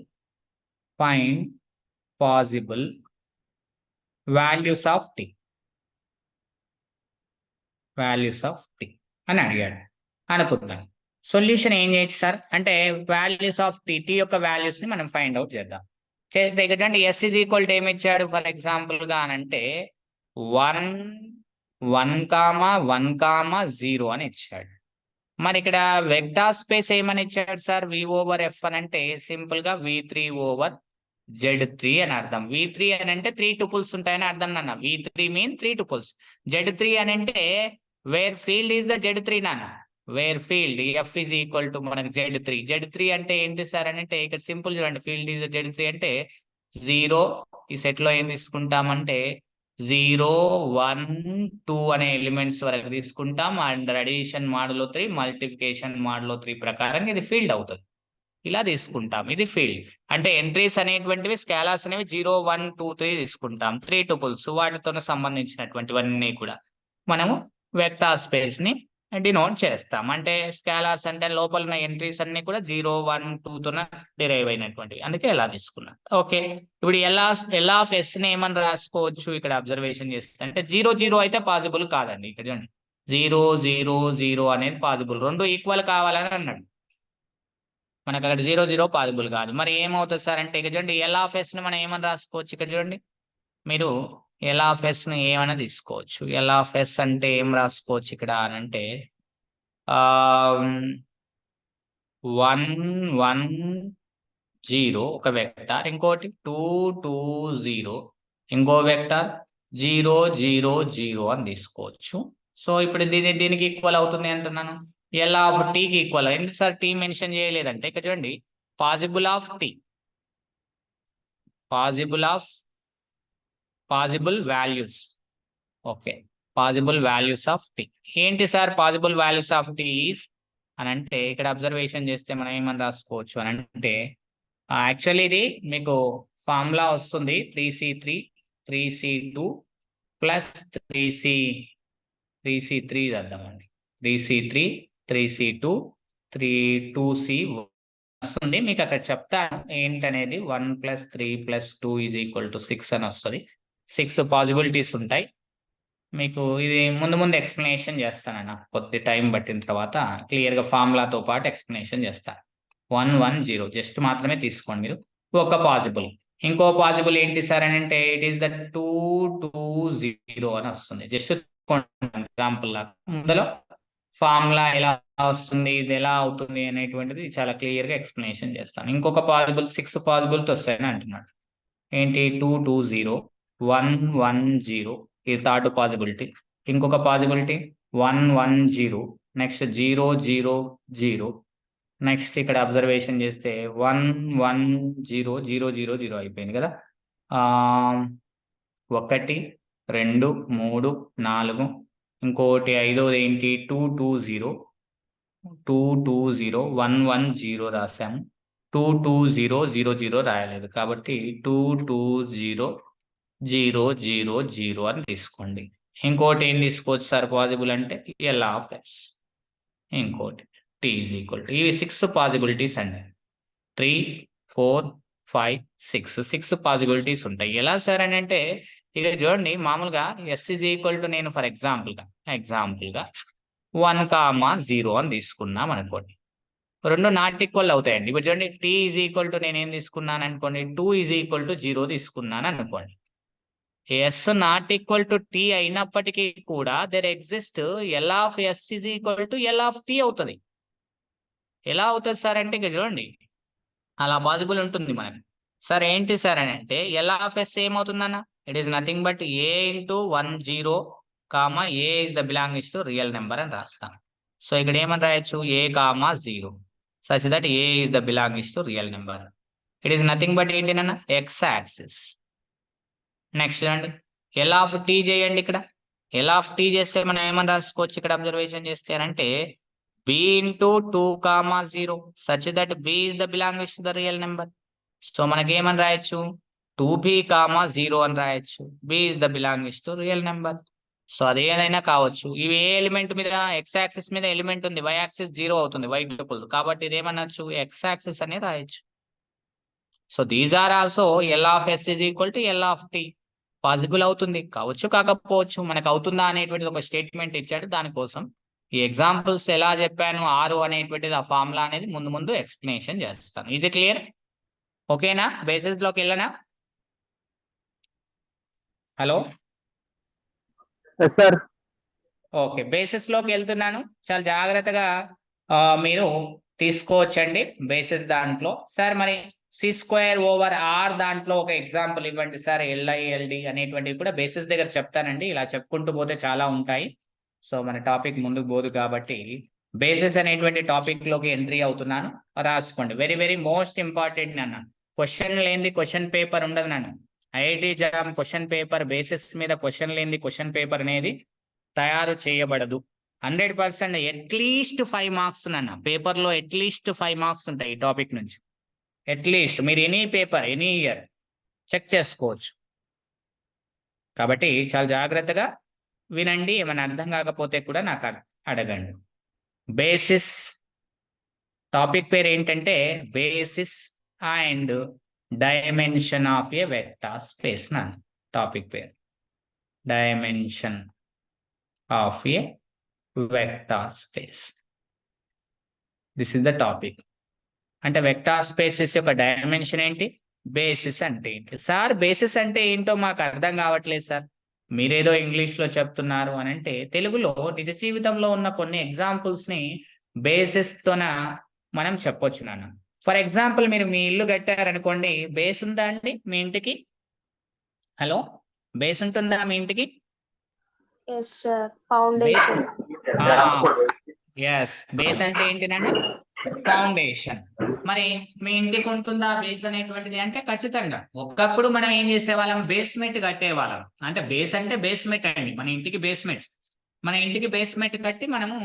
A: values of T అని అడిగాడు అనుకుందాం. సొల్యూషన్ ఏం చేయొచ్చు సార్ అంటే వాల్యూస్ ఆఫ్ టీ యొక్క వాల్యూస్ ని మనం ఫైండ్ అవుట్ చేద్దాం. చేస్తే ఇక్కడ ఎస్ ఈజ్ ఈక్వల్ టు ఏమి ఇచ్చాడు ఫర్ ఎగ్జాంపుల్ గా అనంటే 1,1,0 అని ఇచ్చాడు. మరి ఇక్కడ వెక్టార్ స్పేస్ ఏమని ఇచ్చాడు సార్ V/F అని అంటే సింపుల్ గా V3/Z3 అని అర్థం. V3 అని అంటే 3 టపుల్స్ ఉంటాయని అర్థం నాన్న. V3 mean 3 tuples. Z3 అని అంటే wear field is the Z3 నాన్న. Where field F is equal to మనకి Z3 అంటే ఏంటి సార్ అని అంటే ఇక్కడ సింపుల్ చూడండి. ఫీల్డ్ ఈజ్ Z3 అంటే 0 ఈ సెట్ లో ఏం తీసుకుంటామంటే 0, 1, 2 అనే ఎలిమెంట్స్ వరకు తీసుకుంటాం. అండ్ అడిషన్ మాడులో 3 మల్టిప్లికేషన్ మాడులో 3 ప్రకారం ఇది ఫీల్డ్ అవుతుంది. ఇలా తీసుకుంటాం. ఇది ఫీల్డ్ అంటే ఎంట్రీస్ అనేటువంటివి స్కేలార్స్ అనేవి 0, 1, 2, 3 తీసుకుంటాం. 3 టపుల్స్ వాటితో సంబంధించినటువంటివన్నీ కూడా మనము వెక్టార్ స్పేస్ ని డినోట్ చేస్తాం. అంటే స్కేలార్స్ అంటే లోపల ఉన్న ఎంట్రీస్ అన్ని కూడా 0, 1, 2 తో డిరైవ్ అయినటువంటివి. అందుకే ఎలా తీసుకున్నాం. ఓకే, ఇప్పుడు ఎల్ ఆఫ్ ఎస్ ని ఏమని రాసుకోవచ్చు ఇక్కడ అబ్జర్వేషన్ చేస్తే అంటే 0, 0 అయితే పాసిబుల్ కాదండి. ఇక్కడ చూడండి 0, 0, 0 అనేది పాసిబుల్. రెండు ఈక్వల్ కావాలని అన్నాడు. మనకు అక్కడ 0, 0 పాసిబుల్ కాదు. మరి ఏమవుతుంది సార్ అంటే ఇక్కడ చూడండి ఎల్ ఆఫ్ ఎస్ ని మనం ఏమని రాసుకోవచ్చు. ఇక్కడ చూడండి మీరు ఎల్ ఆఫ్ ఎస్ ని ఏమైనా తీసుకోవచ్చు. ఎల్ ఆఫ్ ఎస్ అంటే ఏం రాసుకోవచ్చు ఇక్కడ అని అంటే 1, 1, 0 ఒక వెక్టార్, ఇంకోటి 2, 2, 0 ఇంకో వెక్టార్, 0, 0, 0 అని తీసుకోవచ్చు. సో ఇప్పుడు దీనికి ఈక్వల్ అవుతుంది అంటున్నాను. ఎల్ ఆఫ్ టీకి ఈక్వల్. ఎందుకు సార్ టీ మెన్షన్ చేయలేదంటే ఇక్కడ చూడండి possible values. Okay, possible values of T ఏంటి sir possible values of T అని అంటే ఇక్కడ అబ్జర్వేషన్ చేస్తే మనం ఏమని రాసుకోవచ్చు అని అంటే యాక్చువల్లీ ఇది మీకు ఫార్ములా వస్తుంది 3C3 3C2 plus 3C3 అర్థమండి 3C3 3C2 2C వస్తుంది. మీకు అక్కడ చెప్తాను ఏంటనేది 1 + 3 + 2 = 6 అని వస్తుంది. 6 పాసిబిలిటీస్ ఉంటాయి. మీకు ఇది ముందు ఎక్స్ప్లెనేషన్ చేస్తానన్న కొద్ది టైం పట్టిన తర్వాత క్లియర్ గా ఫార్ములాతో పాటు ఎక్స్ప్లెనేషన్ చేస్తాను. 1, 1, 0 జస్ట్ మాత్రమే తీసుకోండి మీరు. ఒక పాసిబుల్. ఇంకో పాసిబుల్ ఏంటి సార్ అని అంటే ఇట్ ఈస్ ద 2, 2, 0 అని వస్తుంది. జస్ట్ ఎగ్జాంపుల్ లాగా ముందులో ఫార్ములా ఎలా వస్తుంది, ఇది ఎలా అవుతుంది అనేటువంటిది చాలా క్లియర్ గా ఎక్స్ప్లెనేషన్ చేస్తాను. ఇంకొక పాసిబుల్ 6 పాసిబిలిటీ వస్తాయని అంటున్నాడు. ఏంటి 2, 2, 0 1, 1, 0 ఇది థర్డ్ పాసిబిలిటీ. ఇంకొక పాసిబిలిటీ 1, 1, 0 నెక్స్ట్ 0, 0, 0 నెక్స్ట్ ఇక్కడ అబ్జర్వేషన్ చేస్తే 1, 1, 0, 0, 0, 0 అయిపోయింది కదా. 1, 2, 3, 4 ఇంకోటి ఐదోది ఏంటి 2, 2, 0 2, 2, 0 1, 1, 0 రాసాము. 2, 2, 0 0, 0 రాయలేదు కాబట్టి 2, 2, 0 0, 0, 0 అని తీసుకోండి. ఇంకోటి ఏం తీసుకోవచ్చు సార్ పాసిబుల్ అంటే ఎల్ ఆఫ్ ఎస్. ఇంకోటి టీ ఈజ్ ఈక్వల్ టు ఇవి 6 పాసిబిలిటీస్ అండి. 3, 4, 5, 6 పాసిబిలిటీస్ ఉంటాయి. ఎలా సార్ అని అంటే ఇక చూడండి మామూలుగా ఎస్ ఈజ్ ఈక్వల్ టు నేను ఫర్ ఎగ్జాంపుల్ గా 1, 0 అని తీసుకున్నాం అనుకోండి. రెండు నాట్ ఈక్వల్ అవుతాయండి. ఇప్పుడు చూడండి టీ ఈజ్ ఈక్వల్ టు నేను ఏం తీసుకున్నాను అనుకోండి 2 ఈజ్ ఈక్వల్ టు 0 తీసుకున్నాను అనుకోండి. S not equal to T అయినప్పటికీ కూడా there exist L of S is equal to L of T అవుతుంది. ఎలా అవుతుంది సార్ అంటే ఇక చూడండి అలా పాసిబుల్ ఉంటుంది మనకి. సార్ ఏంటి సార్ అని అంటే ఎల్ ఆఫ్ ఎస్ ఏమవుతుందన్న it is nothing but A into 1, 0 A is the belongs to real number అని రాస్తాం. సో ఇక్కడ ఏమని రాయొచ్చు A, 0 such that A is the belongs to real number. It is nothing but ఏంటి అన్న X axis. Next చూడండి L of T చేయండి. ఇక్కడ ఎల్ ఆఫ్ టీ చేస్తే మనం ఏమని రాసుకోవచ్చు ఇక్కడ అబ్జర్వేషన్ చేస్తారంటే b into 2, 0 such that b is the belongs to the real number. So మనకి ఏమని రాయొచ్చు 2b, 0 అని రాయొచ్చు. b is the belongings to real number. So అది ఏదైనా కావచ్చు. ఇవి ఏ ఎలిమెంట్ మీద, ఎక్స్ యాక్సిస్ మీద ఎలిమెంట్ ఉంది, వై యాక్సిస్ 0 అవుతుంది, వై ట్రిపుల్. కాబట్టి ఇది ఏమనొచ్చు, ఎక్స్ యాక్సిస్ అని రాయొచ్చు. So these are also L of S is equal to L of T. Possible అవుతుంది, కావచ్చు కాకపోవచ్చు. మనకు అవుతుందా అనేటువంటిది ఒక స్టేట్మెంట్ ఇచ్చాడు. దానికోసం ఈ ఎగ్జాంపుల్స్ ఎలా చెప్పాను, 6 అనేటువంటిది ఆ ఫార్ములా అనేది ముందు ముందు ఎక్స్ప్లెనేషన్ చేస్తాను. Is it clear? ఓకేనా? బేసిస్ లోకి వెళ్ళనా? హలో,
B: సార్
A: ఓకే, బేసిస్ లోకి వెళ్తున్నాను. చాలా జాగ్రత్తగా మీరు తీసుకోవచ్చండి బేసిస్ దాంట్లో. సార్ మరి C²/R దాంట్లో ఒక ఎగ్జాంపుల్ ఇవ్వండి సార్. LILD అనేటువంటివి కూడా బేసిస్ దగ్గర చెప్తానండి. ఇలా చెప్పుకుంటూ పోతే చాలా ఉంటాయి. సో మన టాపిక్ ముందుకు పోదు కాబట్టి బేసిస్ అనేటువంటి టాపిక్ లోకి ఎంట్రీ అవుతున్నాను. రాసుకోండి. వెరీ వెరీ మోస్ట్ ఇంపార్టెంట్ నాన్న. క్వశ్చన్ లేనిది క్వశ్చన్ పేపర్ ఉండదు నాన్న. IIT JAM question paper basis మీద క్వశ్చన్ లేనిది క్వశ్చన్ పేపర్ అనేది తయారు చేయబడదు. 100% అట్లీస్ట్ 5 మార్క్స్ నాన్న. పేపర్ లో అట్లీస్ట్ 5 మార్క్స్ ఉంటాయి ఈ టాపిక్ నుంచి. అట్లీస్ట్ మీరు any paper any year check చేసుకోవచ్చు. కాబట్టి చాలా జాగ్రత్తగా వినండి. ఏమైనా అర్థం కాకపోతే కూడా నాకు అడగండి. బేసిస్ టాపిక్ పేరు ఏంటంటే basis and dimension of a vector space నా టాపిక్ పేరు. Dimension of a vector space. This is the topic. అంటే వెక్టార్ స్పేసెస్ యొక్క డైమెన్షన్ ఏంటి, బేసిస్ అంటే ఏంటి. సార్ బేసిస్ అంటే ఏంటో మాకు అర్థం కావట్లేదు సార్, మీరేదో ఇంగ్లీష్ లో చెప్తున్నారు అని అంటే, తెలుగులో నిజ జీవితంలో ఉన్న కొన్ని ఎగ్జాంపుల్స్ ని బేసిస్ తోన మనం చెప్పొచ్చు నాన్న. ఫర్ ఎగ్జాంపుల్ మీరు మీ ఇల్లు కట్టారనుకోండి, బేస్ ఉందా అండి మీ ఇంటికి? హలో, బేస్ ఉంటుందా మీ ఇంటికి?
C: Yes, sir. Foundation.
A: Yes, base అంటే ఏంటినండి, ఫౌండేషన్. మరి మీ ఇంటికి ఉంటుందా బేస్ అనేటువంటిది అంటే ఖచ్చితంగా. ఒకప్పుడు మనం ఏం చేసేవాళ్ళం, బేస్మెంట్ కట్టేవాళ్ళం. అంటే బేస్ అంటే బేస్మెంట్ అండి, మన ఇంటికి బేస్మెంట్. మన ఇంటికి బేస్మెంట్ కట్టి మనము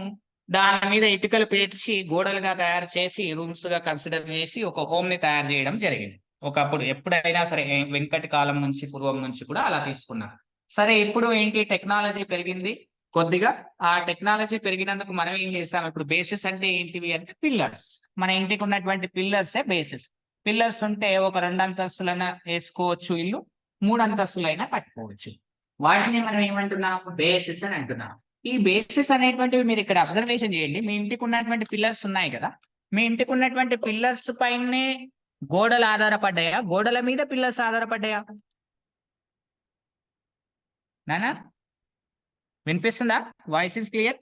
A: దాని మీద ఇటుకలు పేర్చి గోడలుగా తయారు చేసి రూమ్స్ గా కన్సిడర్ చేసి ఒక హోమ్ ని తయారు చేయడం జరిగింది ఒకప్పుడు. ఎప్పుడైనా సరే వెంకటి కాలం నుంచి పూర్వం నుంచి కూడా అలా తీసుకున్నాం. సరే, ఇప్పుడు ఏంటి, టెక్నాలజీ పెరిగింది కొద్దిగా. ఆ టెక్నాలజీ పెరిగినందుకు మనం ఏం చేస్తాం, ఇప్పుడు బేసిస్ అంటే ఏంటివి అంటే పిల్లర్స్. మన ఇంటికి ఉన్నటువంటి పిల్లర్సే బేసిస్. పిల్లర్స్ ఉంటే ఒక 2 అంతస్తులైనా వేసుకోవచ్చు ఇల్లు, 3 అంతస్తులైనా కట్టుకోవచ్చు. వాటిని మనం ఏమంటున్నాం, బేసిస్ అని అంటున్నాం. ఈ బేసిస్ అనేటువంటివి మీరు ఇక్కడ అబ్జర్వేషన్ చేయండి. మీ ఇంటికి ఉన్నటువంటి పిల్లర్స్ ఉన్నాయి కదా, మీ ఇంటికి ఉన్నటువంటి పిల్లర్స్ పైనే గోడలు ఆధారపడ్డాయా, గోడల మీద పిల్లర్స్ ఆధారపడ్డాయా నానా? వినిపిస్తుందా? Voice is clear?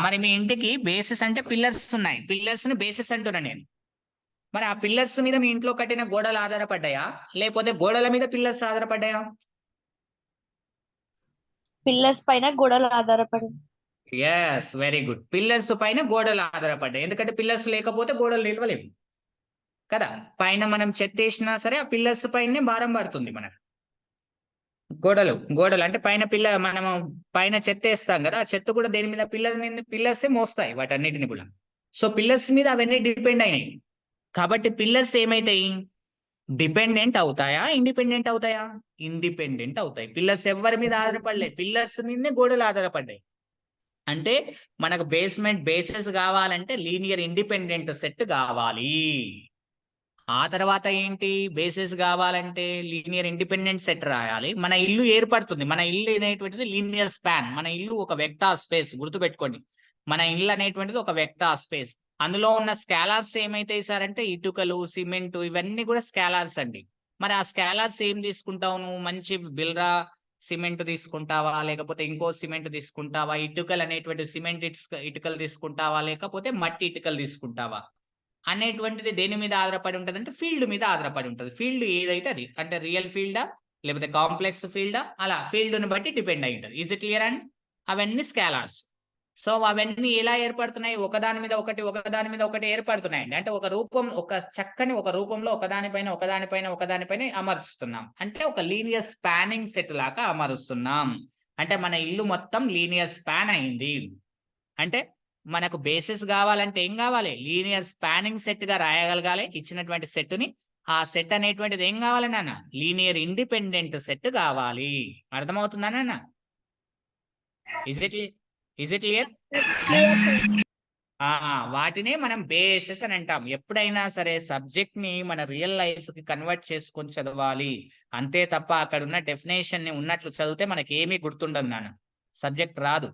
A: మరి మీ ఇంటికి బేసిస్ అంటే పిల్లర్స్ ఉన్నాయి, పిల్లర్స్ ని బేసిస్ అంటున్నా నేను. మరి ఆ పిల్లర్స్ మీద మీ ఇంట్లో కట్టిన గోడలు ఆధారపడ్డాయా, లేకపోతే గోడల మీద పిల్లర్స్ ఆధారపడ్డాయా?
D: పిల్లర్స్ పైన గోడలు ఆధారపడి.
A: Yes, very good. పిల్లర్స్ పైన గోడలు ఆధారపడ్డాయి. ఎందుకంటే పిల్లర్స్ లేకపోతే గోడలు నిలవలేవు కదా. పైన మనం చెత్త వేసినా సరే ఆ పిల్లర్స్ పైనే భారం పడుతుంది మనకు. గోడలు అంటే పైన మనము పైన చెత్త వేస్తాం కదా, ఆ చెత్త కూడా దేని మీద, పిల్లర్సే మోస్తాయి వాటన్నిటిని కూడా. సో పిల్లర్స్ మీద అవన్నీ డిపెండ్ అయినాయి. కాబట్టి పిల్లర్స్ ఏమైతాయి, డిపెండెంట్ అవుతాయా, ఇండిపెండెంట్ అవుతాయా? ఇండిపెండెంట్ అవుతాయి. పిల్లర్స్ ఎవరి మీద ఆధారపడలేదు, పిల్లర్స్ మీదనే గోడలు ఆధారపడ్డాయి. అంటే మనకు బేసెస్ కావాలంటే లీనియర్ ఇండిపెండెంట్ సెట్ కావాలి. ఆ తర్వాత ఏంటి, బేసిస్ కావాలంటే లీనియర్ ఇండిపెండెంట్ సెట్ రాయాలి. మన ఇల్లు ఏర్పడుతుంది. మన ఇల్లు అనేటువంటిది లీనియర్ స్పాన్. మన ఇల్లు ఒక వెక్టార్ స్పేస్, గుర్తుపెట్టుకోండి. మన ఇల్లు అనేటువంటిది ఒక వెక్టార్ స్పేస్. అందులో ఉన్న స్కేలార్స్ ఏమైతాయి సార్ అంటే, ఇటుకలు, సిమెంట్, ఇవన్నీ కూడా స్కేలార్స్ అండి. మరి ఆ స్కేలార్స్ ఏం తీసుకుంటావు నువ్వు? మంచి బిల్రా సిమెంట్ తీసుకుంటావా, లేకపోతే ఇంకో సిమెంట్ తీసుకుంటావా? ఇటుకలు అనేటువంటి సిమెంట్ ఇటుకలు తీసుకుంటావా, లేకపోతే మట్టి ఇటుకలు తీసుకుంటావా అనేటువంటిది దేని మీద ఆధారపడి ఉంటుంది అంటే, ఫీల్డ్ మీద ఆధారపడి ఉంటుంది. ఫీల్డ్ ఏదైతే అది, అంటే రియల్ ఫీల్డా లేకపోతే కాంప్లెక్స్ ఫీల్డా, అలా ఫీల్డ్ ని బట్టి డిపెండ్ అయి ఉంటుంది. Is it clear and? అవన్నీ స్కేలార్స్. సో అవన్నీ ఎలా ఏర్పడుతున్నాయి, ఒకదాని మీద ఒకటి ఏర్పడుతున్నాయండి. అంటే ఒక రూపం, ఒక చక్కని ఒక రూపంలో ఒకదానిపైన అమరుస్తున్నాం. అంటే ఒక లీనియర్ స్పానింగ్ సెట్ లాగా అమరుస్తున్నాం. అంటే మన ఇల్లు మొత్తం లీనియర్ స్పాన్ అయింది. అంటే మనకు బేసిస్ కావాలంటే ఏం కావాలి, లీనియర్ స్పానింగ్ సెట్ గా రాయగలగాలి ఇచ్చినటువంటి సెట్ ని. ఆ సెట్ అనేటువంటిది ఏం కావాలి నాన్న? లీనియర్ ఇండిపెండెంట్ సెట్ కావాలి. అర్థమవుతుందా నాన్న? Is it clear? వాటినే మనం బేసెస్ అని అంటాం. ఎప్పుడైనా సరే సబ్జెక్ట్ ని మన రియల్ లైఫ్ కి కన్వర్ట్ చేసుకొని చదవాలి. అంతే తప్ప అక్కడ ఉన్న డెఫినేషన్ ని ఉన్నట్లు చదివితే మనకి ఏమీ గుర్తుండదు నాన్న, సబ్జెక్ట్ రాదు.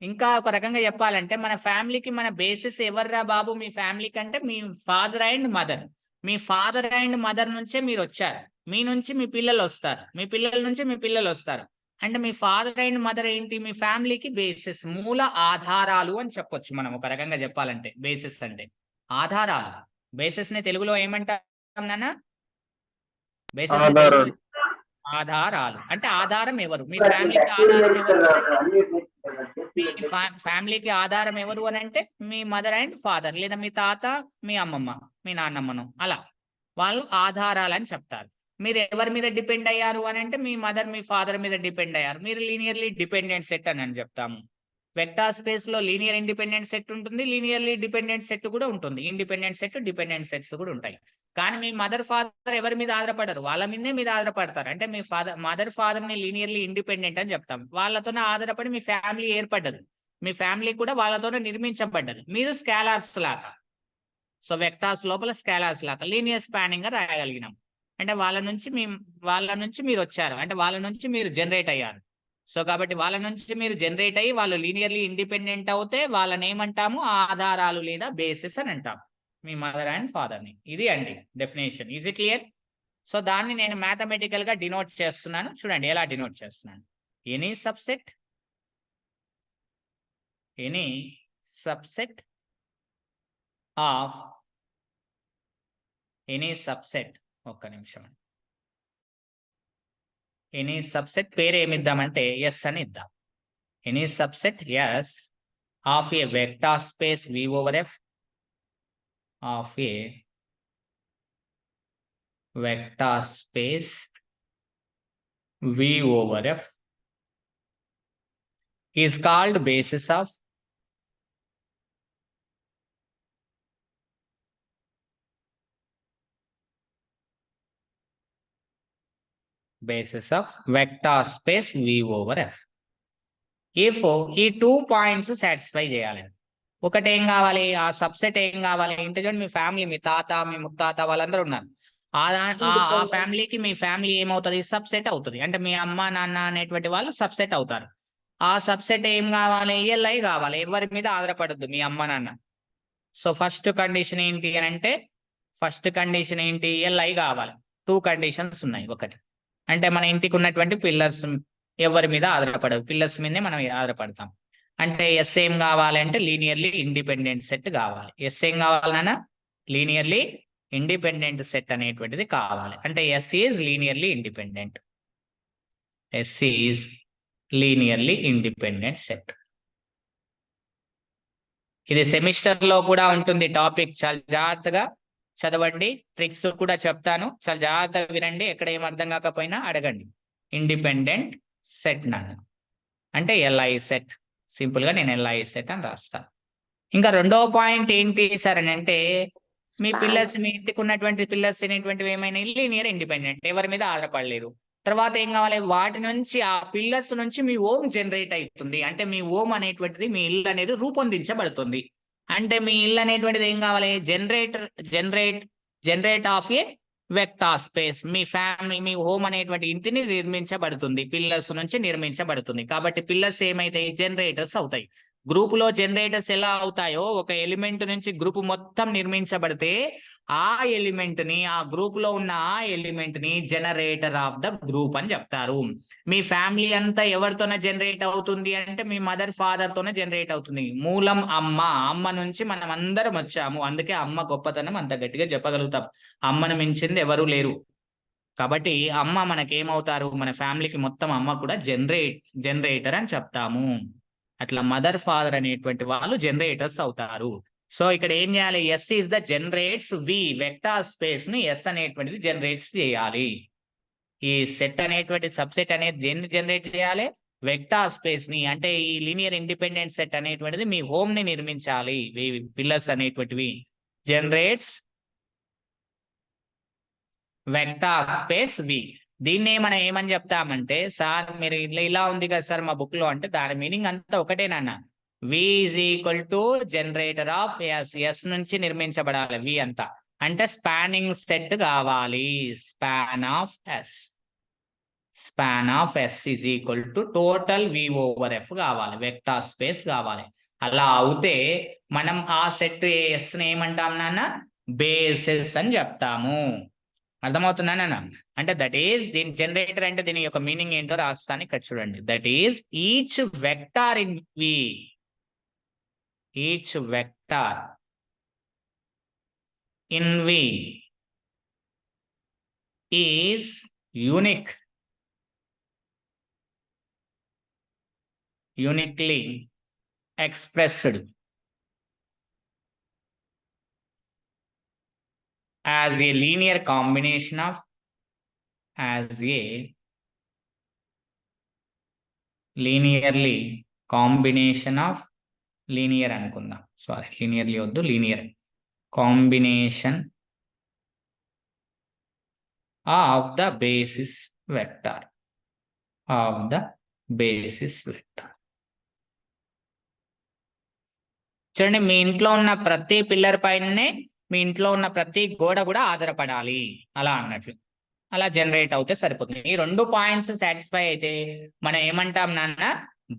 A: ఇంకా ఒక రకంగా చెప్పాలంటే మన ఫ్యామిలీకి మన బేసిస్ ఎవర్రా బాబు? మీ ఫ్యామిలీ కంటే మీ ఫాదర్ అండ్ మదర్. మీ ఫాదర్ అండ్ మదర్ నుంచే మీరు వచ్చారు. మీ నుంచి మీ పిల్లలు వస్తారు, మీ పిల్లల నుంచి మీ పిల్లలు వస్తారు. అంటే మీ ఫాదర్ అండ్ మదర్ ఏంటి? మీ ఫ్యామిలీకి బేసిస్, మూల ఆధారాలు అని చెప్పొచ్చు మనం ఒక రకంగా చెప్పాలంటే. బేసిస్ అంటే ఆధారాలు. బేసిస్ ని తెలుగులో ఏమంటాం నాన్న? బేసిస్ ని తెలుగులో ఆధారాలు. అంటే ఆధారం ఎవరు? మీ ఫ్యామిలీకి ఆధారం ఎవరు? మీ ఫ్యామిలీకి ఆధారం ఎవరు అని అంటే మీ మదర్ అండ్ ఫాదర్, లేదా మీ తాత, మీ అమ్మమ్మ, మీ నాన్నమ్మను, అలా వాళ్ళు ఆధారాలు అని చెప్తారు. మీరు ఎవరి మీద డిపెండ్ అయ్యారు అని అంటే మీ మదర్, మీ ఫాదర్ మీద డిపెండ్ అయ్యారు. మీరు లీనియర్లీ డిపెండెంట్ సెట్ అని చెప్తాము. వెక్టార్ స్పేస్ లో లీనియర్ ఇండిపెండెంట్ సెట్ ఉంటుంది, లీనియర్లీ డిపెండెంట్ సెట్ కూడా ఉంటుంది. ఇండిపెండెంట్ సెట్, డిపెండెంట్ సెట్స్ కూడా ఉంటాయి. కానీ మీ మదర్ ఫాదర్ ఎవరి మీద ఆధారపడరు, వాళ్ళ మీద ఆధారపడతారు. అంటే మీ మదర్ ఫాదర్ ని లీనియర్లీ ఇండిపెండెంట్ అని చెప్తాం. వాళ్ళతోనే ఆధారపడి మీ ఫ్యామిలీ ఏర్పడ్డది. మీ ఫ్యామిలీ కూడా వాళ్ళతోనే నిర్మించబడ్డది. మీరు స్కేలార్స్ లాగా. సో వెక్టార్స్ లోపల స్కేలార్స్ లాగా లీనియర్ స్పానింగ్ గా రాయగలిగినాం. అంటే వాళ్ళ నుంచి మీరు వచ్చారు, అంటే వాళ్ళ నుంచి మీరు జనరేట్ అయ్యారు. సో కాబట్టి వాళ్ళ నుంచి మీరు జనరేట్ అయ్యి వాళ్ళు లీనియర్లీ ఇండిపెండెంట్ అవుతే వాళ్ళని ఏమంటాము? ఆధారాలు లేదా బేసిస్ అని అంటాం, మీ మదర్ అండ్ ఫాదర్ ని. ఇది అండి definition. Is it clear? So దాన్ని నేను మ్యాథమెటికల్ గా డినోట్ చేస్తున్నాను. చూడండి ఎలా డినోట్ చేస్తున్నాను. Any subset of any subset, ఒక్క నిమిషం. ఎనీ సబ్సెట్ పేరు ఏమిద్దామంటే ఎస్ అని ఇద్దాం. Any subset S of a vector space V over F, of a vector space V over F is called basis of vector space V over F. if ఈ 2 points satisfy చేయాలి. ఒకటి ఏం కావాలి? ఆ సబ్సెట్ ఏం కావాలి? ఇంటి మీ ఫ్యామిలీ, మీ తాత, మీ ముత్తాత వాళ్ళందరూ ఉన్నారు. ఆ ఫ్యామిలీకి మీ ఫ్యామిలీ ఏమవుతుంది? సబ్సెట్ అవుతుంది. అంటే మీ అమ్మ నాన్న అనేటువంటి వాళ్ళు సబ్సెట్ అవుతారు. ఆ సబ్సెట్ ఏం కావాలి? LI కావాలి. ఎవరి మీద ఆధారపడద్దు, మీ అమ్మ నాన్న. సో ఫస్ట్ కండిషన్ ఏంటి అని అంటే, LI కావాలి. 2 కండిషన్స్ ఉన్నాయి. ఒకటి అంటే మన ఇంటికి ఉన్నటువంటి పిల్లర్స్ ఎవరి మీద ఆధారపడదు, పిల్లర్స్ మీదే మనం ఆధారపడతాం. అంటే ఎస్ ఏం కావాలి అంటే లీనియర్లీ ఇండిపెండెంట్ సెట్ కావాలి. ఎస్ ఏం కావాలన్నా? లీనియర్లీ ఇండిపెండెంట్ సెట్ అనేటువంటిది కావాలి. అంటే S is linearly independent. S is linearly independent set. ఇది సెమిస్టర్ లో కూడా ఉంటుంది టాపిక్. చాలా జాగ్రత్తగా చదవండి. ట్రిక్స్ కూడా చెప్తాను, చాలా జాగ్రత్తగా వినండి. ఎక్కడ ఏం అర్థం కాకపోయినా అడగండి. ఇండిపెండెంట్ సెట్ నన్ను అంటే LI సెట్. సింపుల్ గా నేను LI సెట్ అని రాస్తాను. ఇంకా రెండవ పాయింట్ ఏంటి సార్ అని అంటే, మీ పిల్లర్స్, మీ ఇంటికి ఉన్నటువంటి పిల్లర్స్ అనేటువంటివి ఏమైనా లీనియర్ ఇండిపెండెంట్, ఎవరి మీద ఆధారపడలేరు. తర్వాత ఏం కావాలి? వాటి నుంచి, ఆ పిల్లర్స్ నుంచి మీ ఓమ్ జనరేట్ అవుతుంది. అంటే మీ ఓమ్ అనేటువంటిది, మీ ఇల్లు అనేది రూపొందించబడుతుంది. అంటే మీ ఇల్లు అనేటువంటిది ఏం కావాలి? Generate of a vector space. Me family, me home అనేటువంటి ఇంటిని నిర్మించబడుతుంది, పిల్లర్స్ నుంచి నిర్మించబడుతుంది. కాబట్టి పిల్లర్స్ ఏమైతాయి? జనరేటర్స్ అవుతాయి. గ్రూప్ లో జనరేటర్స్ ఎలా అవుతాయో, ఒక ఎలిమెంట్ నుంచి గ్రూప్ మొత్తం నిర్మించబడితే ఆ ఎలిమెంట్ ని, ఆ గ్రూప్ లో ఉన్న ఆ ఎలిమెంట్ ని జనరేటర్ ఆఫ్ ద గ్రూప్ అని చెప్తారు. మీ ఫ్యామిలీ అంతా ఎవరితోనే జనరేట్ అవుతుంది అంటే మీ మదర్ ఫాదర్ తోనే జనరేట్ అవుతుంది. మూలం అమ్మ నుంచి మనం అందరం వచ్చాము. అందుకే అమ్మ గొప్పతనం అంత గట్టిగా చెప్పగలుగుతాం. అమ్మను మించింది ఎవరు లేరు. కాబట్టి అమ్మ మనకేమవుతారు? మన ఫ్యామిలీకి మొత్తం అమ్మ కూడా జనరేటర్ అని చెప్తాము. అట్లా మదర్ ఫాదర్ అనేటువంటి వాళ్ళు జనరేటర్స్ అవుతారు. సో ఇక్కడ ఏం చేయాలి? S is the generates V, vector space ని ఎస్ అనేటువంటిది జనరేట్స్ చేయాలి. ఈ సెట్ అనేటువంటి సబ్సెట్ అనేది దేన్ని జనరేట్ చేయాలి? వెక్టార్ స్పేస్ ని. అంటే ఈ లీనియర్ ఇండిపెండెంట్ సెట్ అనేటువంటిది మీ హోమ్ ని నిర్మించాలి. పిల్లర్స్ అనేటువంటివి జనరేట్స్ వెక్టార్ స్పేస్ వి. దీన్నే మనం ఏమని చెప్తామంటే, సార్ మీరు ఇలా ఉంది కదా సార్ మా బుక్ లో అంటే దాని మీనింగ్ అంతా ఒకటేనన్న. V is equal to generator of S. S నుంచి నిర్మించబడాలి వి అంతా. అంటే స్పానింగ్ సెట్ కావాలి. Span of S. Span of S is equal to total V over F కావాలి. వెక్టార్ స్పేస్ కావాలి. అలా అవుతే మనం ఆ సెట్ ఎస్ ని ఏమంటాం నాన్న? బేసెస్ అని చెప్తాము. అర్థమవుతుందా నాన్న? అంటే దట్ ఈస్ దీని జనరేటర్ అంటే దీని యొక్క మీనింగ్ ఏంటో రాస్తాను ఇక్కడ చూడండి. That is each vector in V. Each vector in V is unique. uniquely expressed as a linear combination of linear అనుకుందాం. సారీ, లీనియర్లీ వద్దు, linear combination of the basis vector. చూడండి, మీ ఇంట్లో ఉన్న ప్రతి పిల్లర్ పైననే మీ ఇంట్లో ఉన్న ప్రతి గోడ కూడా ఆధారపడాలి అలా అన్నట్లు. అలా జనరేట్ అవుతే సరిపోతుంది. ఈ 2 పాయింట్స్ సాటిస్ఫై అయితే మనం ఏమంటాం నాన్న?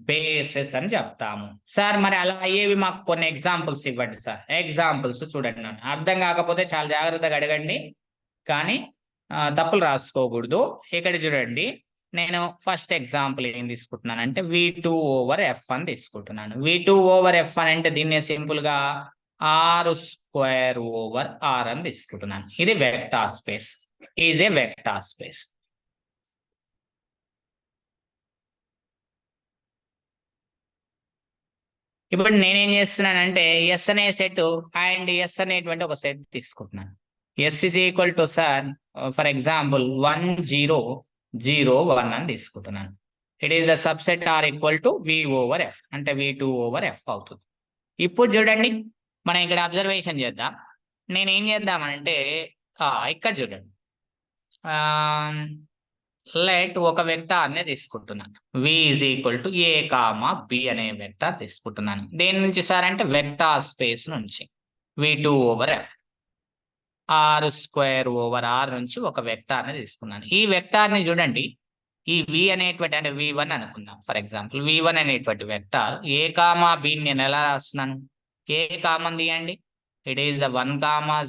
A: బేసెస్ అని చెప్తాము. సార్ మరి అలా అయ్యేవి మాకు కొన్ని ఎగ్జాంపుల్స్ ఇవ్వండి సార్. ఎగ్జాంపుల్స్ చూడండి నాన్న. అర్థం కాకపోతే చాలా జాగ్రత్తగా అడగండి, కానీ తప్పులు రాసుకోకూడదు. ఇక్కడ చూడండి, నేను ఫస్ట్ ఎగ్జాంపుల్ ఏం తీసుకుంటున్నాను అంటే V2/F అని తీసుకుంటున్నాను. V2/F అని అంటే దీన్ని సింపుల్ గా R² అని తీసుకుంటున్నాను. ఇది vector space. Is a vector space. ఇప్పుడు నేనేం చేస్తున్నానంటే ఎస్ అనే సెట్ అండ్ ఎస్ అనేటువంటి ఒక సెట్ తీసుకుంటున్నాను. S is equal to sir for example 1 0 0 1 అని తీసుకుంటున్నాను. It is the subset R equal to V/F అంటే V2/F అవుతుంది. ఇప్పుడు చూడండి, మనం ఇక్కడ అబ్జర్వేషన్ చేద్దాం. నేనేం చేద్దామంటే ఇక్కడ చూడండి, లెట్ ఒక వెక్టార్ నే తీసుకుంటున్నాను. V is equal to A, B అనే వెక్టార్ తీసుకుంటున్నాను. దేని నుంచి సార్ అంటే వెక్టార్ స్పేస్ నుంచి V2/F. R² నుంచి ఒక వెక్టార్ ని తీసుకున్నాను. ఈ వెక్టార్ ని చూడండి, ఈ V అనేటువంటి అంటే V1 అనుకుందాం. ఫర్ ఎగ్జాంపుల్ V1 అనేటువంటి వెక్టార్ A, B నేను ఎలా రాస్తున్నాను? A కామన్ తీయండి, ఇట్ ఈస్ ద 1,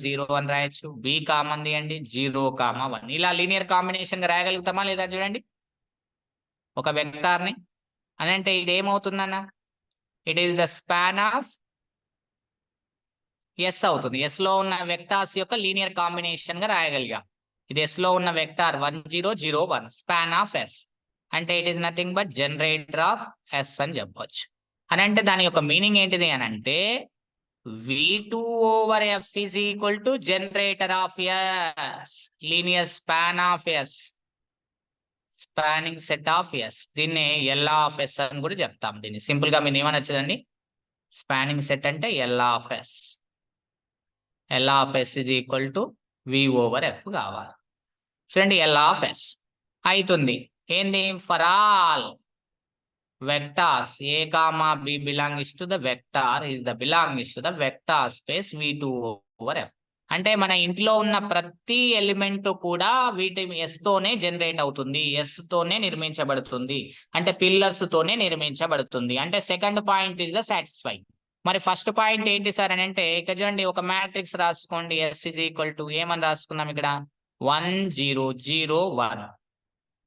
A: 0 అని రాయొచ్చు. B కామన్ తీయండి, 0, 1. ఇలా లీనియర్ కాంబినేషన్ గా రాయగలుగుతామా లేదా చూడండి ఒక వెక్టార్ ని. అని అంటే ఇది ఏమవుతుందన్న? It is the span of S అవుతుంది. ఎస్ లో ఉన్న వెక్టార్స్ యొక్క లీనియర్ కాంబినేషన్ గా రాయగలిగాం. ఇది ఎస్ లో ఉన్న వెక్టార్ 1 0 0 1 స్పాన్ ఆఫ్ ఎస్ అంటే it is nothing but generator of S అని చెప్పొచ్చు. అని అంటే దాని యొక్క మీనింగ్ ఏంటిది అని అంటే V2/F is equal to generator of S, linear span of S, spanning set of S. దీన్ని L of S అని కూడా చెప్తాం. దీన్ని సింపుల్ గా మీరు ఏమనొచ్చదండి? స్పానింగ్ సెట్ అంటే L of S. L of S is equal to V/F కావాలి. చూడండి, L of S అవుతుంది. ఏంది? For all vectors A, B belongs to the vector is the belongs to the vector space V2/F. అంటే మన ఇంట్లో ఉన్న ప్రతి ఎలిమెంట్ కూడా వీటి ఎస్ తోనే జనరేట్ అవుతుంది, ఎస్ తోనే నిర్మించబడుతుంది, అంటే పిల్లర్స్ తోనే నిర్మించబడుతుంది. అంటే second point is the satisfy. మరి ఫస్ట్ పాయింట్ ఏంటి సార్ అని అంటే ఇక్కడ చూడండి, ఒక మ్యాట్రిక్స్ రాసుకోండి. ఎస్ ఇజ్ ఈక్వల్ టు ఏమని రాసుకున్నాం ఇక్కడ? 1 0 0 1.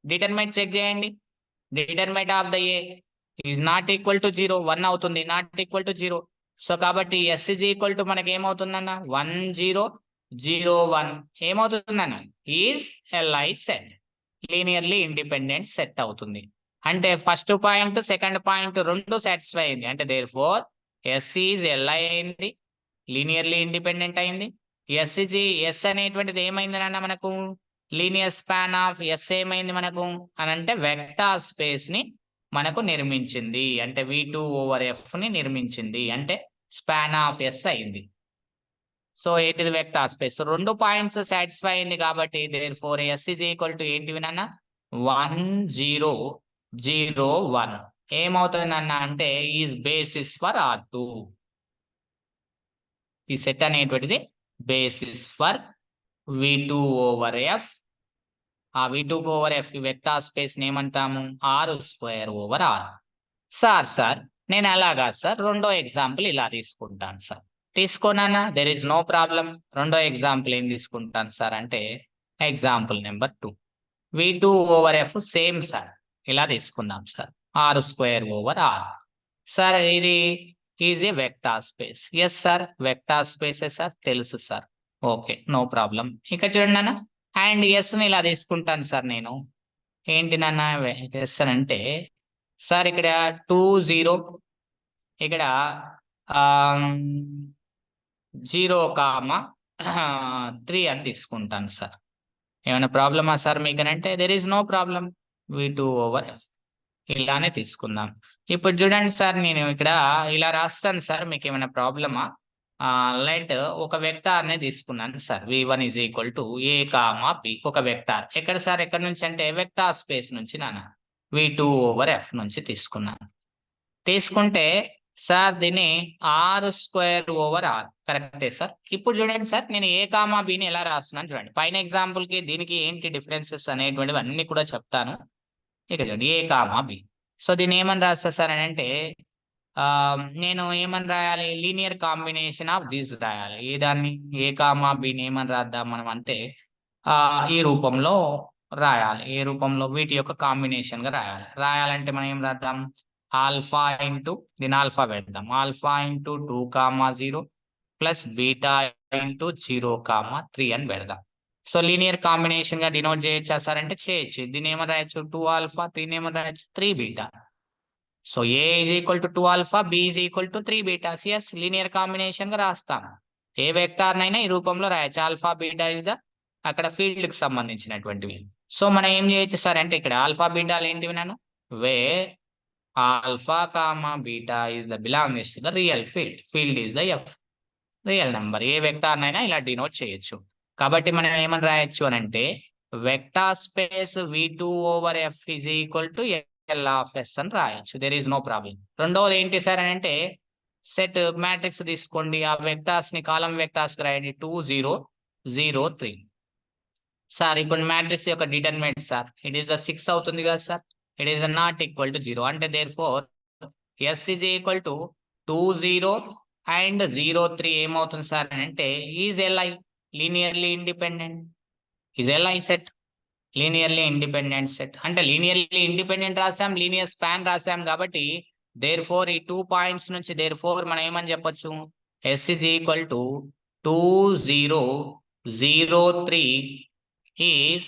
A: డిటర్మినెంట్ చెక్ చేయండి. Determinant of the A is not equal to 0, 1 అవుతుంది, నాట్ ఈక్వల్ టు 0. సో కాబట్టి S is equal to మనకి ఏమవుతుందన్న? 1 0 0 1 ఏమవుతుందన్న? Is LI set, linearly independent set అవుతుంది. అంటే ఫస్ట్ పాయింట్ సెకండ్ పాయింట్ రెండు సాటిస్ఫై అయింది. అంటే therefore S is LI అయింది, లీనియర్లీ ఇండిపెండెంట్ అయింది. S అనేటువంటిది ఏమైంది అన్న మనకు? లీనియర్ స్పాన్ ఆఫ్ ఎస్ ఏమైంది మనకు అని అంటే వెక్టార్ స్పేస్ ని మనకు నిర్మించింది. అంటే V2/F ని నిర్మించింది, అంటే స్పాన్ ఆఫ్ ఎస్ అయింది. సో ఏంటిది వెక్టార్ స్పేస్. రెండు పాయింట్స్ సాటిస్ఫై అయింది కాబట్టి therefore S is equal to ఏంటివి నాన్న 1 0 0 1 ఏమవుతుంది అన్న అంటే ఈజ్ బేసిస్ ఫర్ R2. ఈ సెట్ అనేటువంటిది basis for V2 over F. ఆ V2 over F vector space ఏమంటాము R² ఓవర్ R. సార్ నేను అలాగా సార్ రెండో ఎగ్జాంపుల్ ఇలా తీసుకుంటాను సార్. తీసుకోనా, దెర్ ఇస్ నో ప్రాబ్లం. రెండో ఎగ్జాంపుల్ ఏం తీసుకుంటాను సార్ అంటే example number 2. V2 over F same sir ఇలా తీసుకుందాం sir R² over R. Sir ఇది is a vector space. Yes sir vector స్పేసే సార్ తెలుసు సార్. Okay no problem. ఇక చూడండి అన్న అండ్ ఎస్ ని ఇలా తీసుకుంటాను సార్ నేను. ఏంటి నాన్న ఎస్ అని అంటే సార్ ఇక్కడ 2 0 ఇక్కడ 0,3 అని తీసుకుంటాను సార్. ఏమైనా ప్రాబ్లమా సార్ మీకనంటే there is no problem. V2 over F ఇలానే తీసుకుందాం. ఇప్పుడు చూడండి సార్ నేను ఇక్కడ ఇలా రాస్తాను సార్, మీకు ఏమైనా ప్రాబ్లమా? లైట్ ఒక వెక్టార్ ని తీసుకున్నాను sir. V1 is equal to A, B ఒక వెక్టార్. ఎక్కడ సార్ ఎక్కడి నుంచి అంటే వెక్టార్ స్పేస్ నుంచి నాన్న V2 ఓవర్ ఎఫ్ నుంచి తీసుకున్నాను. తీసుకుంటే సార్ దీన్ని R² ఓవర్ R కరెక్టే సార్. ఇప్పుడు చూడండి సార్ నేను A, Bని ఎలా రాస్తున్నాను చూడండి. పైన ఎగ్జాంపుల్ కి దీనికి ఏంటి డిఫరెన్సెస్ అనేటువంటివి అన్ని కూడా చెప్తాను. ఇక చూడండి A, B. సో దీన్ని ఏమని రాస్తా సార్ అని అంటే నేను ఏమని రాయాలి లీనియర్ కాంబినేషన్ ఆఫ్ దీస్ రాయాలి. ఏ దాన్ని A, Bని ఏమని రాద్దాం మనం అంటే ఈ రూపంలో రాయాలి. ఏ రూపంలో వీటి యొక్క కాంబినేషన్ గా రాయాలంటే మనం ఏం రాద్దాం ఆల్ఫా ఇంటూ దీని ఆల్ఫా పెడదాం. Alpha into 2, 0 plus beta into 0, 3 అని పెడదాం. సో లీనియర్ కాంబినేషన్ గా డినోట్ చేయొచ్చా సార్ అంటే చేయొచ్చు. దీన్ని ఏమని రాయొచ్చు 2 ఆల్ఫా, 3 ఏమని రాయొచ్చు 3 beta. So A is equal to 2 alpha, B is equal to 3 beta. S linear combination గా రాస్తాను. ఏ వెక్టార్ నైనా ఈ రూపంలో రాయొచ్చు. ఆల్ఫా బీటా ఇస్ ద అక్కడ ఫీల్డ్ కి సంబంధించినటువంటివి. సో మనం ఏం చేయొచ్చు సార్ అంటే ఇక్కడ ఆల్ఫా బీటాలు ఏంటివి నాను where alpha beta is the belongs to the real field. Field is the F real number. A vector నైనా ఇలా డినోట్ చేయొచ్చు. కాబట్టి మనం ఏమని రాయొచ్చు అని అంటే vector space V2 over F is equal to L of S అని రాయొచ్చు. There is no problem. రెండవది ఏంటి సార్ అని అంటే సెట్ మ్యాట్రిక్స్ తీసుకోండి. ఆ వెక్టార్స్ ని కాలం వెక్టార్స్ రాయండి 2 0 0 3. సార్ ఇప్పుడు మ్యాట్రిక్స్ యొక్క determinant sir it is the 6 అవుతుంది కదా sir. It is not equal to 0 అంటే therefore S is equal to 2 0 and 0 3 ఏమవుతుంది సార్ అని అంటే is LI linearly independent. Is LI set linearly independent set. అంటే లీనియర్లీ ఇండిపెండెంట్ రాసాం, linear span రాసాం కాబట్టి therefore ఈ 2 పాయింట్స్ నుంచి therefore మనం ఏమని చెప్పొచ్చు S is equal to 2 0 0 3 is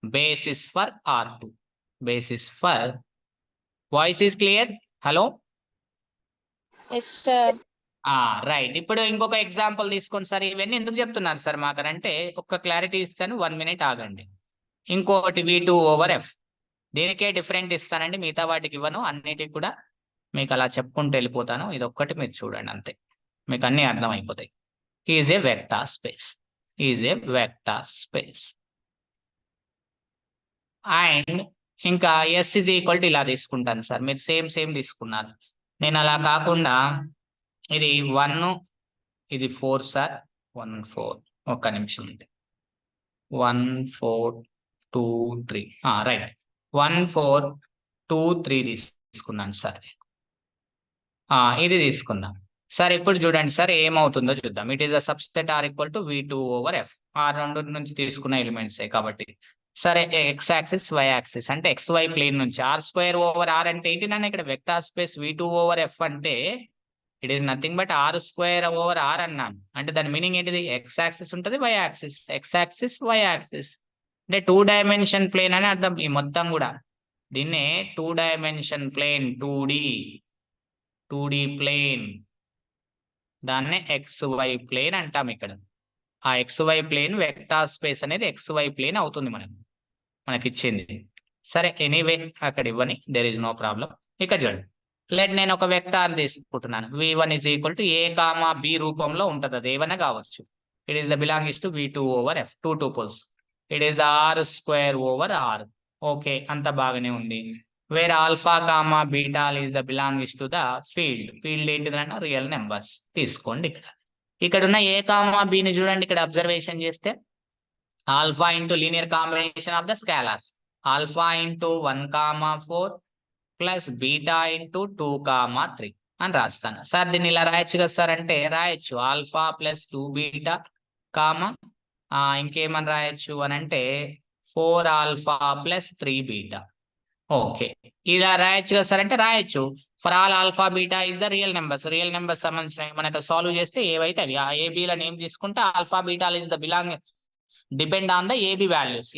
A: basis for R2. Basis for voice is clear? Hello?
D: Yes sir.
A: Right. ఇప్పుడు ఇంకొక ఎగ్జాంపుల్ తీసుకోండి సార్. ఇవన్నీ ఎందుకు చెప్తున్నారు సార్ మాకనంటే ఒక్క క్లారిటీ ఇస్తాను, 1 minute ఆగండి. ఇంకోటి V2 ఓవర్ ఎఫ్ దీనికే డిఫరెంట్ ఇస్తానండి, మిగతా వాటికి ఇవ్వను. అన్నిటికి కూడా మీకు అలా చెప్పుకుంటూ వెళ్ళిపోతాను. ఇది ఒక్కటి మీరు చూడండి అంతే, మీకు అన్ని అర్థమైపోతాయి. Is a vector space. Is a vector space. And ఇంకా S is equal to ఇలా తీసుకుంటాను సార్. మీరు సేమ్ తీసుకున్నారు. నేను అలా కాకుండా ఇది 1 ఇది 4 సార్. 1 4 ఒక్క నిమిషం అండి. 1 4 2 3 రైట్ 1 4 2 3 తీసుకున్నాను సార్. ఇది తీసుకుందాం సార్. ఇప్పుడు చూడండి సార్ ఏమవుతుందో చూద్దాం. It is a subset R equal to V2 over F. ఆ రెండు నుంచి తీసుకున్న ఎలిమెంట్సే కాబట్టి సరే ఎక్స్ యాక్సిస్ వై యాక్సిస్ అంటే XY ప్లేన్ నుంచి R² ఓవర్ R అంటే ఏంటి నన్ను ఇక్కడ vector space V2 over F అంటే it is nothing but R² over R అన్నాను. అంటే దాని మీనింగ్ ఏంటిది ఎక్స్ యాక్సిస్ ఉంటుంది, Y axis, X axis Y axis అంటే 2 dimension ప్లేన్ అని అర్థం. ఈ మొత్తం కూడా దీన్నే 2 dimension ప్లేన్ 2D ప్లేన్ దాన్నే XY ప్లేన్ అంటాం. ఇక్కడ ఆ XY ప్లేన్ వెక్టార్ స్పేస్ అనేది XY ప్లేన్ అవుతుంది మనకి ఇచ్చింది. సరే ఎనీవే అక్కడ ఇవ్వని, దెర్ ఈజ్ నో ప్రాబ్లం. ఇక్కడ చూడండి లెట్ నేను ఒక వెక్టార్ తీసుకుంటున్నాను. v1 is equal to a comma b రూపంలో ఉంటుంది. అది ఏమైనా కావచ్చు. It is the belongs to v2 over f, 2 tuples. It is the r square over r. Okay, అంత బాగానే ఉంది. Where alpha comma beta is the belongs to the field. Field ఏంటిదన్నా real numbers తీసుకోండి. ఇక్కడ ఉన్న ఏ కామా బిని చూడండి. ఇక్కడ observation చేస్తే alpha into linear combination of the scholars, alpha into 1,4 plus beta into 2,3 అని రాస్తాను. సార్ దీన్ని ఇలా రాయొచ్చు కదా సార్ అంటే రాయొచ్చు. ఆల్ఫా ప్లస్ 2 బీటా కామా ఇంకేమని రాయొచ్చు అని అంటే 4 ఆల్ఫా ప్లస్ 3 బీటా. ఓకే, ఇలా రాయొచ్చు కదా సార్ అంటే రాయొచ్చు. For all alpha beta is the real numbers. Real numbers సంబంధించిన మనకు సాల్వ్ చేస్తే ఏవైతే అవి ఆ ఏబీలను ఏం తీసుకుంటే alpha beta is the belong depend on the AB values.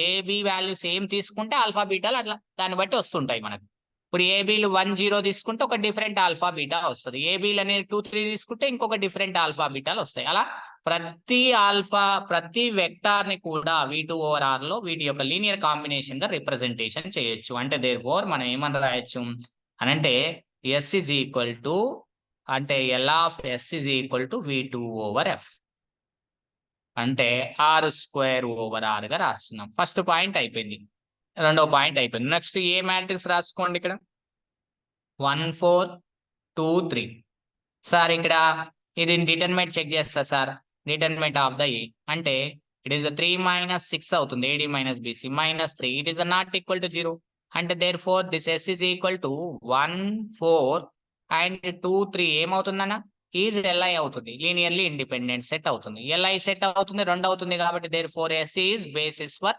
A: AB values ఏం తీసుకుంటే ఆల్ఫా బీటాలు అట్లా దాన్ని బట్టి వస్తుంటాయి మనకు. ఇప్పుడు ఏబీలు 1, 0 తీసుకుంటే ఒక డిఫరెంట్ ఆల్ఫా బీటా వస్తుంది. ఏబీలు అనేది 2, 3 తీసుకుంటే ఇంకొక డిఫరెంట్ ఆల్ఫా బీటాలు వస్తాయి. అలా ప్రతి వెక్టార్ ని కూడా v2 ఓవర్ r లో వీటి యొక్క లీనియర్ కాంబినేషన్ గా రిప్రజెంటేషన్ చేయొచ్చు. అంటే దేర్ఫోర్ మనం ఏమని రాయొచ్చు అని అంటే s is equal to అంటే L of s is equal to v2 over f అంటే r స్క్వేర్ ఓవర్ r గా రాస్తున్నాం. ఫస్ట్ పాయింట్ అయిపోయింది. రెండో పాయింట్ అయిపోయింది. నెక్స్ట్ ఏ మ్యాట్రిక్స్ రాసుకోండి. ఇక్కడ 1, 4, 2, 3. సార్ ఇక్కడ ఇది డిటర్మినెంట్ చెక్ చేస్తా సార్. డిటర్మినెంట్ ఆఫ్ ద ఏ అంటే ఇట్ ఈస్ 3 - 6 అవుతుంది. AD - BC -3. It is not equal to 0 అంటే therefore this s is equal to 1, 4 and 2, 3 ఏమవుతుందన్న ఈజ్ LI అవుతుంది. లీనియర్లీ ఇండిపెండెంట్ సెట్ అవుతుంది. LI సెట్ అవుతుంది 2 అవుతుంది కాబట్టి therefore S is basis for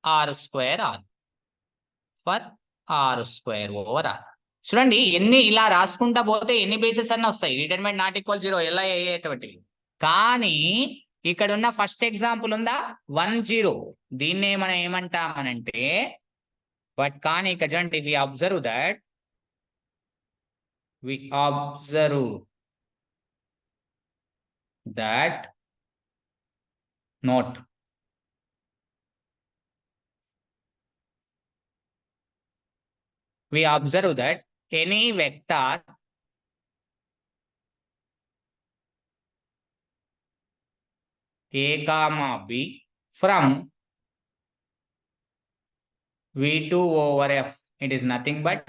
A: r square r for r square over r. చూడండి ఎన్ని ఇలా రాసుకుంటా పోతే ఎన్ని బేసిస్ అన్న వస్తాయి. Determinant not equal 0 LI అయ్యేటువంటివి. కానీ ఇక్కడ ఉన్న ఫస్ట్ ఎగ్జాంపుల్ ఉందా 1, 0 దీన్నే మనం ఏమంటామనంటే బట్ కానీ ఇక్కడ చూడండి we observe that note we observe that any vector a comma b from v2 over f, it is nothing but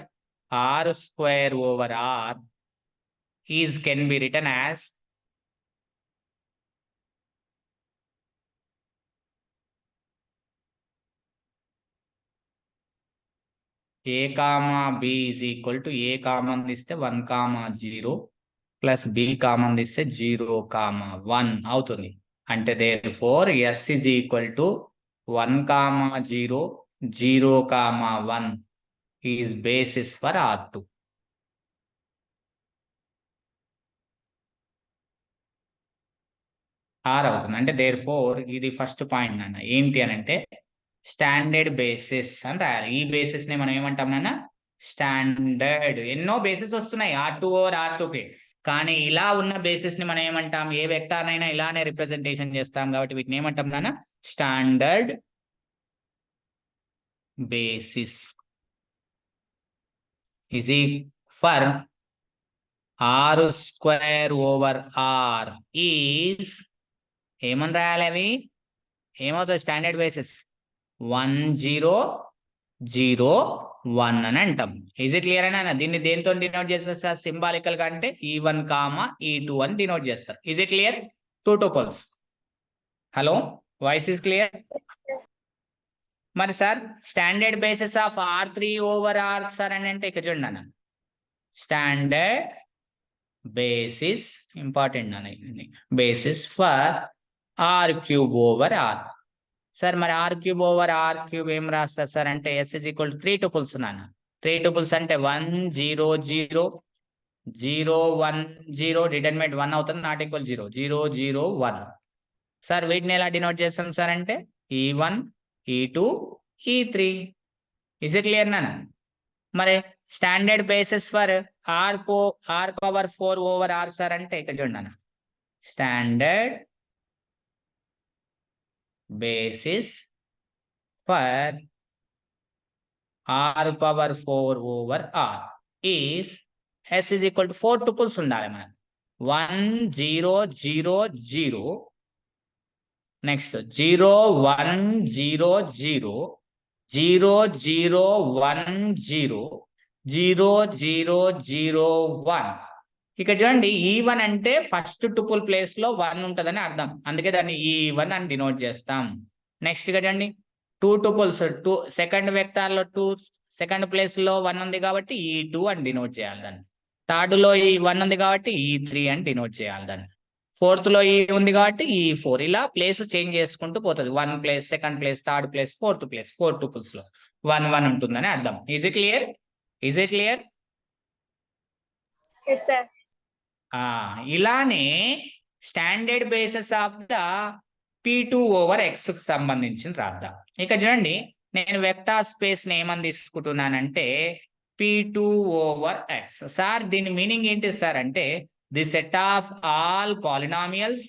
A: r square over r can be written as a comma b is equal to a common ఇస్తే 1, 0 plus b common ఇస్తే 0, 1 అవుతుంది. అంటే therefore s is equal to 1, 0, 0, 1 is basis for R2. R అవుతుంది. అంటే therefore ఇది first point నాన్న ఏంటి అని అంటే స్టాండర్డ్ బేసిస్ అని రాయాలి. ఈ బేసిస్ ని మనం ఏమంటాం నాన్న స్టాండర్డ్. ఎన్నో బేసిస్ వస్తున్నాయి R2 ఓవర్ R2కి. కానీ ఇలా ఉన్న బేసిస్ ని మనం ఏమంటాం ఏ వెక్టార్ అయినా ఇలానే రిప్రజెంటేషన్ చేస్తాం కాబట్టి వీటిని ఏమంటాం నాన్న standard basis is for r square over r is ఏమని రాయాలి అవి ఏమవుతుంది స్టాండర్డ్ బేసిస్ 1, 0, 0, 1 అని అంటాం. ఈజ్ ఇట్ క్లియర్ అని దీన్ని దేంతో డినోట్ చేస్తారు సార్ సింబాలికల్ గా అంటే E1, E2 అని డినోట్ చేస్తారు. Is it clear 2 tuples. Hello voice is clear? మరి sir standard basis of R3 over R sir అని అంటే ఇక్కడ చూడండి అన్న స్టాండర్డ్ బేసిస్ ఇంపార్టెంట్ అన్న basis for R³ over R. Sir మరి R³ ఓవర్ R³ ఏం రాస్తారు సార్ అంటే S is equal to 3 tuples నాన్న. 3 tuples అంటే 1, 0, 0, 0, 1, 0 డిటర్మినెంట్ 1 అవుతుంది నాట్ ఈక్వల్ 0, 0, 0, 1. సార్ వీటిని ఎలా డినోట్ చేస్తాం సార్ అంటే E1, E2, E3. Is it clear నాన్న? మరి standard basis for R power 4 over R sir అంటే ఇక్కడ చూడండి అన్న standard basis for R power 4 over R. Is S is equal to 4 tuples ఉండాలి మనకు 1 0 0 0 నెక్స్ట్ 0 1 0 0 0 0 1 0 0 0 0 1. ఇక్కడ చూడండి E1 అంటే ఫస్ట్ టుపుల్ ప్లేస్ లో 1 ఉంటుందని అర్థం, అందుకే దాన్ని E1 అని డినోట్ చేస్తాం. నెక్స్ట్ చూడండి 2 టుపుల్స్, 2 సెకండ్ వెక్టార్ లో 2 సెకండ్ ప్లేస్ లో 1 ఉంది కాబట్టి E2 అని డినోట్ చేయాలి దాన్ని. థర్డ్ లో E1 ఉంది కాబట్టి E3 అని డినోట్ చేయాలి దాన్ని. ఫోర్త్ లో E ఉంది కాబట్టి E4. ఇలా ప్లేస్ చేంజ్ చేసుకుంటూ పోతుంది. 1 place, second place, third place, fourth place, 4 tuples లో 1 1 ఉంటుందని అర్థం. Is it clear? Is it clear?
D: Yes, sir.
A: ఇలానే standard basis of the P2 over X కు సంబంధించి రాద్దాం. ఇక చూడండి నేను వెక్టార్ స్పేస్ ని ఏమని తీసుకుంటున్నానంటే P2 ఓవర్ X. సార్ దీని మీనింగ్ ఏంటి సార్ అంటే the set of all polynomials,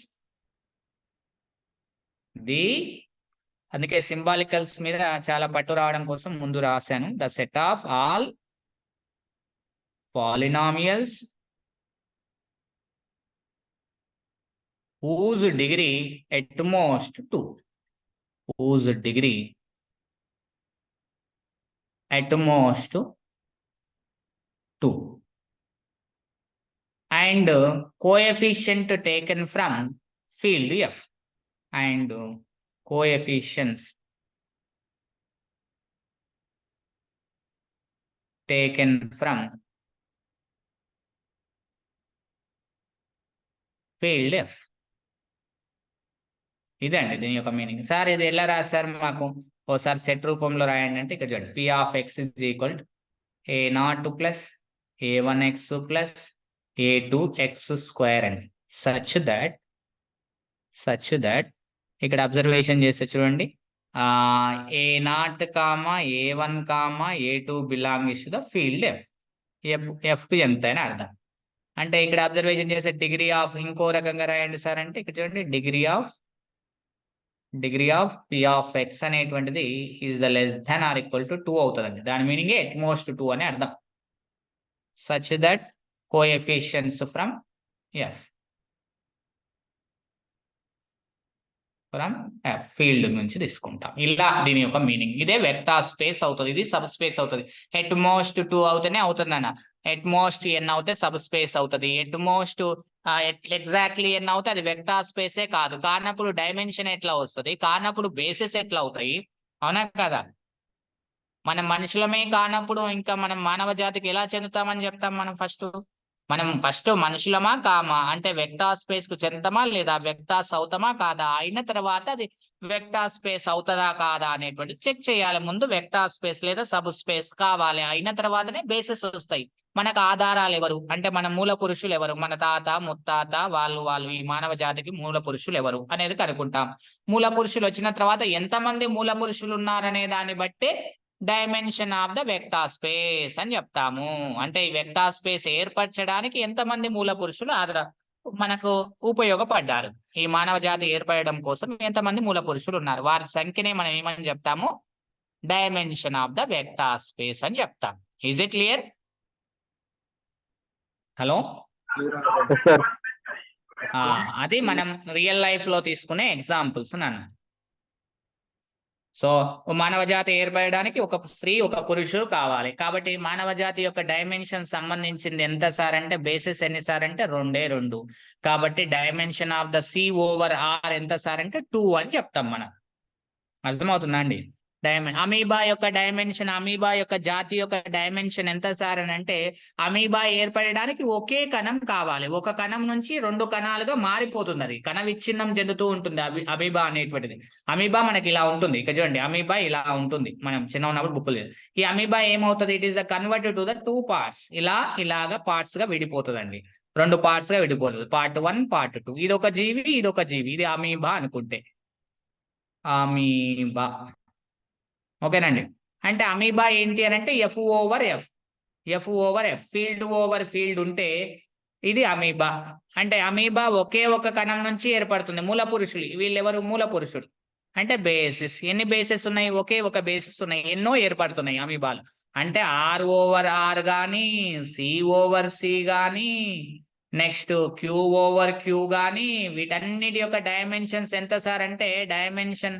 A: అందుకే సింబాలికల్స్ మీద చాలా పట్టు రావడం కోసం ముందు రాశాను. The set of all polynomials whose degree at most 2, whose degree at most 2, and coefficient taken from field F, and coefficients taken from field F. ఇదండి దీని యొక్క మీనింగ్. సార్ ఇది ఎలా రాశారు మాకు ఓసారి సెట్ రూపంలో రాయండి అంటే ఇక్కడ చూడండి P of X is equal to A0 plus A1X plus A2X square అండి. such that ఇక్కడ అబ్జర్వేషన్ చేస్తే చూడండి A0, A1, A2 belongs to the field F. F కు ఎంత అని అర్థం. అంటే ఇక్కడ అబ్జర్వేషన్ చేసే డిగ్రీ ఆఫ్ ఇంకో రకంగా రాయండి సార్ అంటే ఇక్కడ చూడండి degree of P of X అనేటువంటిది is the less than or equal to 2 అవుతుందండి. దాని మీనింగ్ ఎట్ మోస్ట్ 2 అని అర్థం. Such that coefficients from F field నుంచి తీసుకుంటాం. ఇలా దీని యొక్క మీనింగ్. ఇదే వెక్టార్ స్పేస్ అవుతుంది, ఇది సబ్ స్పేస్ అవుతుంది. ఎట్ మోస్ట్ 2 అవుతేనే అవుతుందన్న, ఎట్ మోస్ట్ n అవుతే సబ్ స్పేస్ అవుతుంది. ఎట్ మోస్ట్ ఎగ్జాక్ట్లీ n అవుతే అది వెక్టార్ స్పేసే కాదు. కానప్పుడు డైమెన్షన్ ఎట్లా వస్తుంది, కానప్పుడు బేసిస్ ఎట్లా అవుతాయి, అవునా కదా? మనం మనుషులమే కానప్పుడు ఇంకా మనం మానవ జాతికి ఎలా చెందుతామని చెప్తాం? మనం ఫస్ట్ మనుషులమా కామా అంటే వెక్టార్ స్పేస్ కు చెందుతామా లేదా వెక్టార్స్ అవుతామా కాదా, అయిన తర్వాత అది వెక్టార్ స్పేస్ అవుతుందా కాదా అనేటువంటి చెక్ చేయాలి. ముందు వెక్టార్ స్పేస్ లేదా సబ్ స్పేస్ కావాలి, అయిన తర్వాతనే బేసిస్ వస్తాయి. మనకు ఆధారాలు ఎవరు అంటే మన మూల పురుషులు ఎవరు, మన తాత ముత్తాత వాళ్ళు ఈ మానవ జాతికి మూల పురుషులు ఎవరు అనేది కనుక్కుంటాం. మూల పురుషులు వచ్చిన తర్వాత ఎంతమంది మూల పురుషులు ఉన్నారనే దాన్ని బట్టే dimension of the vector space అని చెప్తాము. అంటే ఈ వెక్టార్ స్పేస్ ఏర్పరచడానికి ఎంతమంది మూల పురుషులు మనకు ఉపయోగపడ్డారు, ఈ మానవ జాతి ఏర్పడడం కోసం ఎంతమంది మూల పురుషులు ఉన్నారు, వారి సంఖ్యనే మనం ఏమని చెప్తాము, dimension of the vector space అని చెప్తాం. Is it clear? హలో, అది మనం రియల్ లైఫ్ లో తీసుకునే ఎగ్జాంపుల్స్ అన్న. సో మానవ జాతి ఏర్పడడానికి ఒక స్త్రీ ఒక పురుషుడు కావాలి. కాబట్టి మానవ జాతి యొక్క డైమెన్షన్ సంబంధించింది ఎంత సార్ అంటే బేసిస్ ఎన్ని సార్ అంటే 2. కాబట్టి dimension of the C over R ఎంత సార్ అంటే 2 అని చెప్తాం మనం. అర్థమవుతుందా అండి? అమీబా యొక్క డైమెన్షన్, అమీబా యొక్క జాతి యొక్క డైమెన్షన్ ఎంత సార్ అని అంటే అమీబా ఏర్పడడానికి ఒకే కణం కావాలి. ఒక కణం నుంచి 2 కణాలుగా మారిపోతుంది, అది కణ విచ్ఛిన్నం చెందుతూ ఉంటుంది అమీబా అనేటువంటిది. అమీబా మనకి ఇలా ఉంటుంది, ఇక్కడ చూడండి అమీబా ఇలా ఉంటుంది, మనం చిన్న ఉన్నప్పుడు బుక్ లేదు. ఈ అమీబా ఏమవుతుంది, it is converted to the 2 parts. ఇలాగా పార్ట్స్ గా విడిపోతుందండి, 2 parts గా విడిపోతుంది. part 1 part 2. ఇది ఒక జీవి, ఇది ఒక జీవి, ఇది అమీబా అనుకుంటే అమీబా. ఓకేనండి. అంటే అమీబా ఏంటి అని అంటే F over F field over field ఉంటే ఇది అమీబా. అంటే అమీబా ఒకే ఒక కణం నుంచి ఏర్పడుతుంది. మూల పురుషులు వీళ్ళెవరు, మూల పురుషుడు. అంటే బేసిస్. ఎన్ని బేసెస్ ఉన్నాయి? ఒకే ఒక బేసిస్ ఉన్నాయి. ఎన్నో ఏర్పడుతున్నాయి అమీబాలు. అంటే R/R కానీ, C/C కానీ, నెక్స్ట్ Q/Q కానీ, వీటన్నిటి యొక్క డైమెన్షన్స్ ఎంత సార్ అంటే డైమెన్షన్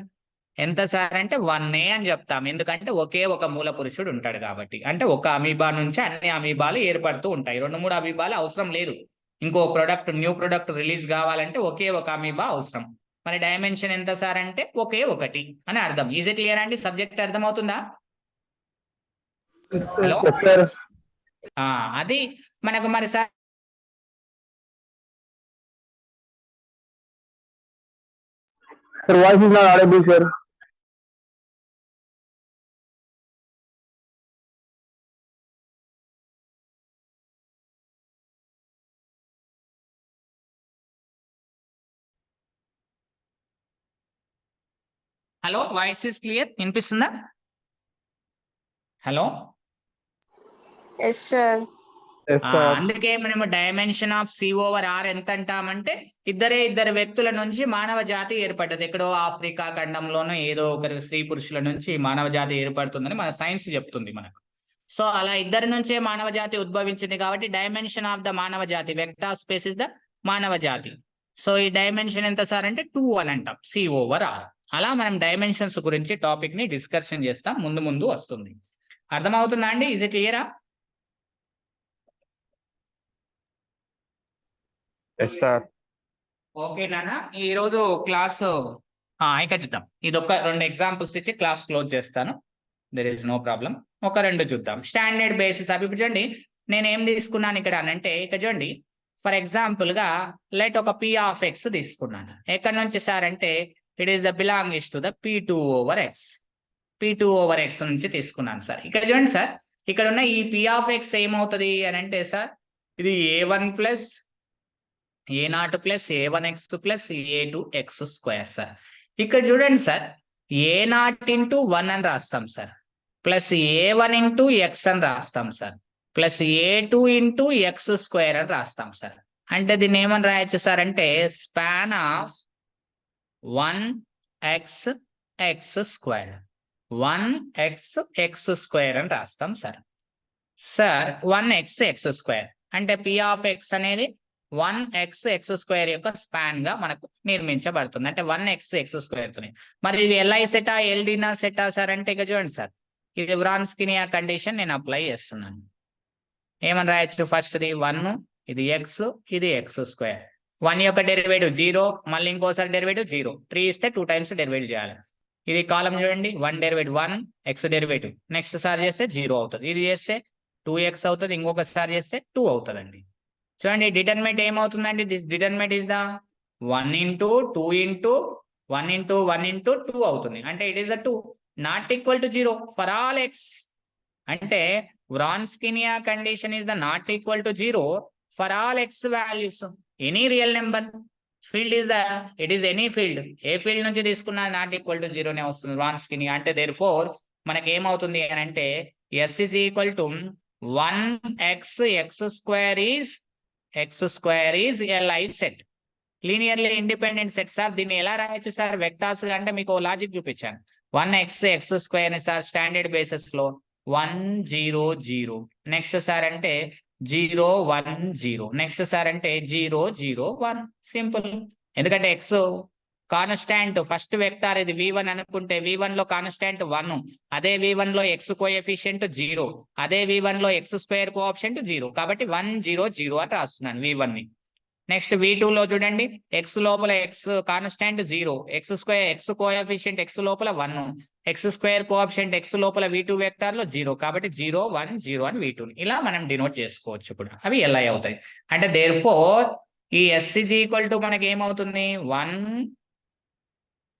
A: ఎంత సార్ అంటే 1 అని చెప్తాం. ఎందుకంటే ఒకే ఒక మూల పురుషుడు ఉంటాడు కాబట్టి. అంటే ఒక అమీబా నుంచి అన్ని అమీబాలు ఏర్పడుతూ ఉంటాయి. 2-3 అమీబాలు అవసరం లేదు. ఇంకో ప్రొడక్ట్, న్యూ ప్రొడక్ట్ రిలీజ్ కావాలంటే ఒకే ఒక అమీబా అవసరం. మరి డైమెన్షన్ ఎంత సార్ అంటే ఒకే ఒకటి అని అర్థం. ఈజీ క్లియర్ అండి? సబ్జెక్ట్ అర్థమవుతుందా? హలో, అది మనకు మరి sir
B: Sir, voice is not audible, sir.
A: Hello, voice is clear? వినిపిస్తుందా? Hello,
D: yes sir.
B: Yes, sir.
A: అందుకే మనము డైమెన్షన్ ఆఫ్ C/R ఎంత అంటామంటే ఇద్దరు వ్యక్తుల నుంచి మానవ జాతి ఏర్పడ్డది. ఎక్కడో ఆఫ్రికా ఖండంలోనో ఏదో ఒకరి స్త్రీ పురుషుల నుంచి మానవ జాతి ఏర్పడుతుందని మన సైన్స్ చెప్తుంది మనకు. సో అలా ఇద్దరి నుంచే మానవ జాతి ఉద్భవించింది కాబట్టి డైమెన్షన్ ఆఫ్ ద మానవ జాతి, వెక్టార్ స్పేస్ ఇస్ ద మానవ జాతి. సో ఈ డైమెన్షన్ ఎంత సార్ అంటే 2 అని అంటాం, C/R. అలా మనం డైమెన్షన్స్ గురించి టాపిక్ ని డిస్కషన్ చేస్తాం, ముందు వస్తుంది. అర్థమవుతుందా అండి? ఇజ్ ఇట్ క్లియరా?
B: Yes, sir.
A: ఓకే నాన్న, ఈ రోజు క్లాస్ ఇక చూద్దాం. ఇది ఒక 2 ఎగ్జాంపుల్స్ ఇచ్చి క్లాస్ క్లోజ్ చేస్తాను. There is no problem. ఒక 2 చూద్దాం. Standard basis. అవి ఇప్పుడు చూడండి, నేను ఏం తీసుకున్నాను ఇక్కడ అంటే ఇక చూడండి, ఫర్ ఎగ్జాంపుల్ గా లెట్ ఒక P(x) తీసుకున్నాను. ఎక్కడి నుంచి సార్ అంటే it is the belongs to the P2/x. P2/x నుంచి తీసుకున్నాను సార్. ఇక్కడ చూడండి సార్, ఇక్కడ ఉన్న ఈ P(x) ఏమవుతుంది అని అంటే సార్, ఇది A1 plus A0 plus A1x plus A2x² sir. ఇక్కడ చూడండి సార్, A0 ఇంటూ 1 అని రాస్తాం sir, plus A1 into x అని రాస్తాం sir, plus A2 into x² అని రాస్తాం సార్. అంటే దీన్ని ఏమని రాయొచ్చు సార్ అంటే span of 1x x², 1x x² అని రాస్తాం సార్. సార్ 1x x² అంటే P(x) అనేది 1x x² యొక్క స్పాన్ గా మనకు నిర్మించబడుతుంది. అంటే 1x x² తోనే. మరి ఇది LI సెటా LDనా సెటా సార్ అంటే ఇక చూడండి సార్, ఇది వ్రాన్స్కియన్ కండిషన్ నేను అప్లై చేస్తున్నాను. ఏమని రాయొచ్చు? ఫస్ట్ ది 1, ఇది x, ఇది x². 1 యొక్క డెరివేటివ్ 0, మళ్ళీ ఇంకోసారి డెరివేటివ్ 0. 3 ఇస్తే 2 టైమ్స్ డెరివేటివ్ చేయాలి. ఇది కాలం చూడండి, 1 డెరివేటివ్ 1, x డెరివేటివ్, నెక్స్ట్ సారి చేస్తే 0 అవుతుంది. ఇది చేస్తే 2x అవుతుంది, ఇంకొకసారి చేస్తే 2 అవుతుందండి. చూడండి, డిటర్మినెంట్ ఏమవుతుందండి? This determinant is the 1 into 2 into 1 into 1 into 2 అవుతుంది. అంటే it is the 2 not equal to 0 for all x. అంటే Wronskian condition is the not equal to 0 for all x values. Any real number. Field is the it is any field. A field నుంచి తీసుకున్నా not equal to 0 నే వస్తుంది వ్రాన్స్కియన్. అంటే there four మనకి ఏమవుతుంది అని అంటే s is equal to 1x x² is LI set, linearly independent set sir. దీన్ని ఎలా రాయొచ్చు సార్? వెక్టార్స్ అంటే మీకు లాజిక్ చూపించాను. 1x x² sir standard basis లో 1 0 0, నెక్స్ట్ సార్ అంటే 0 1 0, నెక్స్ట్ సార్ అంటే 0 0 1. సింపుల్. ఎందుకంటే x కాన్స్టాంట్, ఫస్ట్ వెక్టార్ ఇది V1 అనుకుంటే V1 లో కాన్స్టాంట్ 1, అదే V1 లో x కోఎఫిషియంట్ 0, అదే V1 లో x² కోఎఫిషియంట్ 0, కాబట్టి 1 0 0 అని రాస్తున్నాను V1 ని. నెక్స్ట్ V2 లో చూడండి, x లోపల x constant 0, x coefficient x లోపల 1, x² కోఎఫిషియంట్ x లోపల V2 వెక్టార్ లో 0, కాబట్టి 0 1 0 అని V2 ఇలా మనం డినోట్ చేసుకోవచ్చు. ఇప్పుడు అవి LI అవుతాయి. అంటే దేర్ ఫోర్ ఈ s is equal to మనకి ఏమవుతుంది?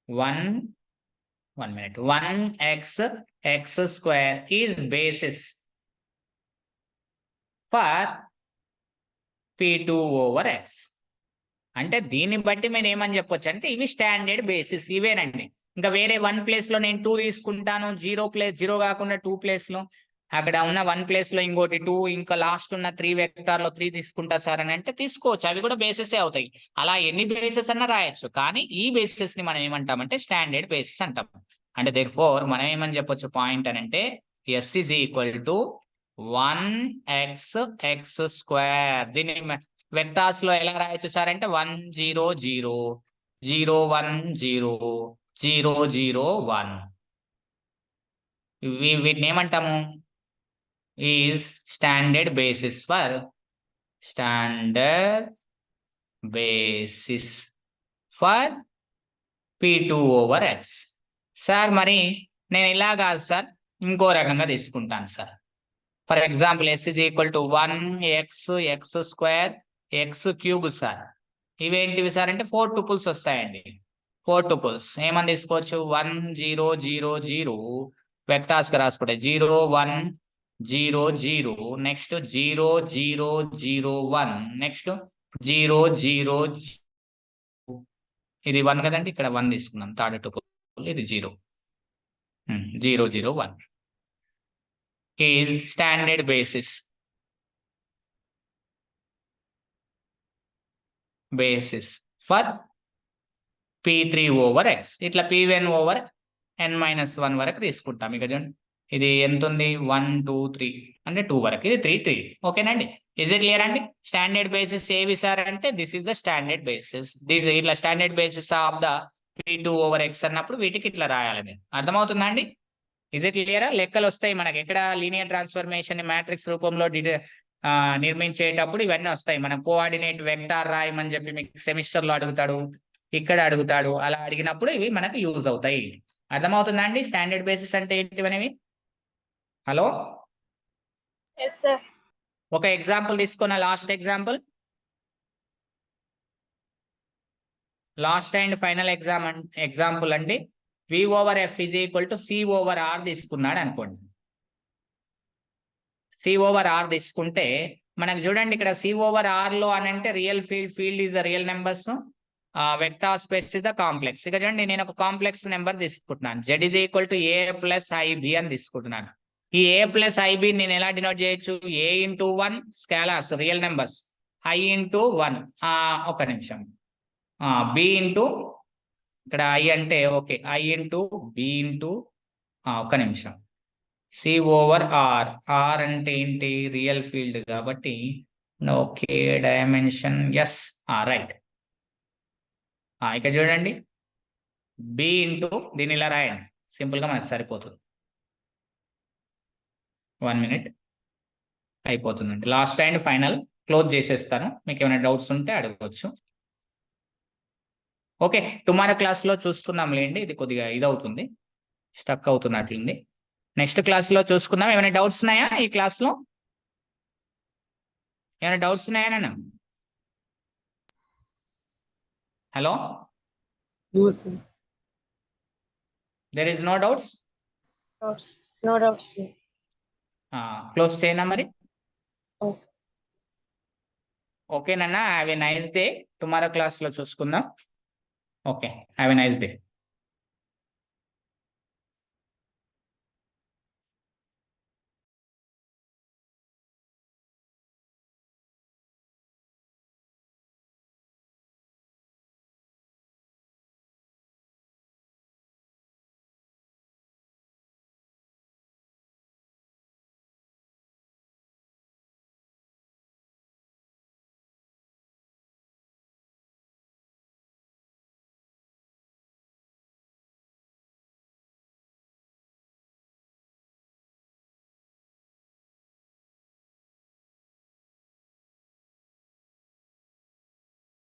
A: 1x x² is basis for P2/x. అంటే దీన్ని బట్టి మేము ఏమని చెప్పొచ్చు అంటే ఇవి స్టాండర్డ్ బేసిస్ ఇవేనండి. ఇంకా వేరే 1 ప్లేస్ లో నేను 2 తీసుకుంటాను, 0 కాకుండా 2 ప్లేస్ లో అక్కడ ఉన్న 1 ప్లేస్ లో ఇంకోటి 2, ఇంకా లాస్ట్ ఉన్న 3 వెక్టార్ లో 3 తీసుకుంటా సార్ అని అంటే తీసుకోవచ్చు, అవి కూడా బేసిస్ అవుతాయి. అలా ఎన్ని బేసిస్ అన్నా రాయొచ్చు, కానీ ఈ బేసిస్ ని మనం ఏమంటామంటే స్టాండర్డ్ బేసిస్ అంటాం. అంటే దేర్ఫోర్ మనం ఏమని చెప్పొచ్చు పాయింట్ అని అంటే S is equal to 1x(x²). దీన్ని వెక్టార్స్ లో ఎలా రాయొచ్చు సార్ అంటే 1 0 0 0 1 0 0 0 1. వీటిని ఏమంటాము is standard basis for P2/X. Sir మరి నేను ఇలా కాదు సార్, ఇంకో రకంగా తీసుకుంటాను sir. For example s is equal to 1x(x²) x³ sir. ఇవేంటివి సార్ అంటే 4 టూపుల్స్ వస్తాయండి. 4 టూపుల్స్ ఏమని తీసుకోవచ్చు 1 0 0 0 వెక్టార్స్ గా రాసుకుంటే 0 1 0 0 నెక్స్ట్ 0 0 0 1 నెక్స్ట్ 0 0 ఇది 1 కదండి, ఇక్కడ 1 తీసుకున్నాం థర్డ్ టూపుల్, ఇది 0 0 0 1 is standard basis for P3/X. ఇట్లా P1/n-1 వరకు తీసుకుంటాం. ఇక చూడండి ఇది ఎంత ఉంది 1 2 3 అంటే 2 వరకు, ఇది 3 3. ఓకేనండి, ఇజ్ ఇట్ క్లియర్ అండి? స్టాండర్డ్ బేసిస్ ఏవి సార్ అంటే this is the standard basis. This ఇట్లా standard basis of the P2/X అన్నప్పుడు వీటికి ఇట్లా రాయాలని అర్థమవుతుందా అండి? ఇజ్ ఇట్ క్లియరా? లెక్కలు వస్తాయి మనకి ఎక్కడ లీనియర్ ట్రాన్స్ఫర్మేషన్ మ్యాట్రిక్స్ రూపంలో నిర్మించేటప్పుడు ఇవన్నీ వస్తాయి. మనం కోఆర్డినేట్ వెక్టార్ రాయమని చెప్పి మీకు సెమిస్టర్ లో అడుగుతాడు, ఇక్కడ అడుగుతాడు, అలా అడిగినప్పుడు ఇవి మనకు యూజ్ అవుతాయి. అర్థమవుతుందా అండి స్టాండర్డ్ బేసిస్ అంటే ఏంటివనేవి? Hello,
D: Yes, sir.
A: ఒక ఎగ్జాంపుల్ తీసుకున్న లాస్ట్ అండ్ ఫైనల్ ఎగ్జాంపుల్ అండి. V/F is equal to C/R తీసుకున్నాడు అనుకోండి. C/R తీసుకుంటే మనకు చూడండి ఇక్కడ C/R లో అని అంటే real field is the real numbers, vector space is the complex. ఇక్కడ చూడండి నేను ఒక కాంప్లెక్స్ నెంబర్ తీసుకుంటున్నాను, Z is equal to A plus IB అని తీసుకుంటున్నాను. ఈ A plus IB నేను ఎలా డినోట్ చేయొచ్చు? A into 1 scalars real numbers, I into 1 ఒక నిమిషం, B into ఇక్కడ I అంటే okay I into B into ఒక్క నిమిషం C/R. R అంటే ఏంటి? రియల్ ఫీల్డ్ కాబట్టి ఓకే డైమెన్షన్ ఎస్ రైట్. ఇక్కడ చూడండి B ఇంటూ దీన్ని ఇలా రాయండి, సింపుల్ గా మనకు సరిపోతుంది. 1 minute అయిపోతుందండి. లాస్ట్ అండ్ ఫైనల్ క్లోజ్ చేసేస్తాను, మీకు ఏమైనా డౌట్స్ ఉంటే అడగవచ్చు. ఓకే, టుమారో క్లాస్ లో చూసుకుందాం లేండి, ఇది కొద్దిగా ఇదవుతుంది, స్టక్ అవుతున్నట్లుంది. నెక్స్ట్ క్లాస్ లో చూసుకుందాం. ఏమైనా డౌట్స్ ఉన్నాయా ఈ క్లాస్ లో? ఏమైనా డౌట్స్ ఉన్నాయా నాన్న? Hello, there is no doubts?
D: No doubts.
A: క్లోజ్ చేయనా మరి?
D: Okay.
A: ఓకే నాన్న, have a nice day. Tomorrow class లో చూసుకుందాం. Okay, have a nice day.